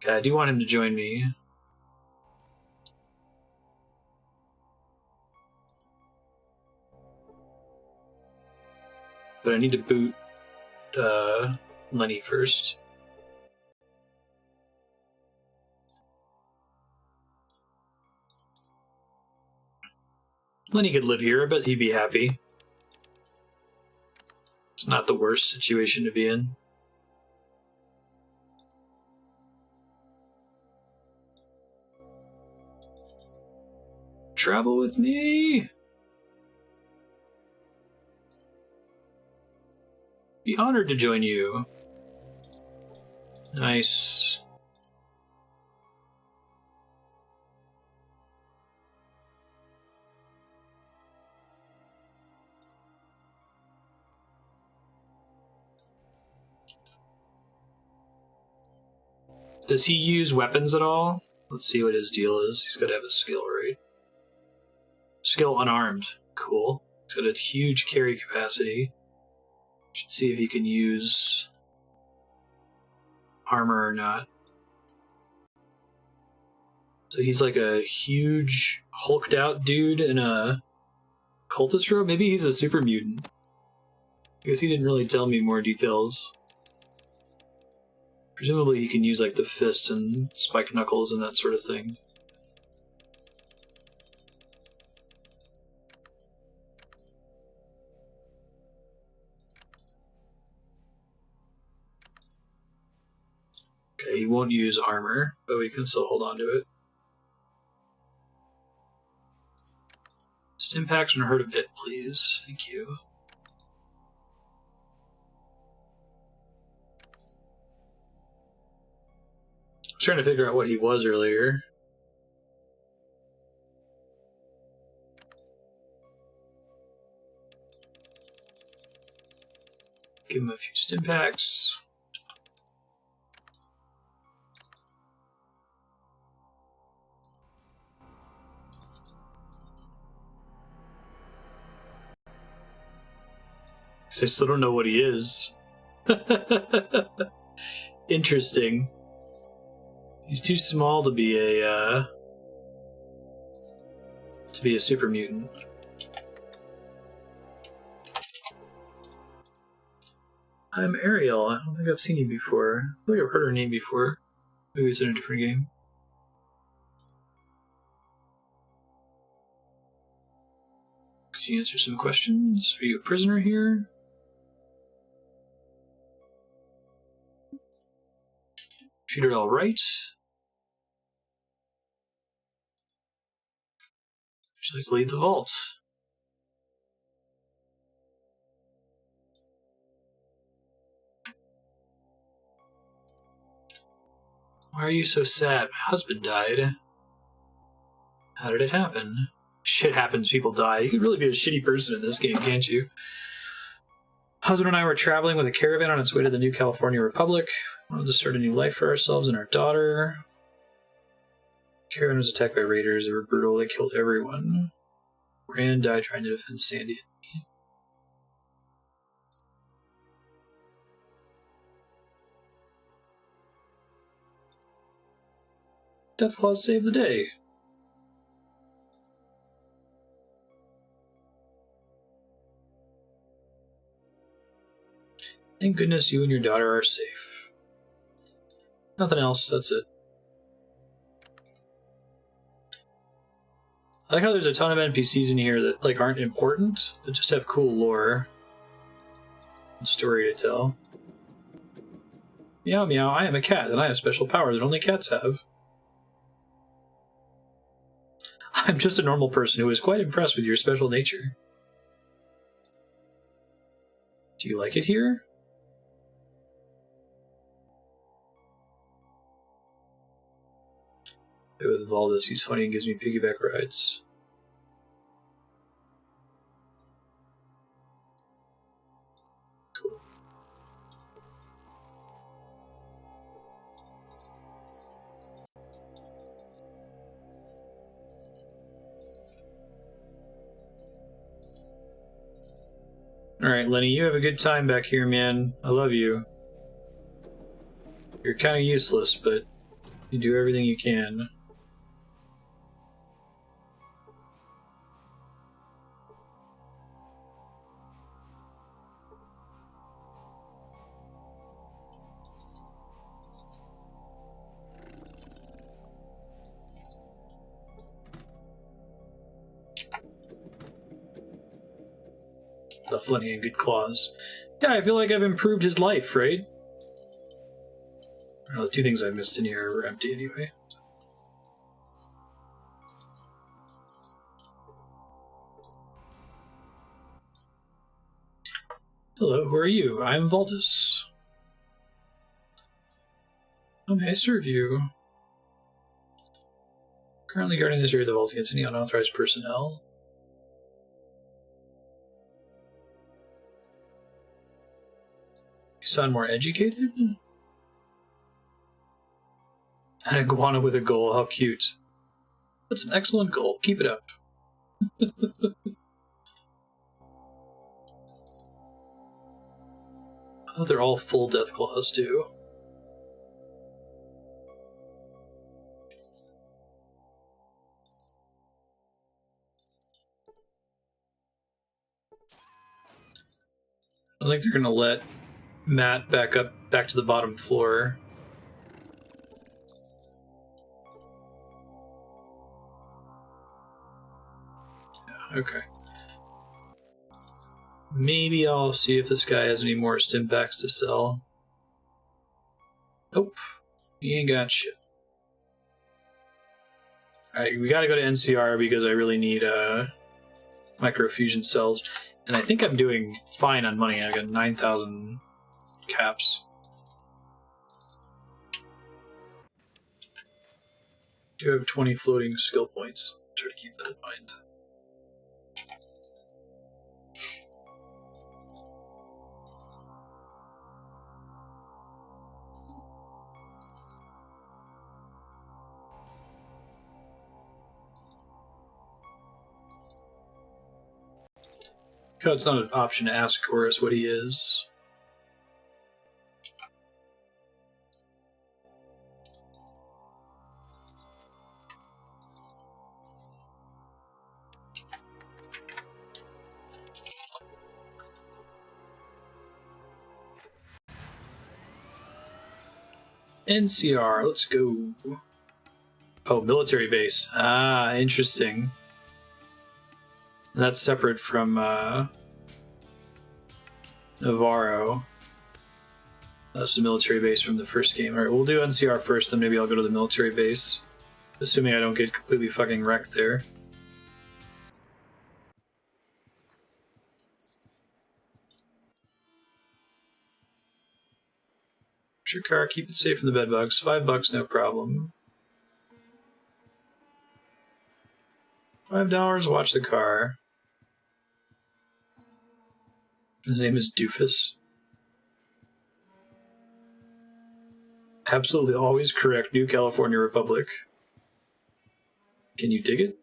Okay, I do want him to join me. But I need to boot Lenny first. Lenny could live here, I bet he'd be happy. It's not the worst situation to be in. Travel with me! Be honored to join you. Nice. Does he use weapons at all? Let's see what his deal is. He's got to have a skill, right? Skill unarmed. Cool. He's got a huge carry capacity. Should see if he can use armor or not. So he's like a huge hulked out dude in a cultist robe. Maybe he's a super mutant. I guess he didn't really tell me more details. Presumably he can use like the fist and spike knuckles and that sort of thing. Okay, he won't use armor, but we can still hold on to it. Stimpaks and hurt a bit, please. Thank you. I was trying to figure out what he was earlier. Give him a few stimpaks. I still don't know what he is. Interesting. He's too small to be a super mutant. I'm Ariel. I don't think I've seen you before. I feel like I've heard her name before. Maybe it's in a different game. Could you answer some questions? Are you a prisoner here? Treated all right. Would you like to lead the vault? Why are you so sad? My husband died. How did it happen? Shit happens, people die. You could really be a shitty person in this game, can't you? Husband and I were traveling with a caravan on its way to the New California Republic. We wanted to start a new life for ourselves and our daughter. The caravan was attacked by raiders. They were brutal. They killed everyone. Rand died trying to defend Sandy and me. Deathclaw saved the day. Thank goodness you and your daughter are safe. Nothing else, that's it. I like how there's a ton of NPCs in here that like aren't important, but just have cool lore and story to tell. Meow meow, I am a cat, and I have special powers that only cats have. I'm just a normal person who is quite impressed with your special nature. Do you like it here? With Vortis, he's funny and gives me piggyback rides. Cool. Alright, Lenny, you have a good time back here, man. I love you. You're kind of useless, but you do everything you can. Left Lenny in good claws. Yeah, I feel like I've improved his life, right? Well, the two things I missed in here were empty anyway. Hello, who are you? I am Vortis. How may I serve you? Currently guarding this area of the vault against any unauthorized personnel. You sound more educated? An iguana with a goal, how cute. That's an excellent goal. Keep it up. Oh, they're all full deathclaws too. I think they're gonna let Matt back to the bottom floor. Yeah, okay. Maybe I'll see if this guy has any more stimpaks to sell. Nope. He ain't got shit. Alright, we gotta go to NCR because I really need microfusion cells. And I think I'm doing fine on money. I got 9,000 caps. Do have 20 floating skill points. Try to keep that in mind. It's not an option to ask Goris what he is. NCR, let's go. Oh, military base. Ah, interesting. That's separate from Navarro. That's the military base from the first game. Alright, we'll do NCR first, then maybe I'll go to the military base. Assuming I don't get completely fucking wrecked there. Your car, keep it safe from the bedbugs. $5, no problem. $5, watch the car. His name is Doofus. Absolutely always correct, New California Republic. Can you dig it?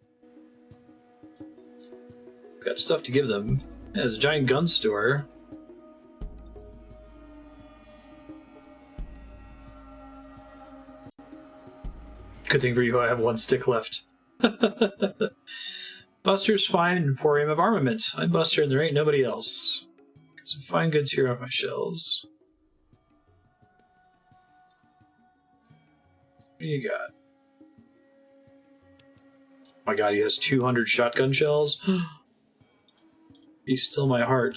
Got stuff to give them. Yeah, there's a giant gun store. Good thing for you, I have one stick left. Buster's fine, Emporium of Armament. I'm Buster and there ain't nobody else. Got some fine goods here on my shelves. What do you got? Oh my god, he has 200 shotgun shells? Be still my heart.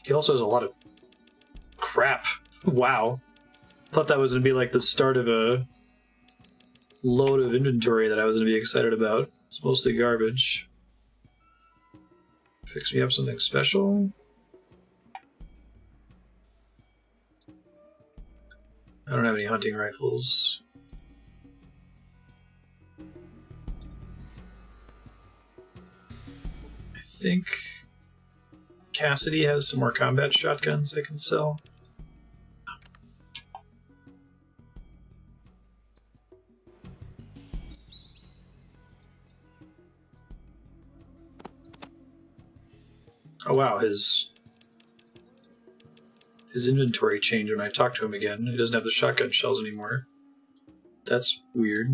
He also has a lot of crap. Wow. Thought that was going to be like the start of a load of inventory that I was going to be excited about. It's mostly garbage. Fix me up something special. I don't have any hunting rifles. I think Cassidy has some more combat shotguns I can sell. Oh wow, his inventory changed when I talked to him again. He doesn't have the shotgun shells anymore. That's weird.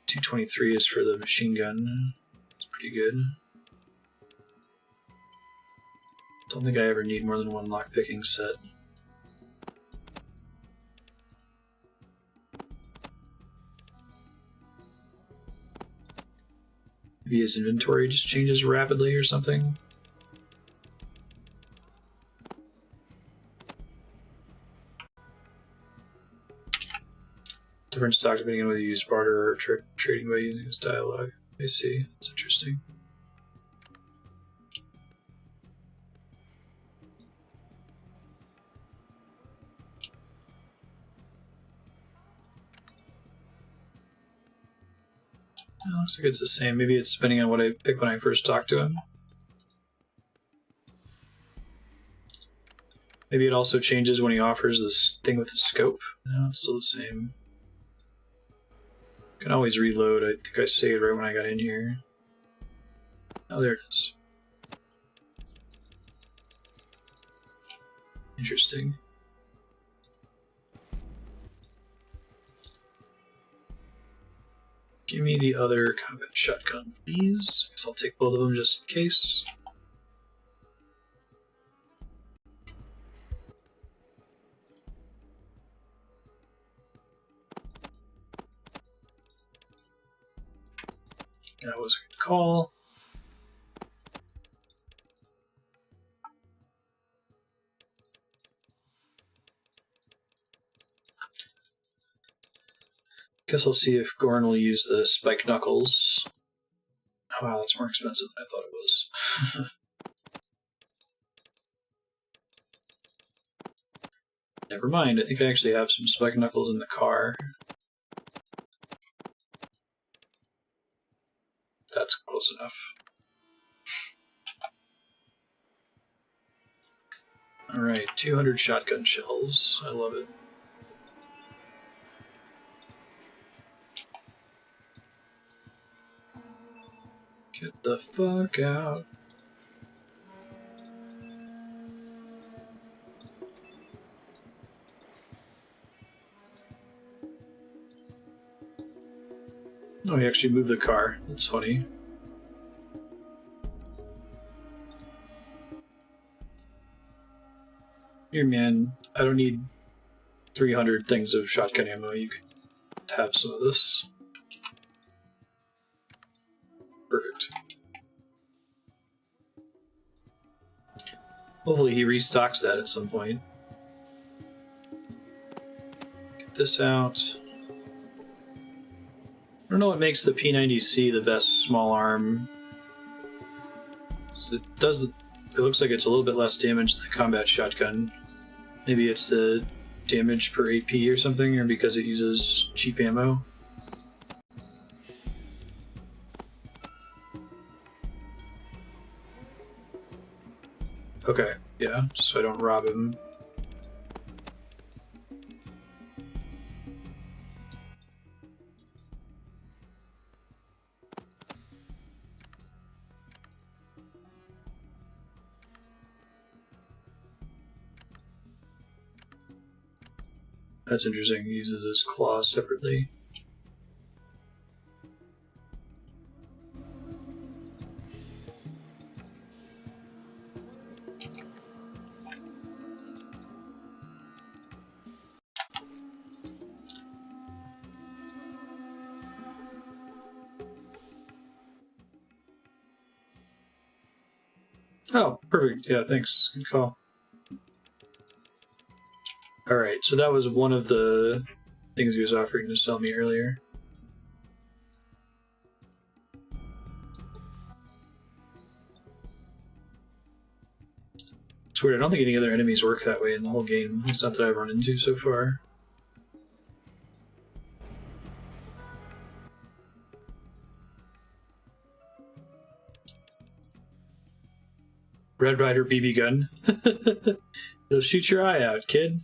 .223 is for the machine gun. It's pretty good. Don't think I ever need more than one lockpicking set. Maybe his inventory just changes rapidly or something. Different stock depending on whether you use barter or trading by using this dialogue. I see. That's interesting. Looks like it's the same. Maybe it's depending on what I pick when I first talk to him. Maybe it also changes when he offers this thing with the scope. No, it's still the same. Can always reload. I think I saved right when I got in here. Oh, there it is. Interesting. Give me the other combat shotgun, please. Guess I'll take both of them just in case. That was a good call. Guess I'll see if Gorn will use the spike knuckles. Oh, wow, that's more expensive than I thought it was. Never mind, I think I actually have some spike knuckles in the car. That's close enough. Alright, 200 shotgun shells. I love it. Get the fuck out. Oh, he actually moved the car. That's funny. Here, man, I don't need 300 things of shotgun ammo. You can have some of this. Perfect. Hopefully he restocks that at some point. Get this out. I don't know what makes the P90C the best small arm. So it looks like it's a little bit less damage than the combat shotgun. Maybe it's the damage per AP or something, or because it uses cheap ammo. Okay, yeah, so I don't rob him. That's interesting, he uses his claw separately. Oh, perfect. Yeah, thanks. Good call. Alright, so that was one of the things he was offering to sell me earlier. It's weird, I don't think any other enemies work that way in the whole game. It's not that I've run into so far. Red Rider BB gun. It'll shoot your eye out, kid.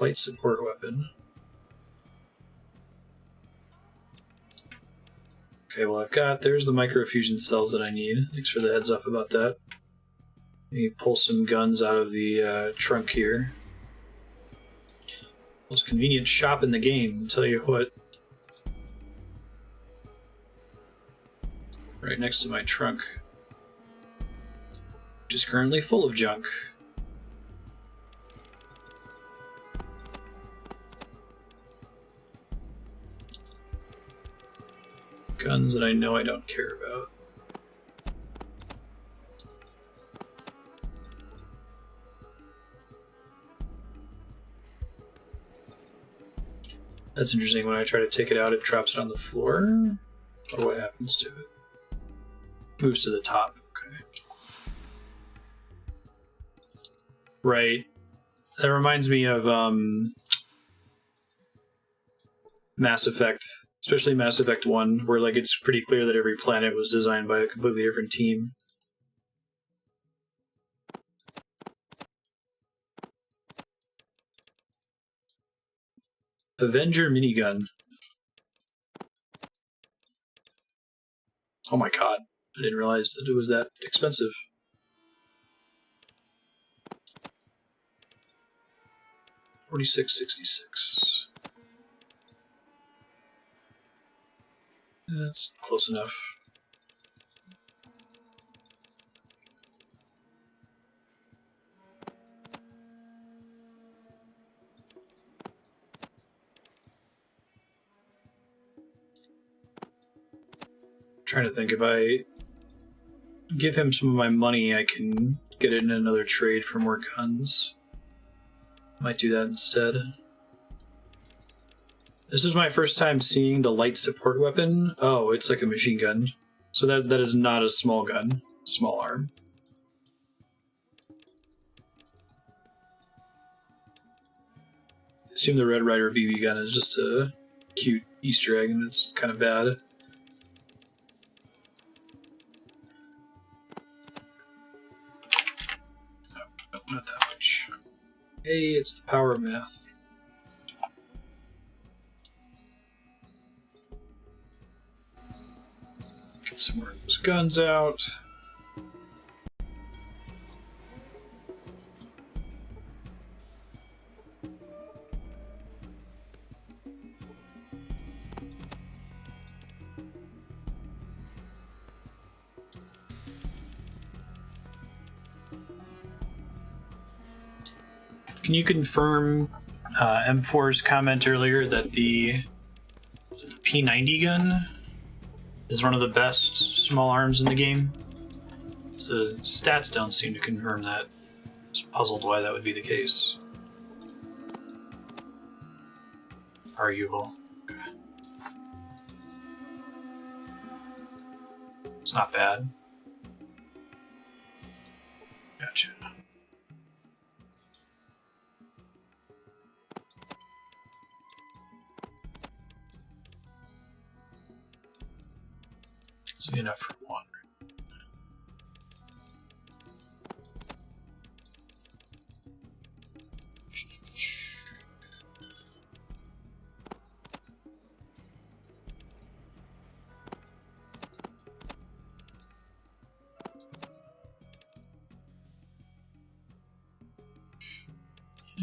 Light support weapon. Okay, well there's the microfusion cells that I need. Thanks for the heads up about that. Let me pull some guns out of the trunk here. Most convenient shop in the game, I'll tell you what. Right next to my trunk, which is currently full of junk. Guns that I know I don't care about. That's interesting. When I try to take it out, it drops it on the floor? Or what happens to it? Moves to the top. Okay. Right. That reminds me of Mass Effect, especially Mass Effect 1, where like it's pretty clear that every planet was designed by a completely different team. Avenger minigun. Oh my god, I didn't realize that it was that expensive. $46.66. That's close enough. Trying to think, if I give him some of my money, I can get it in another trade for more guns. Might do that instead. This is my first time seeing the light support weapon. Oh, it's like a machine gun. So that is not a small gun. Small arm. I assume the Red Rider BB gun is just a cute Easter egg and it's kind of bad. No, not that much. Hey, it's the power of math. Get some more of those guns out. Can you confirm M4's comment earlier that the P90 gun is one of the best small arms in the game? The stats don't seem to confirm that. I was puzzled why that would be the case. Arguable. Okay. It's not bad. Gotcha. It's enough for one.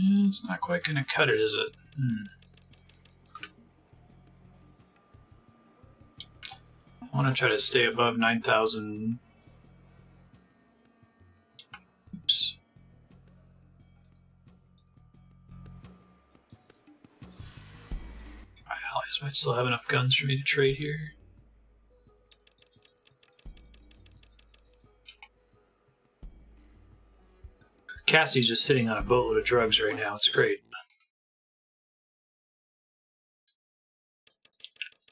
It's not quite going to cut it, is it? I want to try to stay above 9,000. Oops. My allies might still have enough guns for me to trade here. Cassie's just sitting on a boatload of drugs right now. It's great.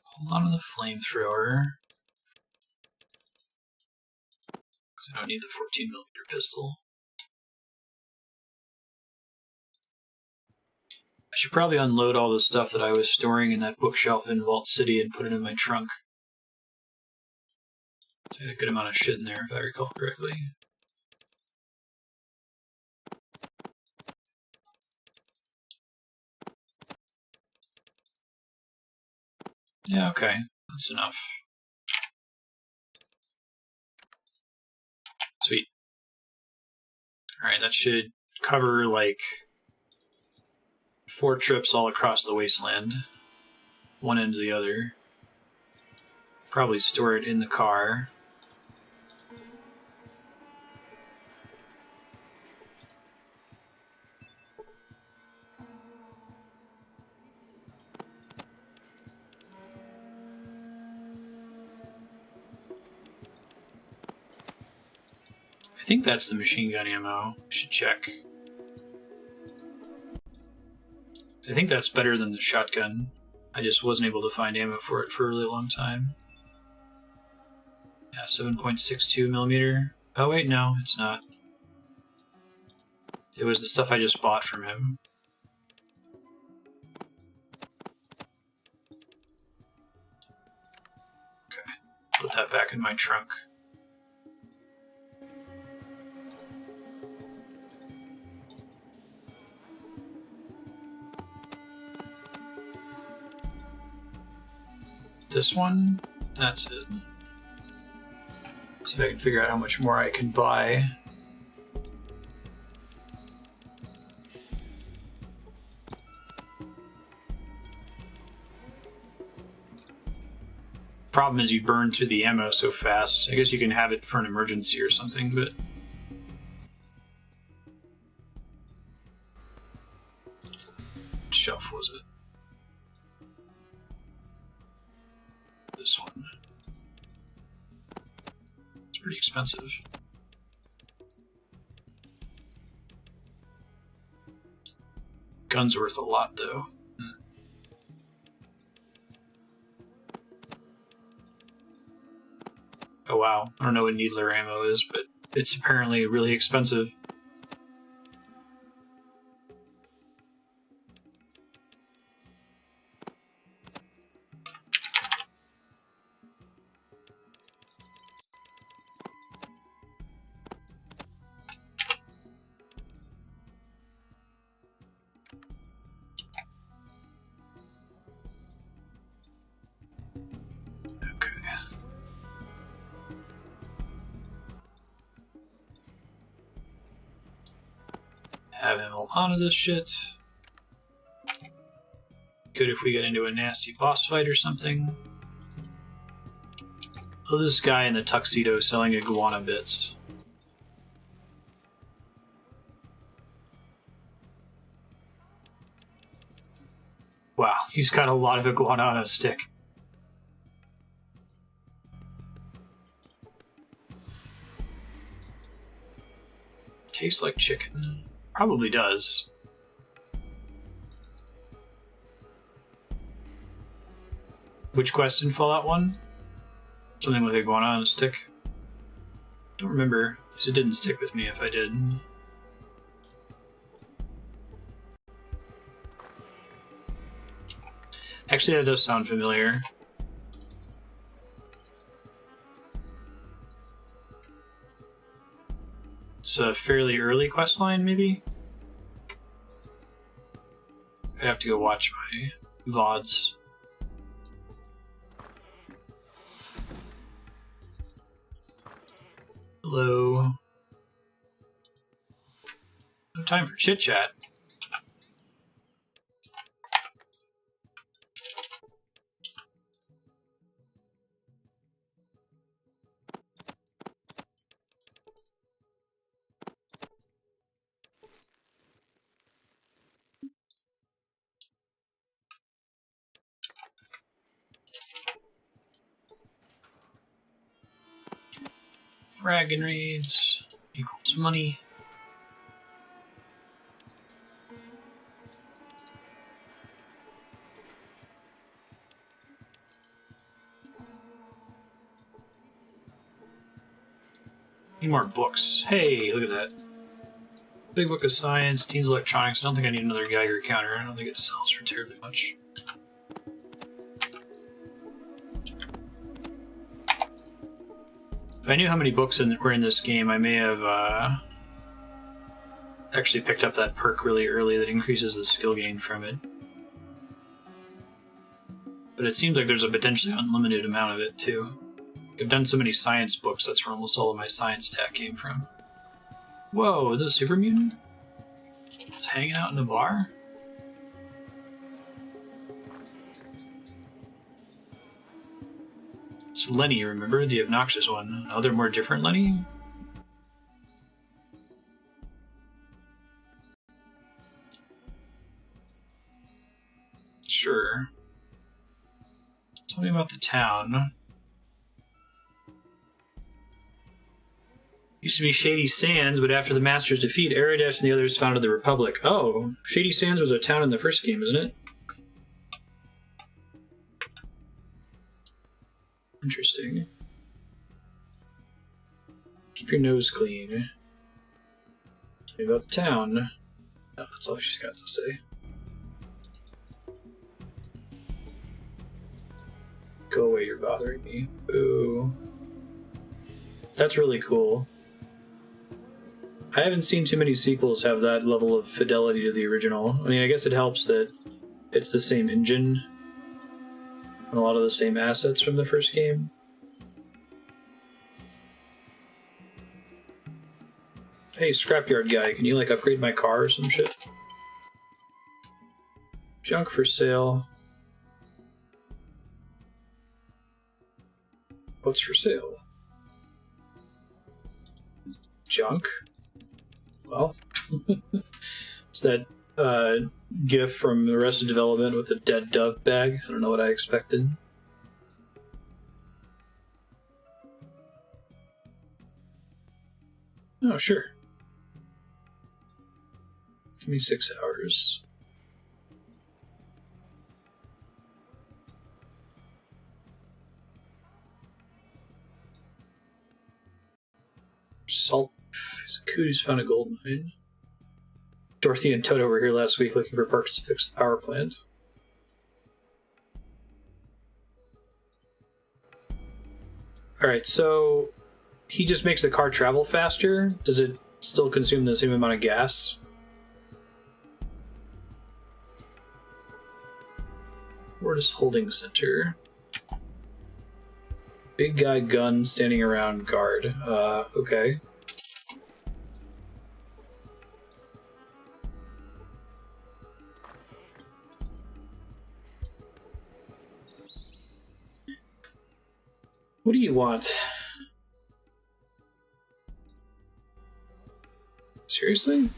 Hold on to the flamethrower. Because I don't need the 14mm pistol. I should probably unload all the stuff that I was storing in that bookshelf in Vault City and put it in my trunk. I had a good amount of shit in there, if I recall correctly. Yeah, okay. That's enough. Sweet. Alright, that should cover, like, 4 trips all across the wasteland. One end to the other. Probably store it in the car. I think that's the machine gun ammo. I should check. I think that's better than the shotgun. I just wasn't able to find ammo for it for a really long time. Yeah, 7.62mm. Oh wait, no, it's not. It was the stuff I just bought from him. Okay, put that back in my trunk. this one. That's it. See if I can figure out how much more I can buy. Problem is you burn through the ammo so fast. I guess you can have it for an emergency or something, but... What shelf was it? This one. It's pretty expensive. Gun's worth a lot, though. Oh wow, I don't know what needler ammo is, but it's apparently really expensive. Have him hold on to this shit. Good if we get into a nasty boss fight or something. Oh, this guy in the tuxedo selling iguana bits. Wow, he's got a lot of iguana on a stick. Tastes like chicken. Probably does. Which quest in Fallout 1? Something with iguana on a stick? Don't remember, because it didn't stick with me if I did. Actually, that does sound familiar. It's a fairly early questline, maybe? I'd have to go watch my VODs. Hello. No time for chit-chat. Dragon raids equals money. Need more books. Hey, look at that. Big book of science, teens electronics. I don't think I need another Geiger counter. I don't think it sells for terribly much. If I knew how many books were in this game, I may have actually picked up that perk really early that increases the skill gain from it. But it seems like there's a potentially unlimited amount of it, too. I've done so many science books, that's where almost all of my science stat came from. Whoa, is it a super mutant? Just hanging out in a bar? It's Lenny, remember? The obnoxious one. Another more different Lenny? Sure. Tell me about the town. Used to be Shady Sands, but after the Master's defeat, Aradesh and the others founded the Republic. Oh, Shady Sands was a town in the first game, isn't it? Interesting. Keep your nose clean. Tell me about the town. Oh, that's all she's got to say. Go away, you're bothering me. Ooh. That's really cool. I haven't seen too many sequels have that level of fidelity to the original. I mean, I guess it helps that it's the same engine. And a lot of the same assets from the first game. Hey, scrapyard guy, can you like upgrade my car or some shit? Junk for sale. What's for sale? Junk? Well, it's that gif from Arrested Development with the dead dove bag. I don't know what I expected. Oh, sure. Give me 6 hours. Salt. Cooties found a gold mine. Dorothy and Toto were here last week looking for parts to fix the power plant. Alright, so he just makes the car travel faster? Does it still consume the same amount of gas? Vortis Holding Center. Big guy gun standing around guard. Okay. What do you want? Seriously?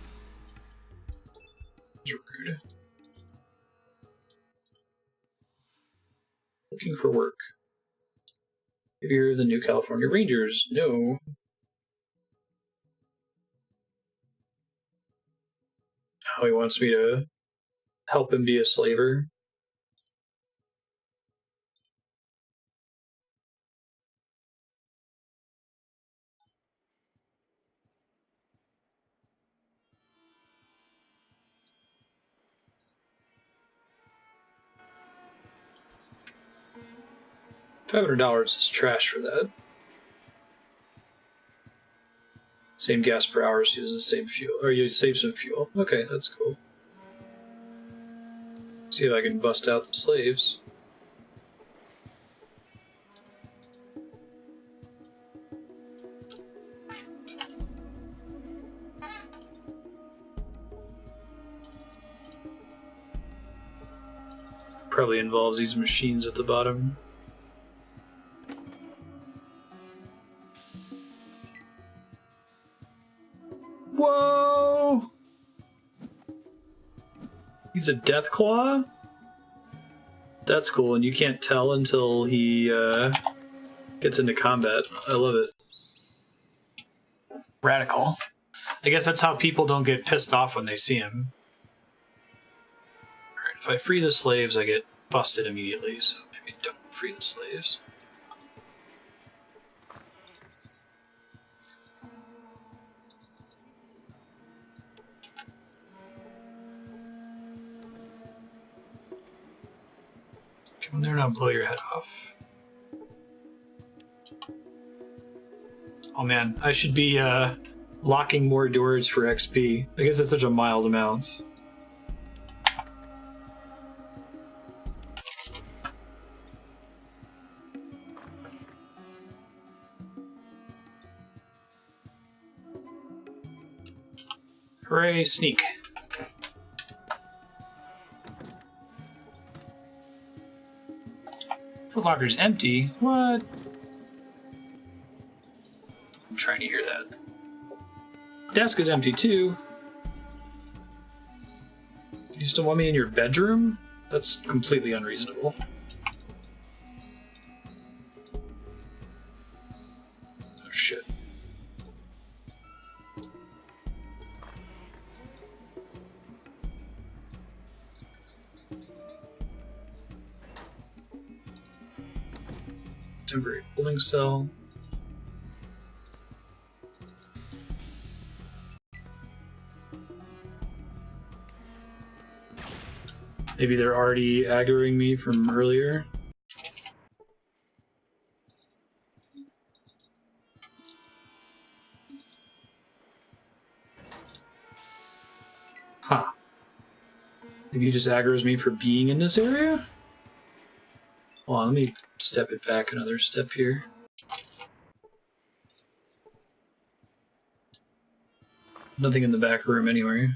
That's rude. Looking for work. If you're the new California Rangers, no. Oh, he wants me to help him be a slaver. $500 is trash for that. Same gas per hour, so use the same fuel. Or you save some fuel. Okay, that's cool. See if I can bust out the slaves. Probably involves these machines at the bottom. Whoa! He's a deathclaw? That's cool, and you can't tell until he gets into combat. I love it. Radical. I guess that's how people don't get pissed off when they see him. Alright, if I free the slaves, I get busted immediately, so maybe don't free the slaves. Come in there and I'll blow your head off. Oh man, I should be locking more doors for XP. I guess it's such a mild amount. Hooray, sneak. Foot Locker's empty? What? I'm trying to hear that. Desk is empty too. You still want me in your bedroom? That's completely unreasonable. Oh shit. Temporary holding cell. Maybe they're already aggroing me from earlier. Huh. Maybe he just aggroes me for being in this area? Hold on, let me step it back another step here. Nothing in the back room anyway.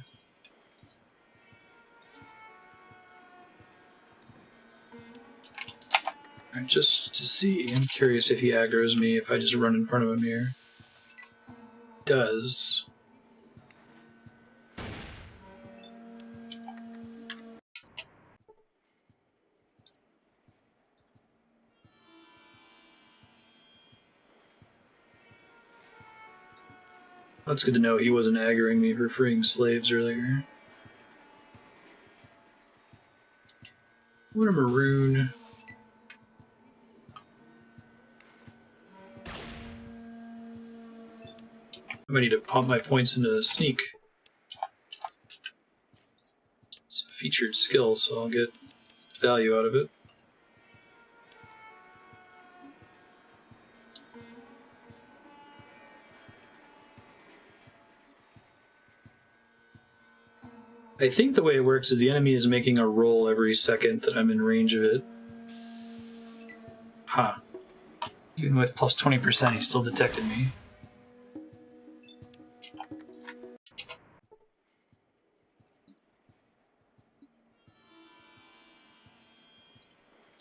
Alright, just to see, I'm curious if he aggroes me if I just run in front of him here. Does. That's good to know he wasn't aggroing me for freeing slaves earlier. What a maroon. I might need to pump my points into sneak. It's a featured skill, so I'll get value out of it. I think the way it works is the enemy is making a roll every second that I'm in range of it. Huh. Even with plus 20%, he still detected me.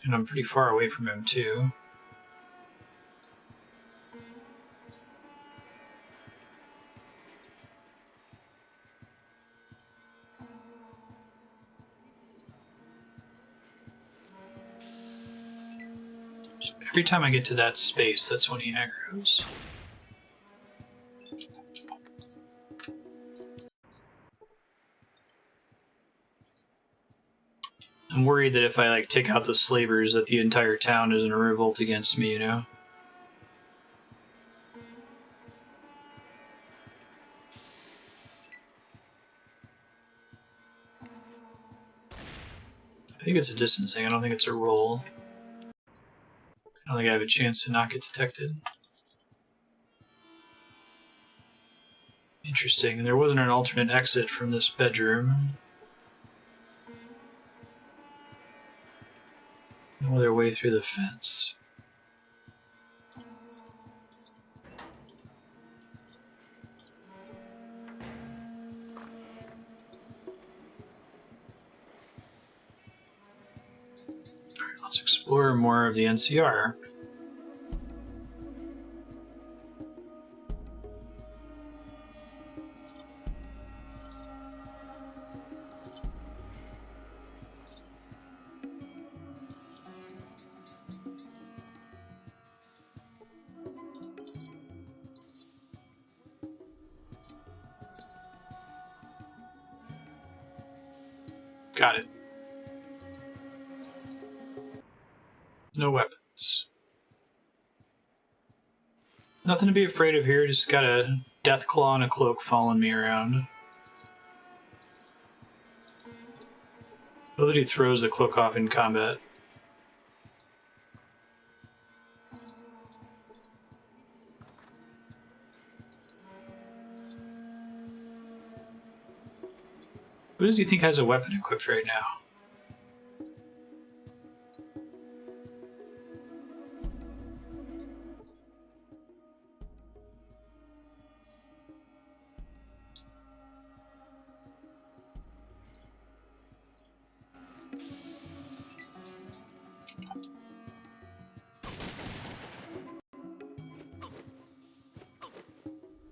And I'm pretty far away from him, too. So every time I get to that space, that's when he aggroes. I'm worried that if I take out the slavers, that the entire town is in a revolt against me, you know? I think it's a distance thing. I don't think it's a roll. I don't think I have a chance to not get detected. Interesting. And there wasn't an alternate exit from this bedroom. No other way through the fence. Alright, let's explore more of the NCR. Got it. No weapons. Nothing to be afraid of here, just got a deathclaw and a cloak following me around. Ability throws the cloak off in combat. Who does he think has a weapon equipped right now?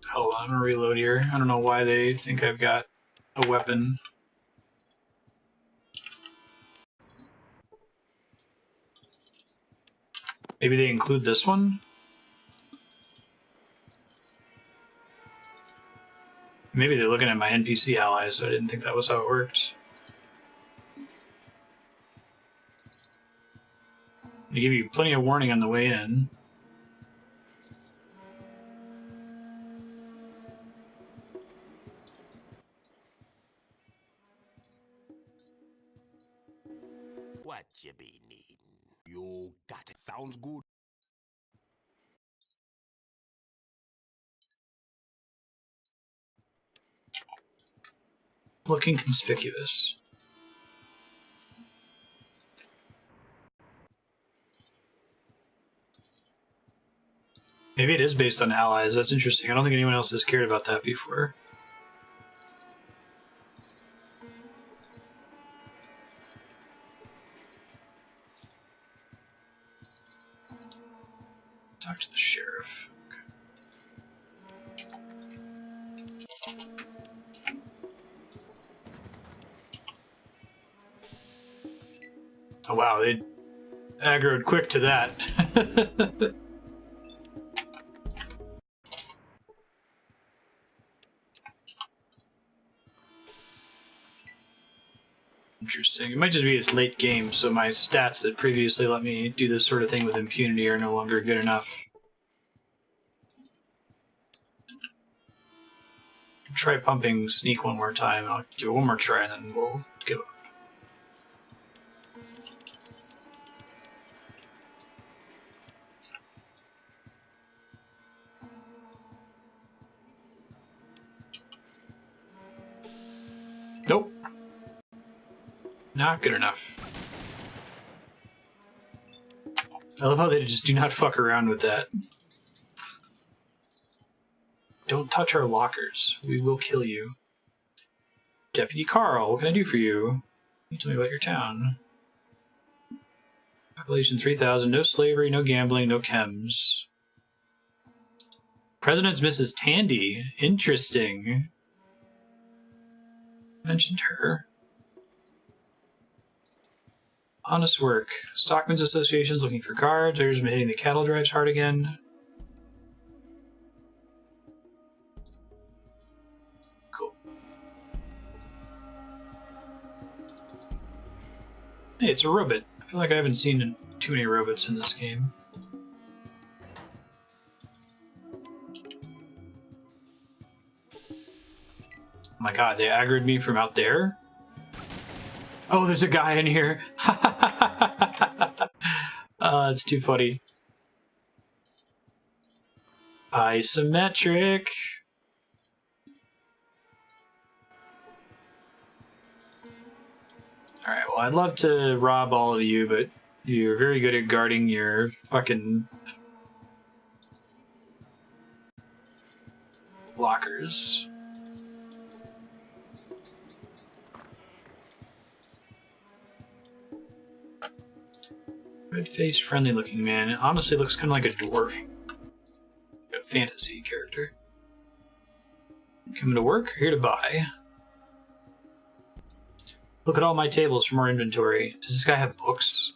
Hold on, I'm gonna reload here. I don't know why they think I've got a weapon. Maybe they include this one? Maybe they're looking at my NPC allies, so I didn't think that was how it worked. They give you plenty of warning on the way in. What you be needing? You got it. Sounds good. Looking conspicuous. Maybe it is based on allies. That's interesting. I don't think anyone else has cared about that before. Talk to the sheriff. Okay. Oh wow, they aggroed quick to that. Interesting. It might just be it's late game, so my stats that previously let me do this sort of thing with impunity are no longer good enough. Try pumping sneak one more time. I'll give it one more try and then we'll give up. Nope. Not good enough. I love how they just do not fuck around with that. Don't touch our lockers. We will kill you. Deputy Carl, what can I do for you? You tell me about your town. Population 3,000. No slavery, no gambling, no chems. President's Mrs. Tandi. Interesting. Mentioned her. Honest work. Stockmen's Association's looking for guards. There's been hitting the cattle drives hard again. Cool. Hey, it's a robot. I feel like I haven't seen too many robots in this game. Oh my god, they aggroed me from out there? Oh, there's a guy in here. It's too funny. Isometric. Alright, well, I'd love to rob all of you, but you're very good at guarding your fucking lockers. Red-faced, friendly-looking man. It honestly looks kind of like a dwarf. A fantasy character. Coming to work? Here to buy. Look at all my tables for more inventory. Does this guy have books?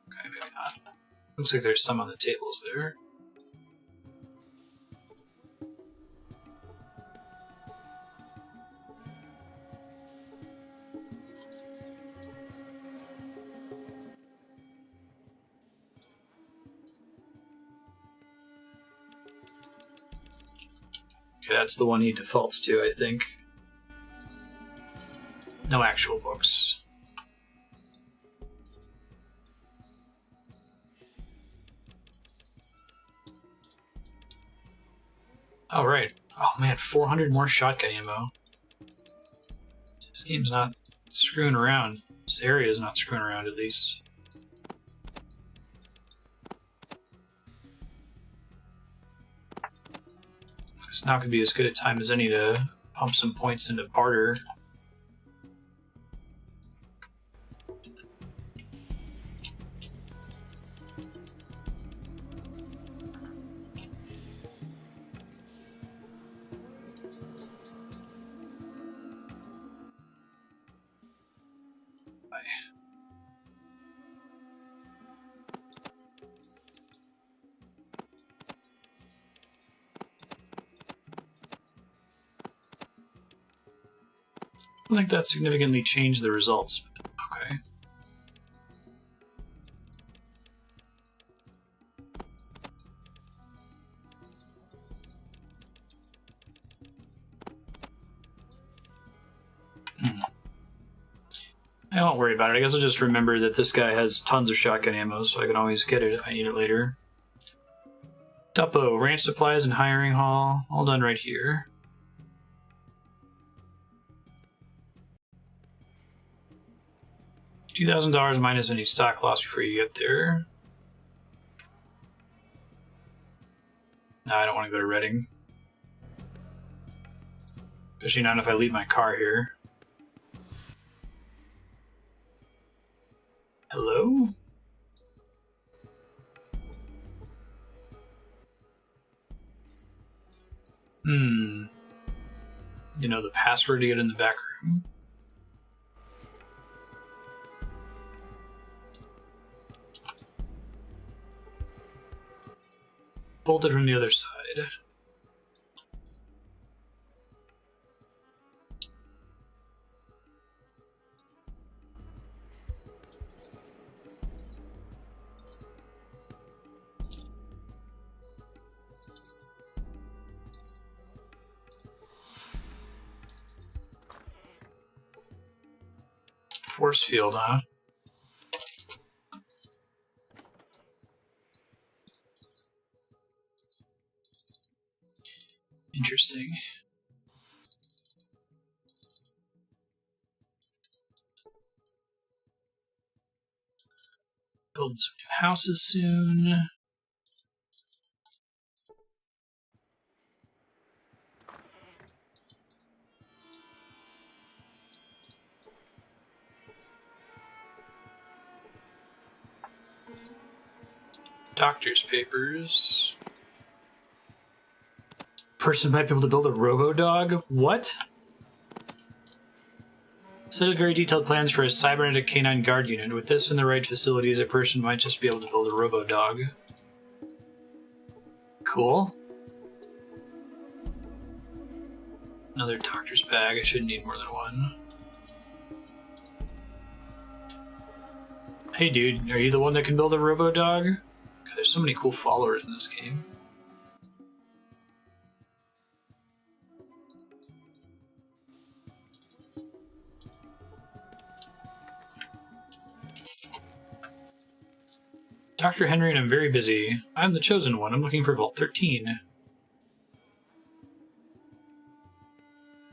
Okay, maybe not. Looks like there's some on the tables there. Okay, that's the one he defaults to, I think. No actual books. Oh, right. Oh, man, 400 more shotgun ammo. This game's not screwing around. This area is not screwing around, at least. This now could be as good a time as any to pump some points into barter. I don't think that significantly changed the results, but okay. I won't worry about it. I guess I'll just remember that this guy has tons of shotgun ammo, so I can always get it if I need it later. Depot, ranch supplies and hiring hall, all done right here. $2,000 minus any stock loss before you get there. No, I don't want to go to Reading. Especially not if I leave my car here. Hello? You know the password to get in the back room? Bolted from the other side. Force field, huh? Interesting. Building some new houses soon. Doctor's papers. Person might be able to build a robo-dog? What? Set of very detailed plans for a cybernetic canine guard unit. With this in the right facilities, a person might just be able to build a robo-dog. Cool. Another doctor's bag. I shouldn't need more than one. Hey dude, are you the one that can build a robo-dog? God, there's so many cool followers in this game. Dr. Henry and I'm very busy. I'm the chosen one. I'm looking for Vault 13.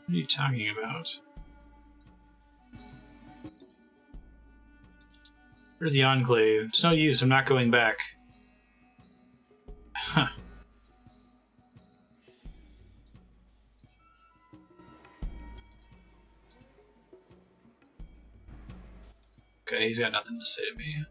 What are you talking about? Where's the Enclave? It's no use, I'm not going back. Huh. Okay, he's got nothing to say to me.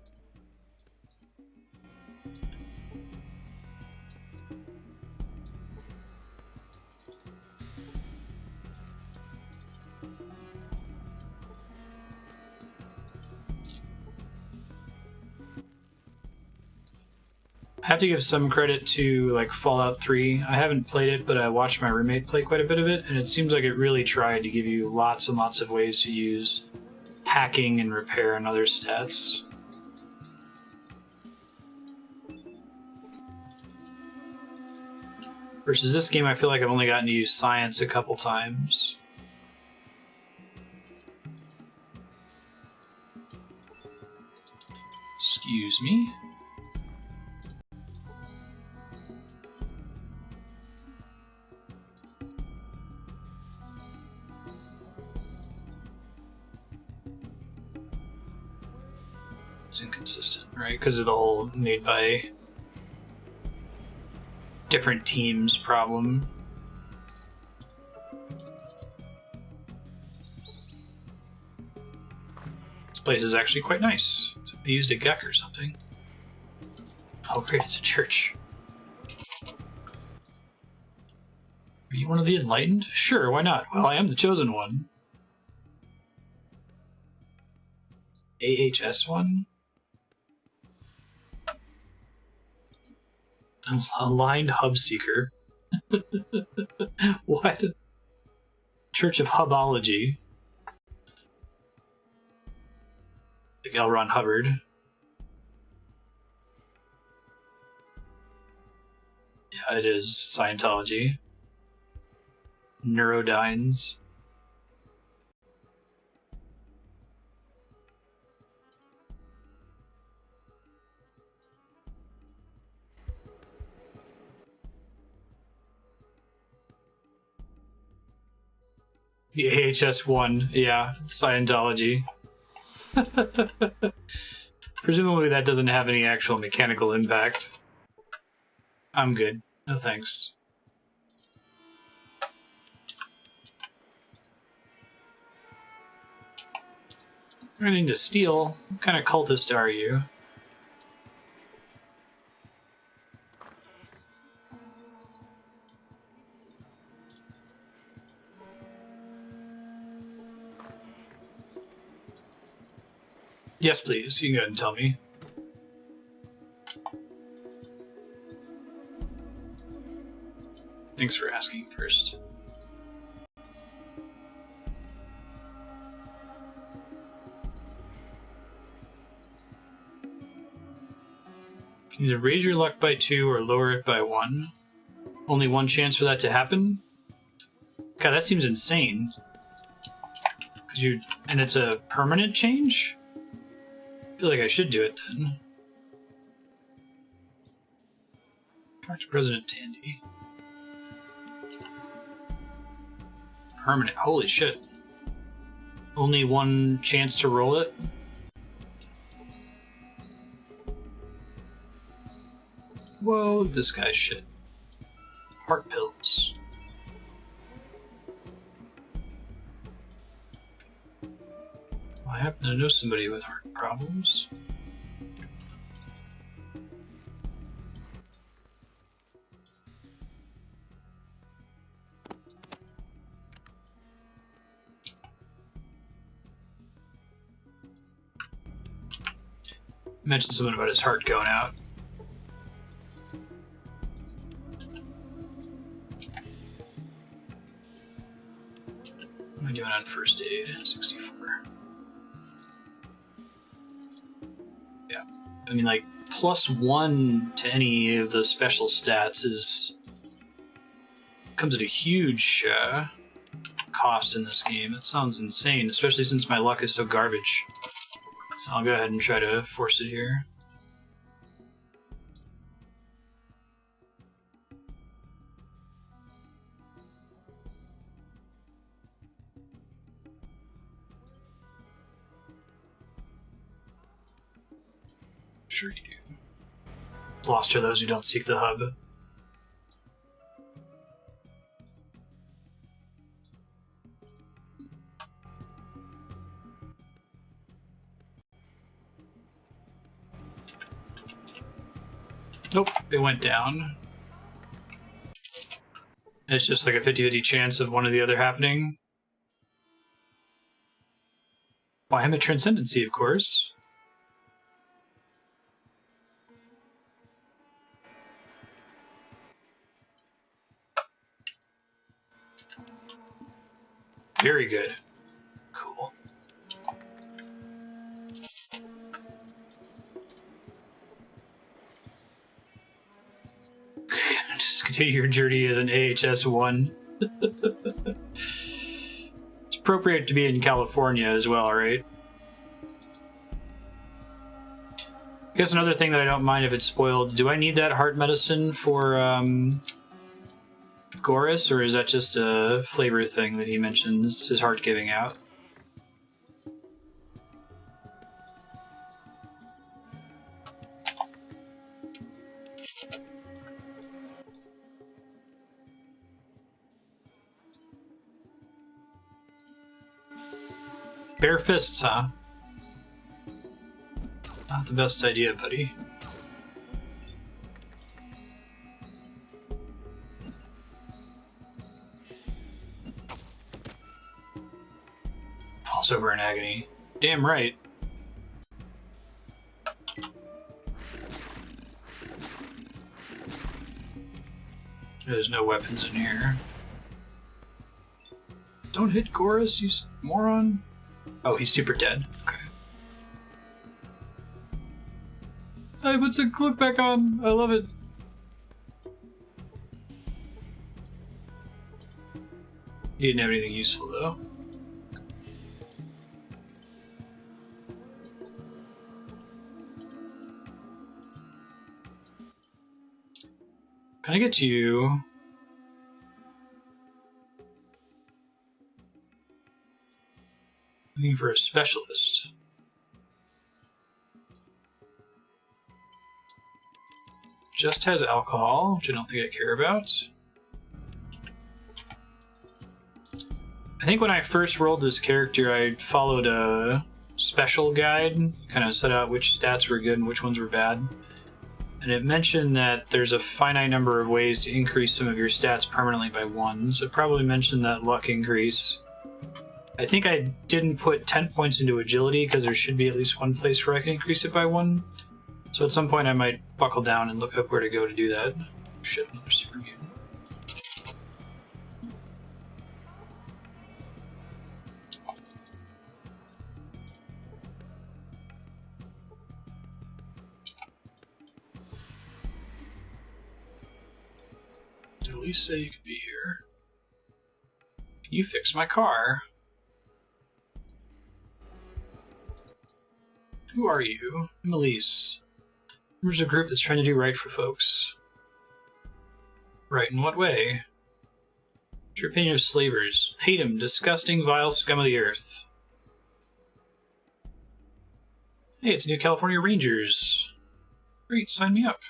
I have to give some credit to like Fallout 3. I haven't played it, but I watched my roommate play quite a bit of it, and it seems like it really tried to give you lots and lots of ways to use hacking and repair and other stats. Versus this game, I feel like I've only gotten to use science a couple times. Excuse me. It's inconsistent, right? Because of the whole made by different teams problem. This place is actually quite nice. They used a GECK or something. Oh great, it's a church. Are you one of the enlightened? Sure, why not? Well, I am the chosen one. AHS1? Aligned Hub Seeker. What? Church of Hubology. Like L. Ron Hubbard. Yeah, it is Scientology. Neurodynes. The AHS1, yeah, Scientology. Presumably that doesn't have any actual mechanical impact. I'm good. No thanks. Running to steal? What kind of cultist are you? Yes, please. You can go ahead and tell me. Thanks for asking first. You can either raise your luck by 2 or lower it by 1. Only one chance for that to happen? God, that seems insane. And it's a permanent change? I feel like I should do it then. Talk to President Tandi. Permanent, holy shit. Only one chance to roll it? Whoa, this guy's shit. Heart pills. Well, I happen to know somebody with heart problems. Mentioned something about his heart going out. What am I doing on first aid? 64. Yeah. I mean, like, +1 to any of the special stats comes at a huge cost in this game. It sounds insane, especially since my luck is so garbage. So I'll go ahead and try to force it here. Sure you do. Lost are those who don't seek the hub. Nope, it went down. It's just like a 50-50 chance of one or the other happening. Well, I am a Transcendency, of course. Very good. Cool. Just continue your journey as an AHS-1. It's appropriate to be in California as well, right? I guess another thing that I don't mind if it's spoiled, do I need that heart medicine for Goris, or is that just a flavor thing that he mentions, his heart giving out? Bare fists, huh? Not the best idea, buddy. Falls over in agony. Damn right. There's no weapons in here. Don't hit Goris, you moron. Oh, he's super dead. Okay. Hey, what's a clip back on? I love it. He didn't have anything useful, though. Can I get you? Looking for a specialist. just has alcohol, which I don't think I care about. I think when I first rolled this character, I followed a special guide, kind of set out which stats were good and which ones were bad. And it mentioned that there's a finite number of ways to increase some of your stats permanently by 1, so it probably mentioned that luck increase. I think I didn't put 10 points into agility because there should be at least one place where I can increase it by 1. So at some point I might buckle down and look up where to go to do that. Shit, another super mutant. At least say you could be here. Can you fix my car? Who are you? I'm Elise. There's a group that's trying to do right for folks. Right in what way? What's your opinion of slavers? Hate them. Disgusting, vile scum of the earth. Hey, it's New California Rangers. Great, sign me up.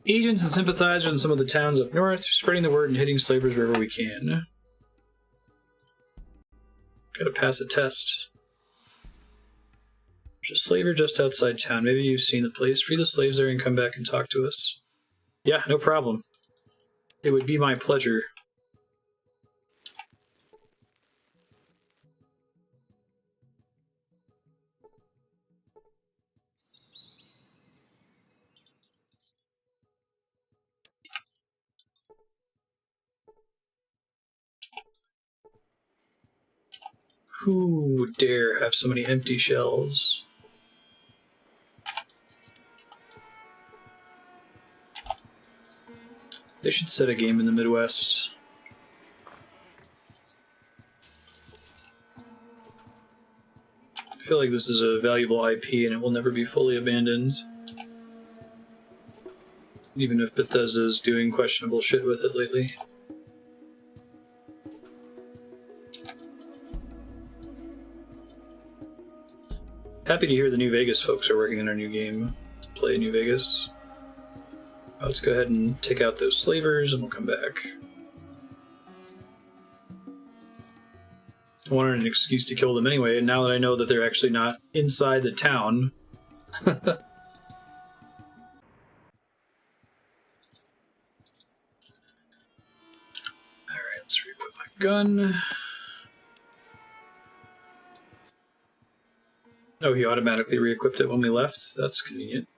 Agents and sympathizers in some of the towns up north, spreading the word and hitting slavers wherever we can. Gotta pass a test. There's a slaver just outside town. Maybe you've seen the place. Free the slaves there and come back and talk to us. Yeah, no problem. It would be my pleasure. Who would dare have so many empty shells? They should set a game in the Midwest. I feel like this is a valuable IP and it will never be fully abandoned. Even if Bethesda's doing questionable shit with it lately. Happy to hear the New Vegas folks are working on our new game. Play New Vegas. Let's go ahead and take out those slavers and we'll come back. I wanted an excuse to kill them anyway, and now that I know that they're actually not inside the town. Alright, let's re-equip my gun. Oh, he automatically re-equipped it when we left? That's convenient.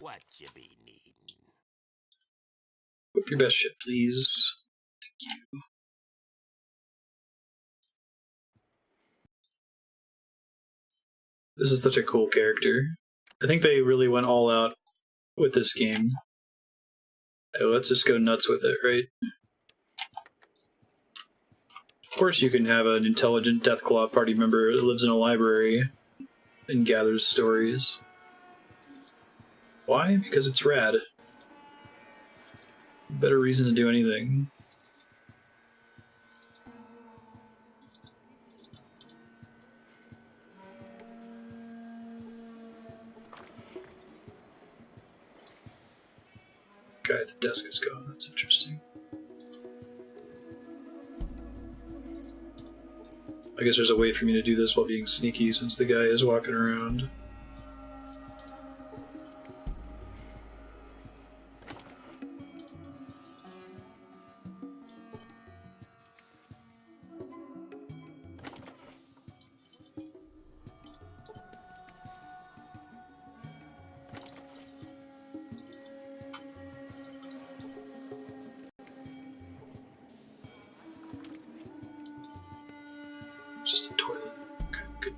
What you be needing? Equip your best shit, please. Thank you. This is such a cool character. I think they really went all out with this game. Oh, let's just go nuts with it, right? Of course you can have an intelligent deathclaw party member that lives in a library and gathers stories. Why? Because it's rad. Better reason to do anything. Guy at the desk is gone. That's interesting. I guess there's a way for me to do this while being sneaky since the guy is walking around. Just a toilet. Okay, good.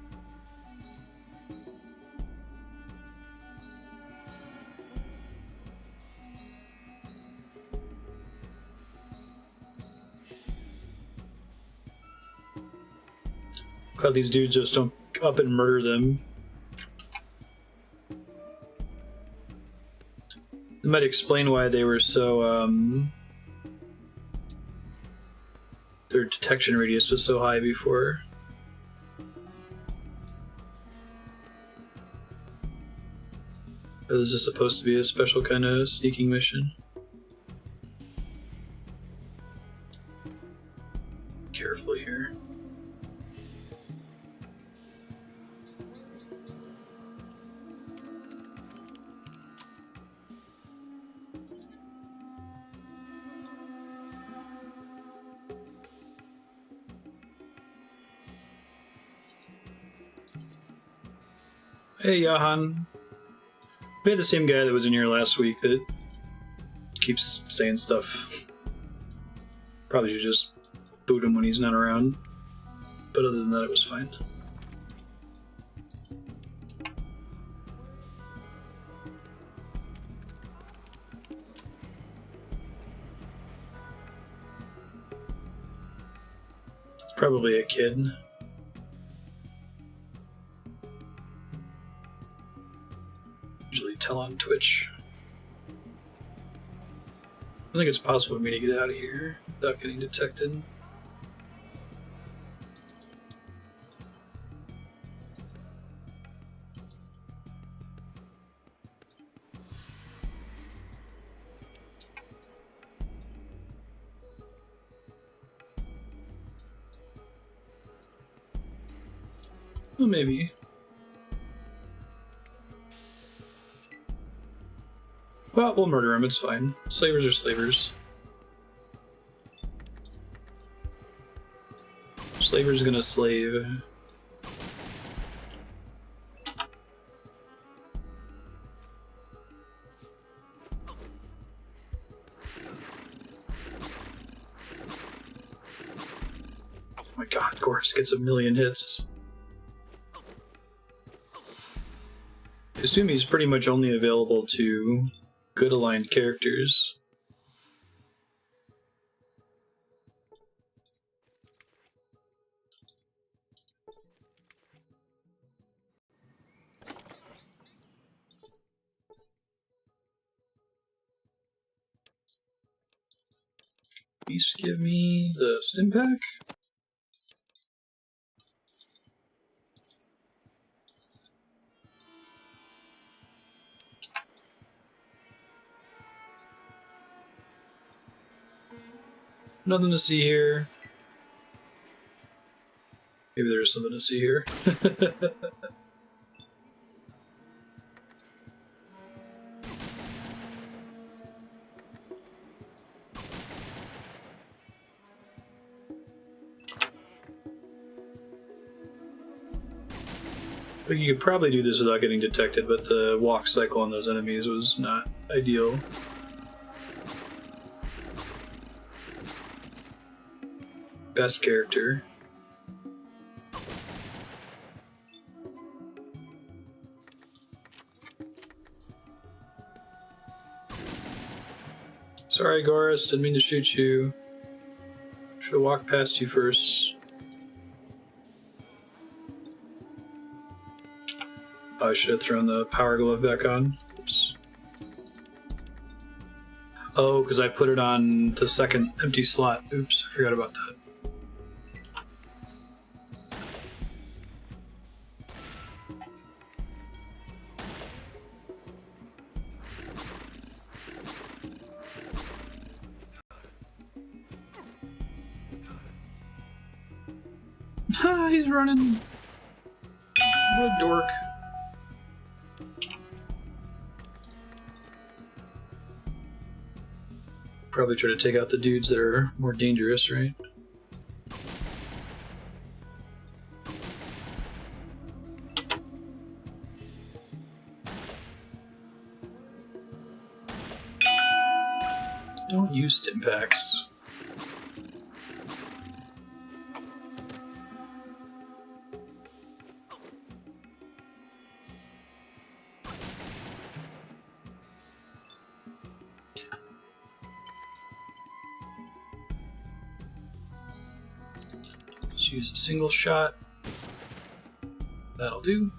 Glad these dudes just don't up and murder them. It might explain why they were so, their detection radius was so high before. Or is this supposed to be a special kind of sneaking mission? Carefully here. Hey, Johan. We had the same guy that was in here last week that keeps saying stuff. Probably should just boot him when he's not around. But other than that, it was fine. Probably a kid. Usually tell on Twitch. I think it's possible for me to get out of here without getting detected. Well, maybe. Well, we'll murder him, it's fine. Slavers are slavers. Slaver's gonna slave. Oh my god, Goris gets 1,000,000 hits. I assume he's pretty much only available to good aligned characters. Please give me the stimpak. Nothing to see here. Maybe there's something to see here. You could probably do this without getting detected, but the walk cycle on those enemies was not ideal. Best character. Sorry, Goris, didn't mean to shoot you. Should have walked past you first. Oh, I should have thrown the power glove back on. Oops. Oh, because I put it on the second empty slot. Oops, I forgot about that. Ah, he's running. What a dork. Probably try to take out the dudes that are more dangerous, right? Don't use stimpaks. Let's use a single shot. That'll do.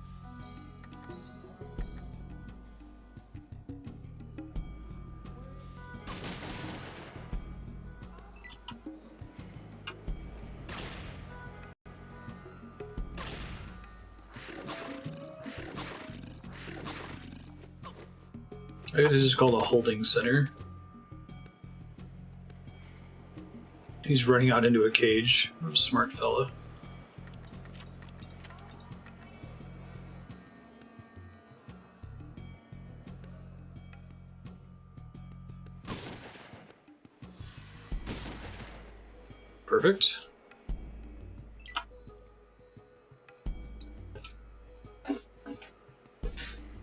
I guess this is called a holding center. He's running out into a cage. What a smart fella. Perfect.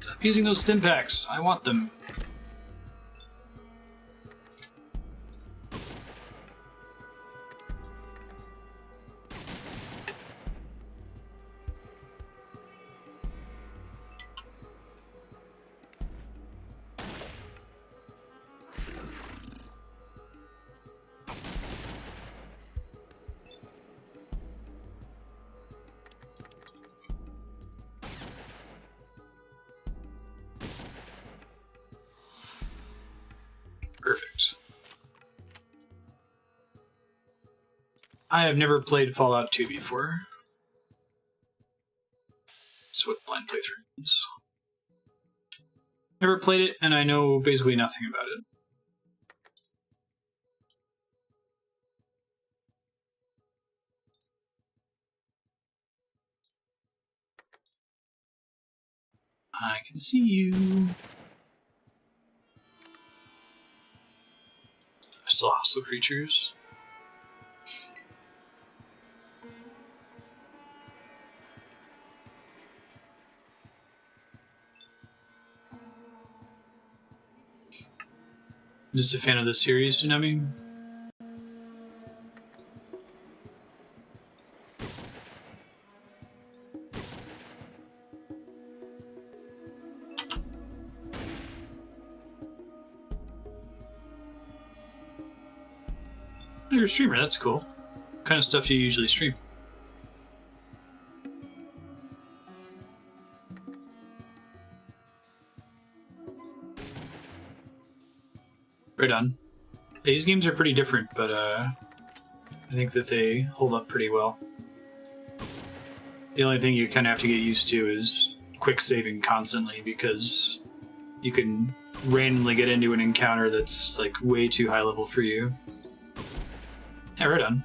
Stop using those stimpaks. I want them. Perfect. I have never played Fallout 2 before. That's what blind playthrough is. Never played it, and I know basically nothing about it. I can see you. Still hostile creatures. Just a fan of the series, you know what I mean? You're a streamer, that's cool. What kind of stuff do you usually stream? Right on. These games are pretty different, but I think that they hold up pretty well. The only thing you kind of have to get used to is quick saving constantly, because you can randomly get into an encounter that's like way too high level for you. Yeah, right on.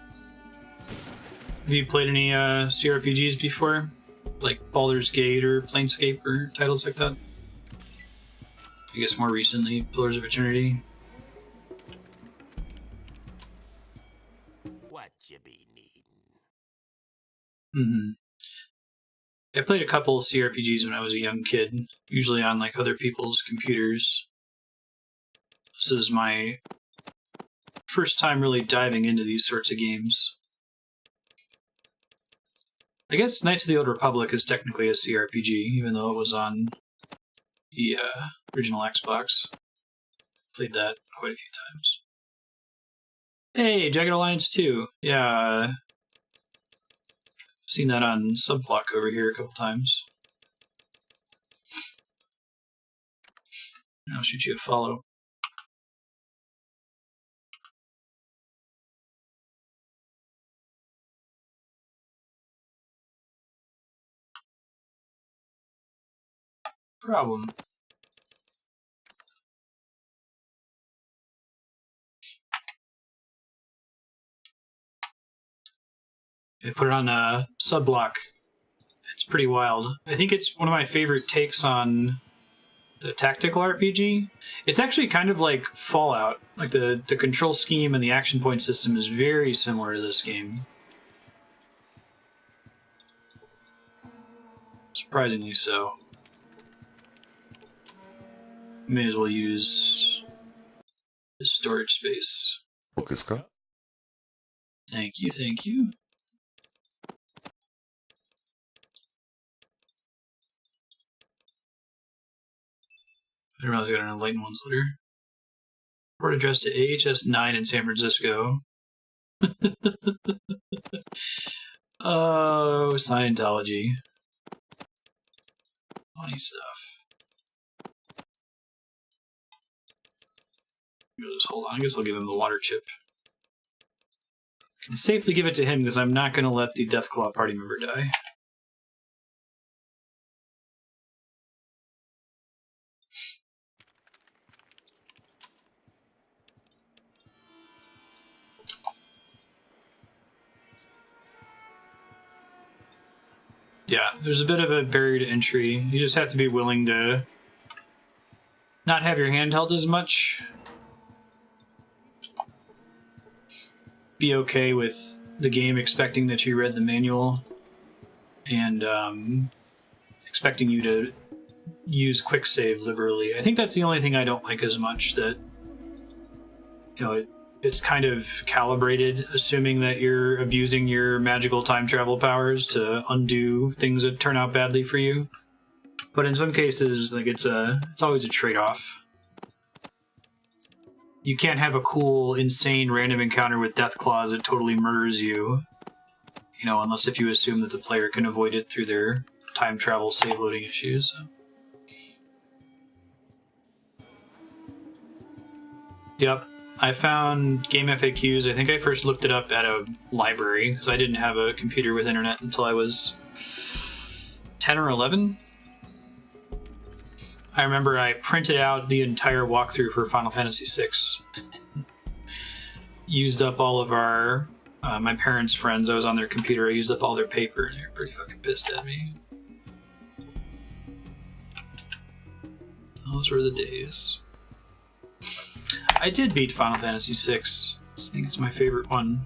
Have you played any CRPGs before? Like Baldur's Gate or Planescape or titles like that? I guess more recently, Pillars of Eternity. What you be needing? Mm-hmm. I played a couple of CRPGs when I was a young kid, usually on like other people's computers. This is my first time really diving into these sorts of games. I guess Knights of the Old Republic is technically a CRPG, even though it was on the original Xbox. Played that quite a few times. Hey, Jagged Alliance 2. Yeah, seen that on Subblock over here a couple times. I'll shoot you a follow. Problem. They put it on a Subblock. It's pretty wild. I think it's one of my favorite takes on the tactical RPG. It's actually kind of like Fallout. Like the control scheme and the action point system is very similar to this game. Surprisingly so. May as well use the storage space. Thank you, thank you. I didn't realize I got an enlightened ones later. Report address to AHS 9 in San Francisco. Oh, Scientology. Funny stuff. Just hold on, I guess I'll give him the water chip. I can safely give it to him because I'm not going to let the deathclaw party member die. Yeah, there's a bit of a barrier to entry. You just have to be willing to not have your hand held as much. Be okay with the game expecting that you read the manual and expecting you to use quick save liberally. I think that's the only thing I don't like as much, that it's kind of calibrated, assuming that you're abusing your magical time travel powers to undo things that turn out badly for you. But in some cases, like it's always a trade-off. You can't have a cool, insane random encounter with deathclaws that totally murders you, unless if you assume that the player can avoid it through their time travel save loading issues. So. Yep. I found game FAQs. I think I first looked it up at a library because I didn't have a computer with internet until I was 10 or 11. I remember I printed out the entire walkthrough for Final Fantasy VI. Used up all of my parents' friends. I was on their computer. I used up all their paper, and they were pretty fucking pissed at me. Those were the days. I did beat Final Fantasy VI. I think it's my favorite one.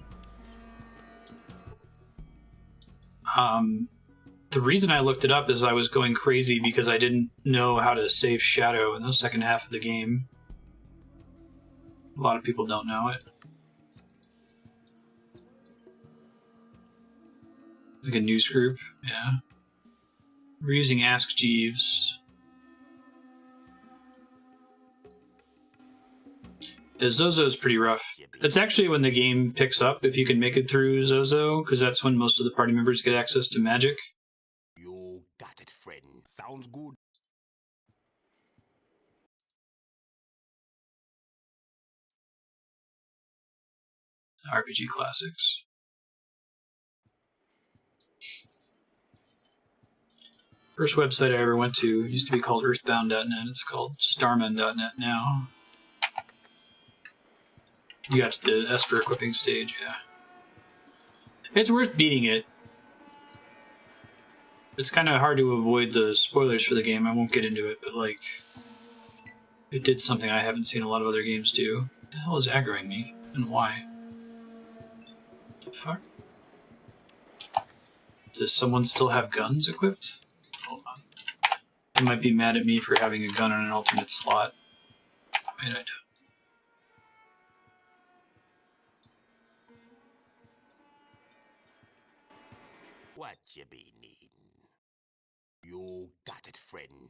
The reason I looked it up is I was going crazy because I didn't know how to save Shadow in the second half of the game. A lot of people don't know it. Like a news group, yeah. We're using Ask Jeeves. Zozo's pretty rough. It's actually when the game picks up, if you can make it through Zozo, because that's when most of the party members get access to magic. You got it, friend. Sounds good. RPG classics. First website I ever went to used to be called earthbound.net. It's called starman.net now. You got to the Esper equipping stage, yeah. It's worth beating it. It's kind of hard to avoid the spoilers for the game. I won't get into it, but like, it did something I haven't seen a lot of other games do. What the hell is aggroing me, and why? The fuck? Does someone still have guns equipped? Hold on. They might be mad at me for having a gun on an alternate slot. Wait, I don't. What you be needin'? You got it, friend.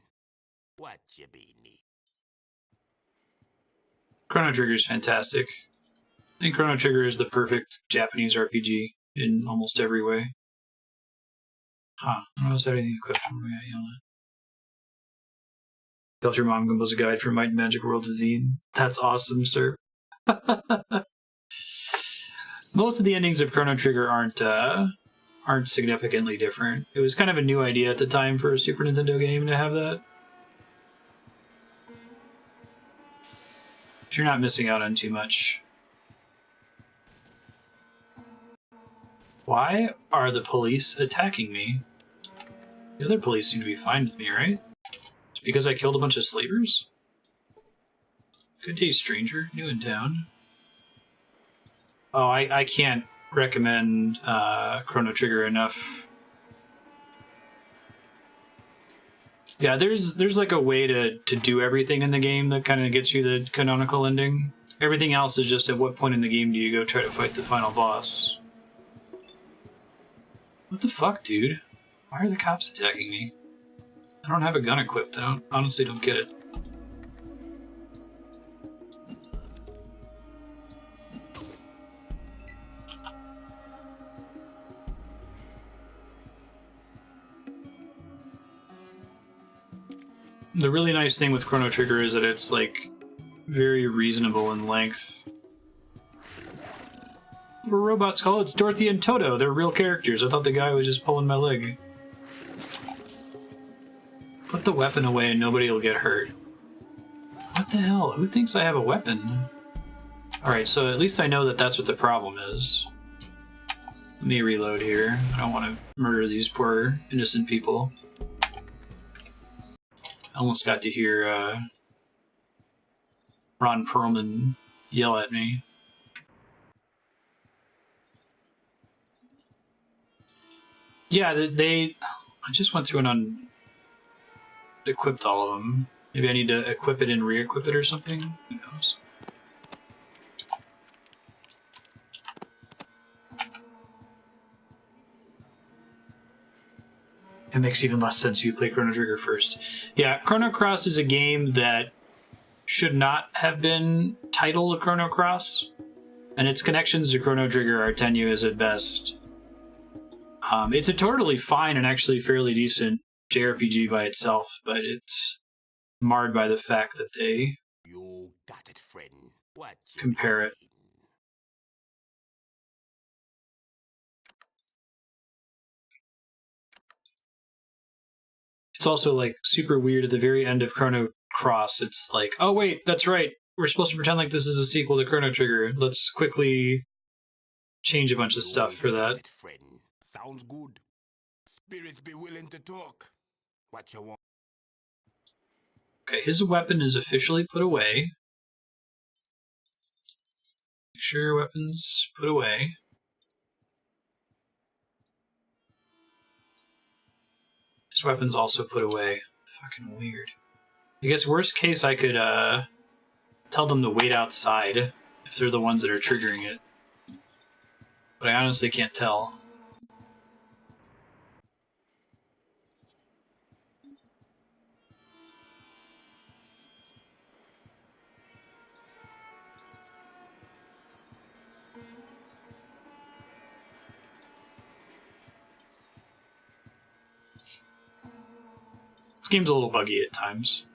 What you be needin'? Chrono Trigger is fantastic. I think Chrono Trigger is the perfect Japanese RPG in almost every way. Huh. I don't know if I have anything equipped from me. Culture Manga was a guide for Might and Magic World of Zine. That's awesome, sir. Most of the endings of Chrono Trigger aren't significantly different. It was kind of a new idea at the time for a Super Nintendo game to have that. But you're not missing out on too much. Why are the police attacking me? The other police seem to be fine with me, right? It's because I killed a bunch of slavers? Good day, stranger. New in town. Oh, I can't recommend Chrono Trigger enough. Yeah, there's like a way to do everything in the game that kind of gets you the canonical ending. Everything else is just at what point in the game do you go try to fight the final boss. What the fuck, dude? Why are the cops attacking me? I don't have a gun equipped. I honestly don't get it. The really nice thing with Chrono Trigger is that it's like very reasonable in length. Little robots call it's Dorothy and Toto. They're real characters. I thought the guy was just pulling my leg. Put the weapon away and nobody will get hurt. What the hell? Who thinks I have a weapon? Alright, so at least I know that that's what the problem is. Let me reload here. I don't want to murder these poor innocent people. I almost got to hear Ron Perlman yell at me. Yeah, I just went through and equipped all of them. Maybe I need to equip it and re-equip it or something? Who knows? It makes even less sense if you play Chrono Trigger first. Yeah, Chrono Cross is a game that should not have been titled Chrono Cross, and its connections to Chrono Trigger are tenuous at best. It's a totally fine and actually fairly decent JRPG by itself, but it's marred by the fact that they You got it, friend. What you compare it. needin'? It's also like super weird at the very end of Chrono Cross. It's like, oh wait, that's right. We're supposed to pretend like this is a sequel to Chrono Trigger. Let's quickly change a bunch of stuff for You got that. it, friend. Sounds good. Spirits be willing to talk. What you want? Okay, his weapon is officially put away. Make sure your weapon's put away. His weapon's also put away. Fucking weird. I guess worst case I could tell them to wait outside if they're the ones that are triggering it. But I honestly can't tell. This game's a little buggy at times.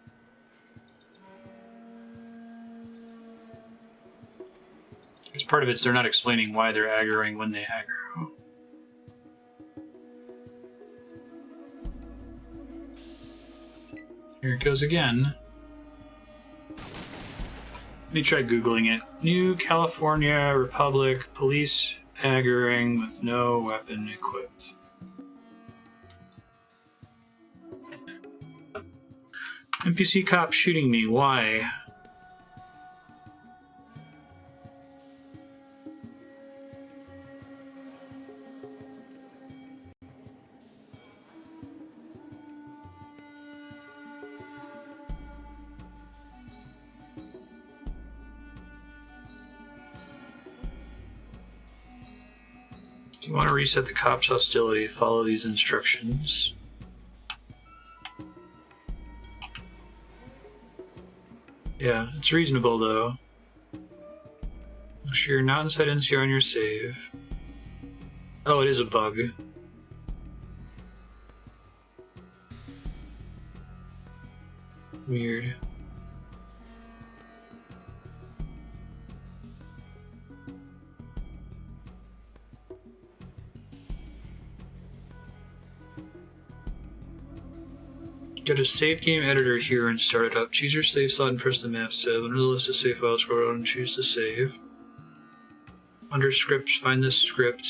Because part of it's they're not explaining why they're aggroing when they aggro. Here it goes again. Let me try Googling it. New California Republic police aggroing with no weapon equipped. NPC cop shooting me. Why? Do you want to reset the cop's hostility? Follow these instructions. Yeah, it's reasonable though. Make sure you're not inside NCR on your save. Oh, it is a bug. Weird. Go to Save Game Editor here and start it up. Choose your save slot and press the Maps tab. Under the list of save files, scroll down and choose to save. Under Scripts, find this script.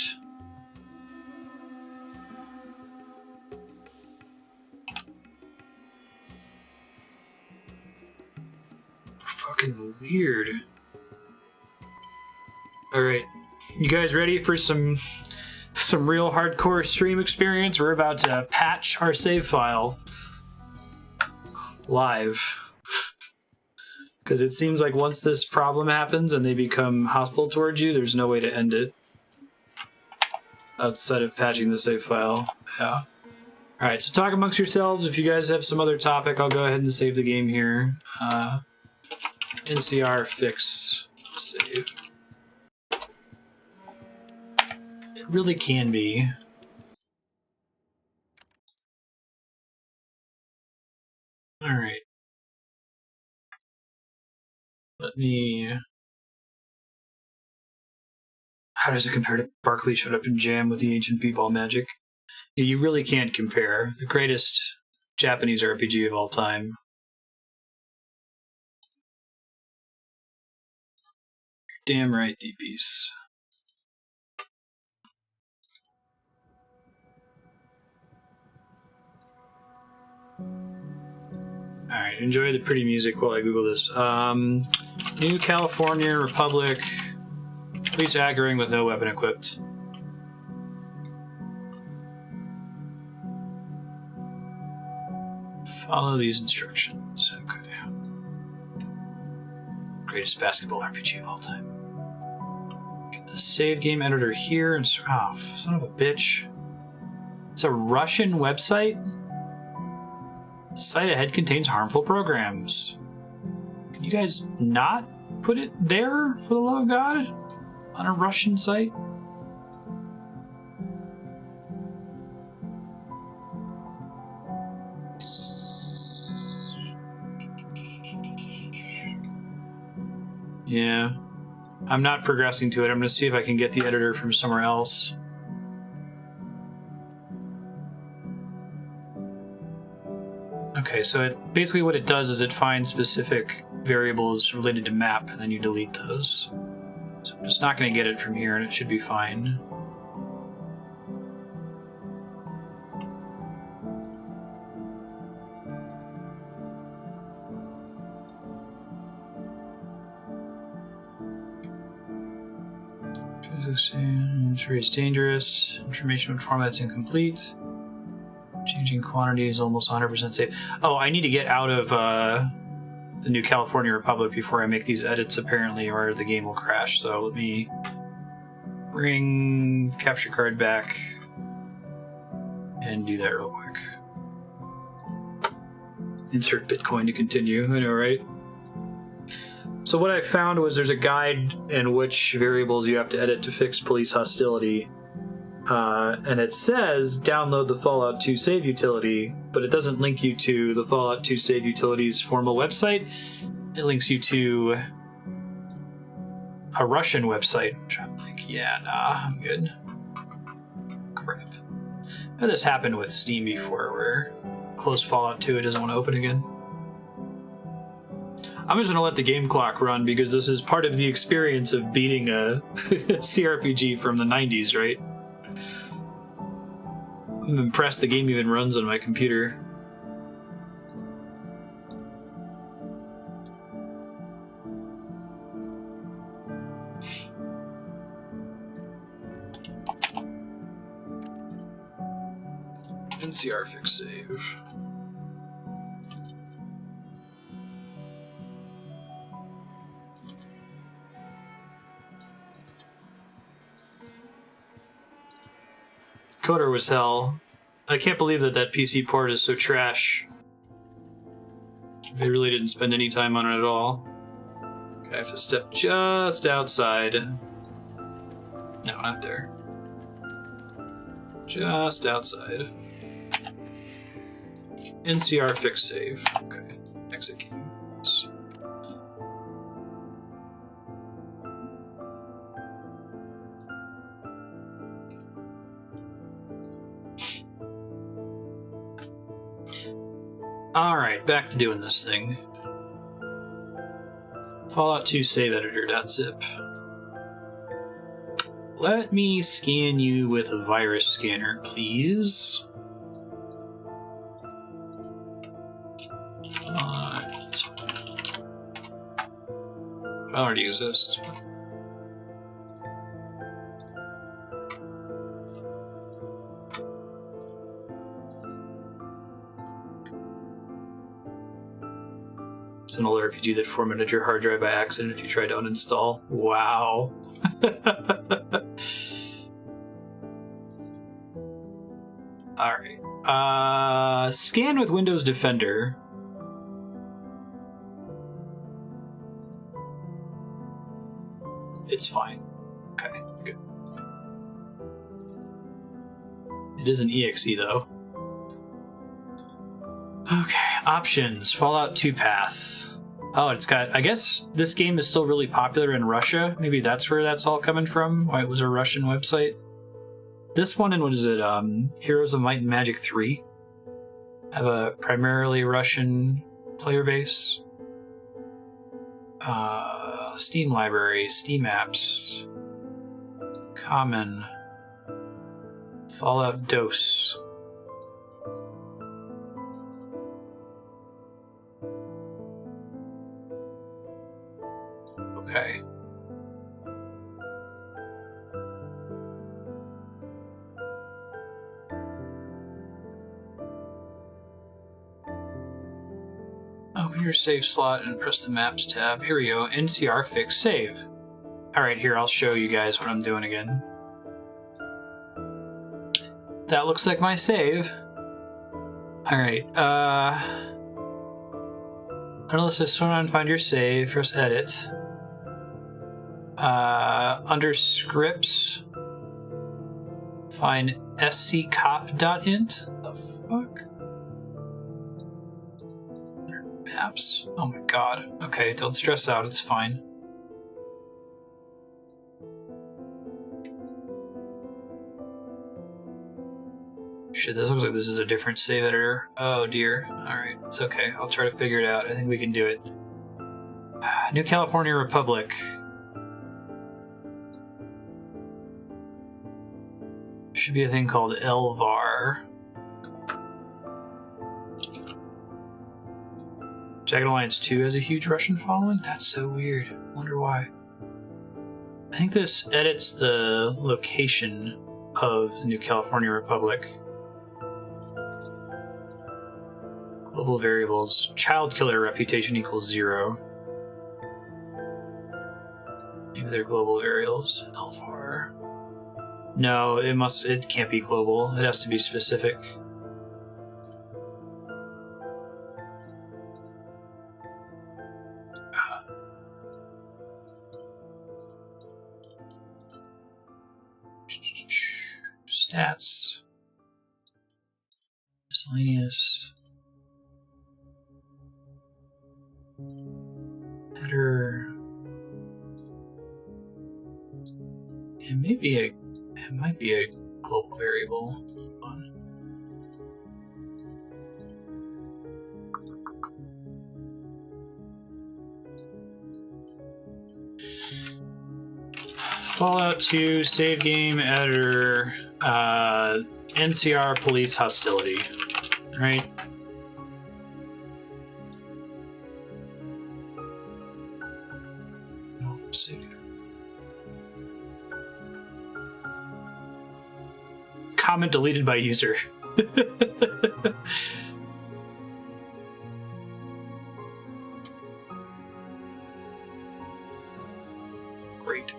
Fucking weird. Alright. You guys ready for some real hardcore stream experience? We're about to patch our save file live. Because it seems like once this problem happens and they become hostile towards you, there's no way to end it outside of patching the save file. Yeah. Alright, so talk amongst yourselves. If you guys have some other topic, I'll go ahead and save the game here. NCR fix save. It really can be. Alright. Let me... How does it compare to Barkley showed up in Jam with the Ancient B-Ball magic? Yeah, you really can't compare. The greatest Japanese RPG of all time. Damn right, D-Piece. Alright, enjoy the pretty music while I Google this. New California Republic. Police aggroing with no weapon equipped. Follow these instructions. Okay. Greatest basketball RPG of all time. Get the save game editor here and oh, son of a bitch. It's a Russian website? The site ahead contains harmful programs. Can you guys not put it there, for the love of God? On a Russian site? Yeah. I'm not progressing to it. I'm going to see if I can get the editor from somewhere else. Okay, so basically what it does is it finds specific variables related to map, and then you delete those. So I'm just not going to get it from here, and it should be fine. Entry is dangerous. Information format's incomplete. Changing quantity is almost 100% safe. Oh, I need to get out of the New California Republic before I make these edits, apparently, or the game will crash. So let me bring capture card back and do that real quick. Insert Bitcoin to continue. I know, right? So what I found was there's a guide in which variables you have to edit to fix police hostility. And it says download the Fallout 2 save utility, but it doesn't link you to the Fallout 2 save utility's formal website. It links you to a Russian website, which I'm like, yeah, nah, I'm good. Crap. Now, this happened with Steam before, where close Fallout 2 it doesn't want to open again. I'm just going to let the game clock run because this is part of the experience of beating a CRPG from the 90s, right? I'm impressed the game even runs on my computer. NCR fix save. Coder was hell. I can't believe that PC port is so trash. They really didn't spend any time on it at all. Okay, I have to step just outside. No, not there. Just outside. NCR fix save. Okay, exit games. Alright, back to doing this thing. Fallout 2 save editor.zip. Let me scan you with a virus scanner, please. It's fine. It already exists. It's an old RPG that formatted your hard drive by accident if you tried to uninstall. Wow. Alright. Scan with Windows Defender. It's fine. Okay, good. It is an EXE though. Okay, options. Fallout 2 path. Oh, it's got... I guess this game is still really popular in Russia. Maybe that's where that's all coming from. Why it was a Russian website. This one, and what is it? Heroes of Might and Magic 3. Have a primarily Russian player base. Steam library, Steam apps. Common. Fallout DOS. Open your save slot and press the Maps tab. Here we go. NCR fix save. Alright, here, I'll show you guys what I'm doing again. That looks like my save. Alright, Analysis, turn on, find your save, press edit. Under scripts, find sccop.int. The fuck? Under maps. Oh my god. Okay, don't stress out, it's fine. Shit, this looks like this is a different save editor. Oh dear. Alright, it's okay. I'll try to figure it out. I think we can do it. New California Republic. Should be a thing called Elvar. Jagged Alliance 2 has a huge Russian following? That's so weird. Wonder why. I think this edits the location of the New California Republic. Global variables. Child killer reputation equals 0. Maybe they're global variables. Elvar. No, it can't be global. It has to be specific. Stats. Miscellaneous. Header. It might be a global variable. Hold on. Fallout 2 save game editor, NCR police hostility, right? Comment deleted by user. Great.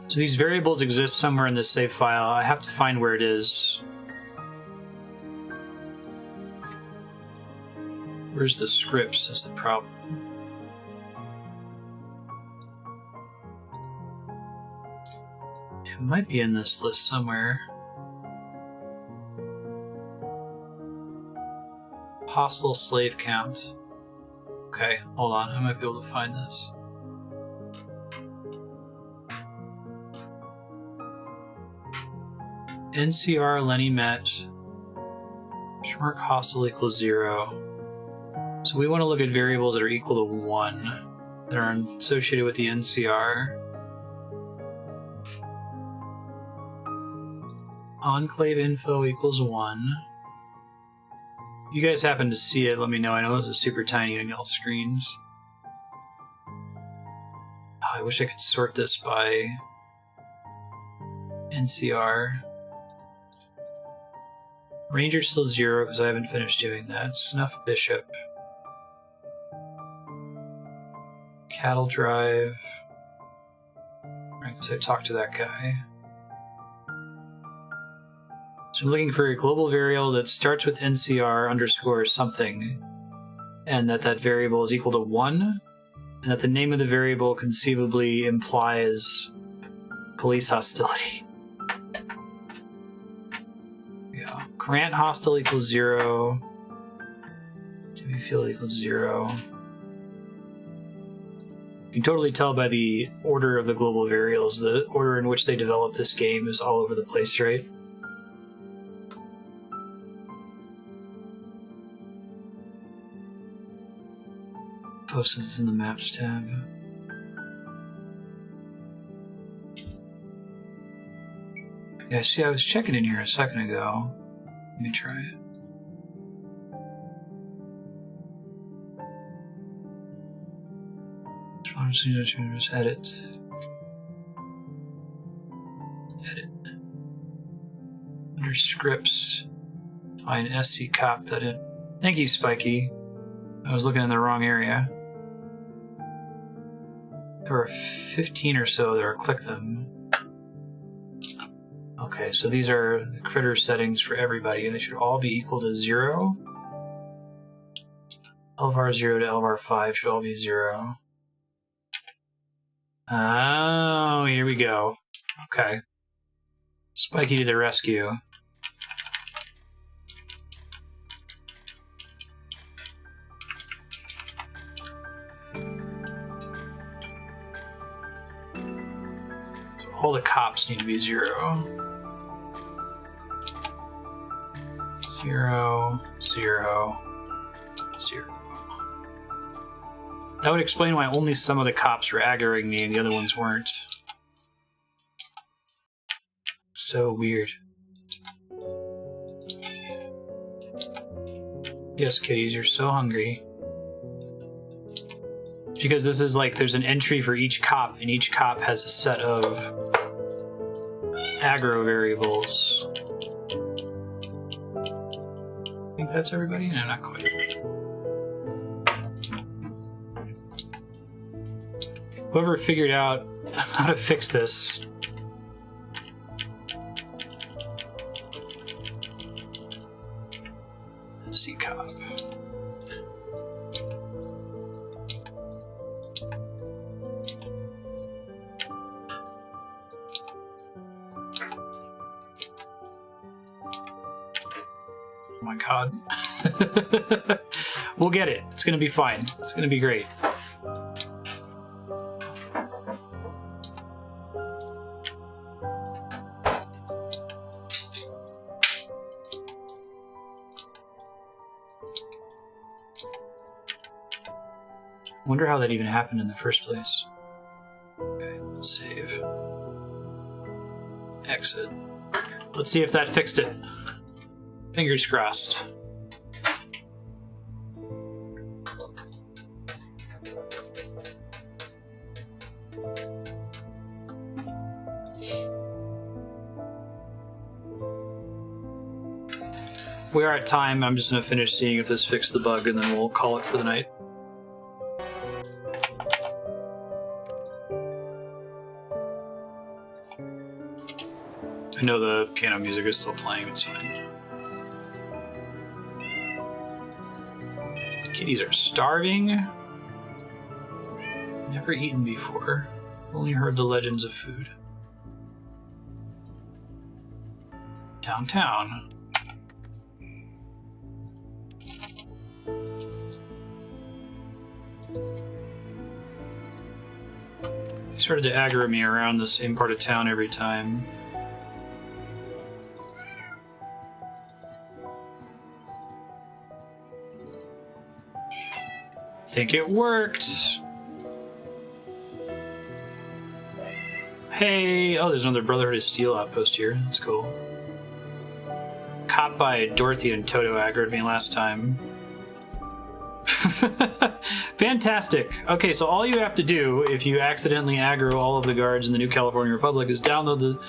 So these variables exist somewhere in this save file. I have to find where it is. Where's the scripts is the problem. It might be in this list somewhere. Hostile slave count. Okay, hold on. I might be able to find this. NCR Lenny met. Schmark hostile equals 0. So we want to look at variables that are equal to 1 that are associated with the NCR. Enclave info equals 1. You guys happen to see it, let me know. I know this is super tiny on y'all screens. Oh, I wish I could sort this by NCR. Ranger's still 0 because I haven't finished doing that. Snuff Bishop. Cattle Drive. Right, because I talked to that guy. So I'm looking for a global variable that starts with NCR underscore something, and that variable is equal to 1, and that the name of the variable conceivably implies police hostility. Yeah. Grant hostile equals 0. Do we feel equals 0? You can totally tell by the order of the global variables. The order in which they develop this game is all over the place, right? Post this in the Maps tab. Yeah, see, I was checking in here a second ago. Let me try it. Just edit. Edit. Under scripts, find SC cop that in. Thank you, Spiky. I was looking in the wrong area. There were 15 or so there. Click them. Okay, so these are the critter settings for everybody, and they should all be equal to 0. LVAR 0 to LVAR 5 should all be 0. Oh, here we go. Okay. Spiky to the rescue. So all the cops need to be 0. 0, 0, 0. That would explain why only some of the cops were aggroing me and the other ones weren't. So weird. Yes, kitties, you're so hungry. Because this is like, there's an entry for each cop, and each cop has a set of aggro variables. I think that's everybody? No, not quite. Whoever figured out how to fix this. Let's see, cop. Oh my god. We'll get it. It's gonna be fine. It's gonna be great. Wonder how that even happened in the first place. Okay, save. Exit. Let's see if that fixed it. Fingers crossed. We are at time. I'm just going to finish seeing if this fixed the bug, and then we'll call it for the night. I know the piano music is still playing, it's fine. The kitties are starving. Never eaten before. Only heard the legends of food. Downtown. They started to aggro me around the same part of town every time. Think it worked. Hey, oh, there's another Brotherhood of Steel outpost here. That's cool. Caught by Dorothy and Toto aggroed me last time. Fantastic. Okay, so all you have to do if you accidentally aggro all of the guards in the New California Republic is download the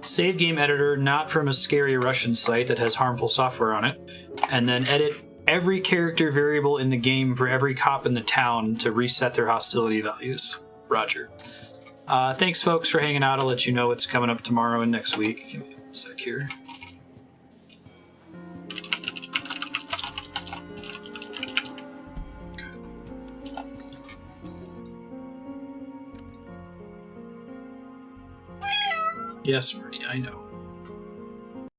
save game editor, not from a scary Russian site that has harmful software on it, and then edit every character variable in the game for every cop in the town to reset their hostility values. Roger. Thanks, folks, for hanging out. I'll let you know what's coming up tomorrow and next week. Give me 1 sec here. Yes, Marty, I know.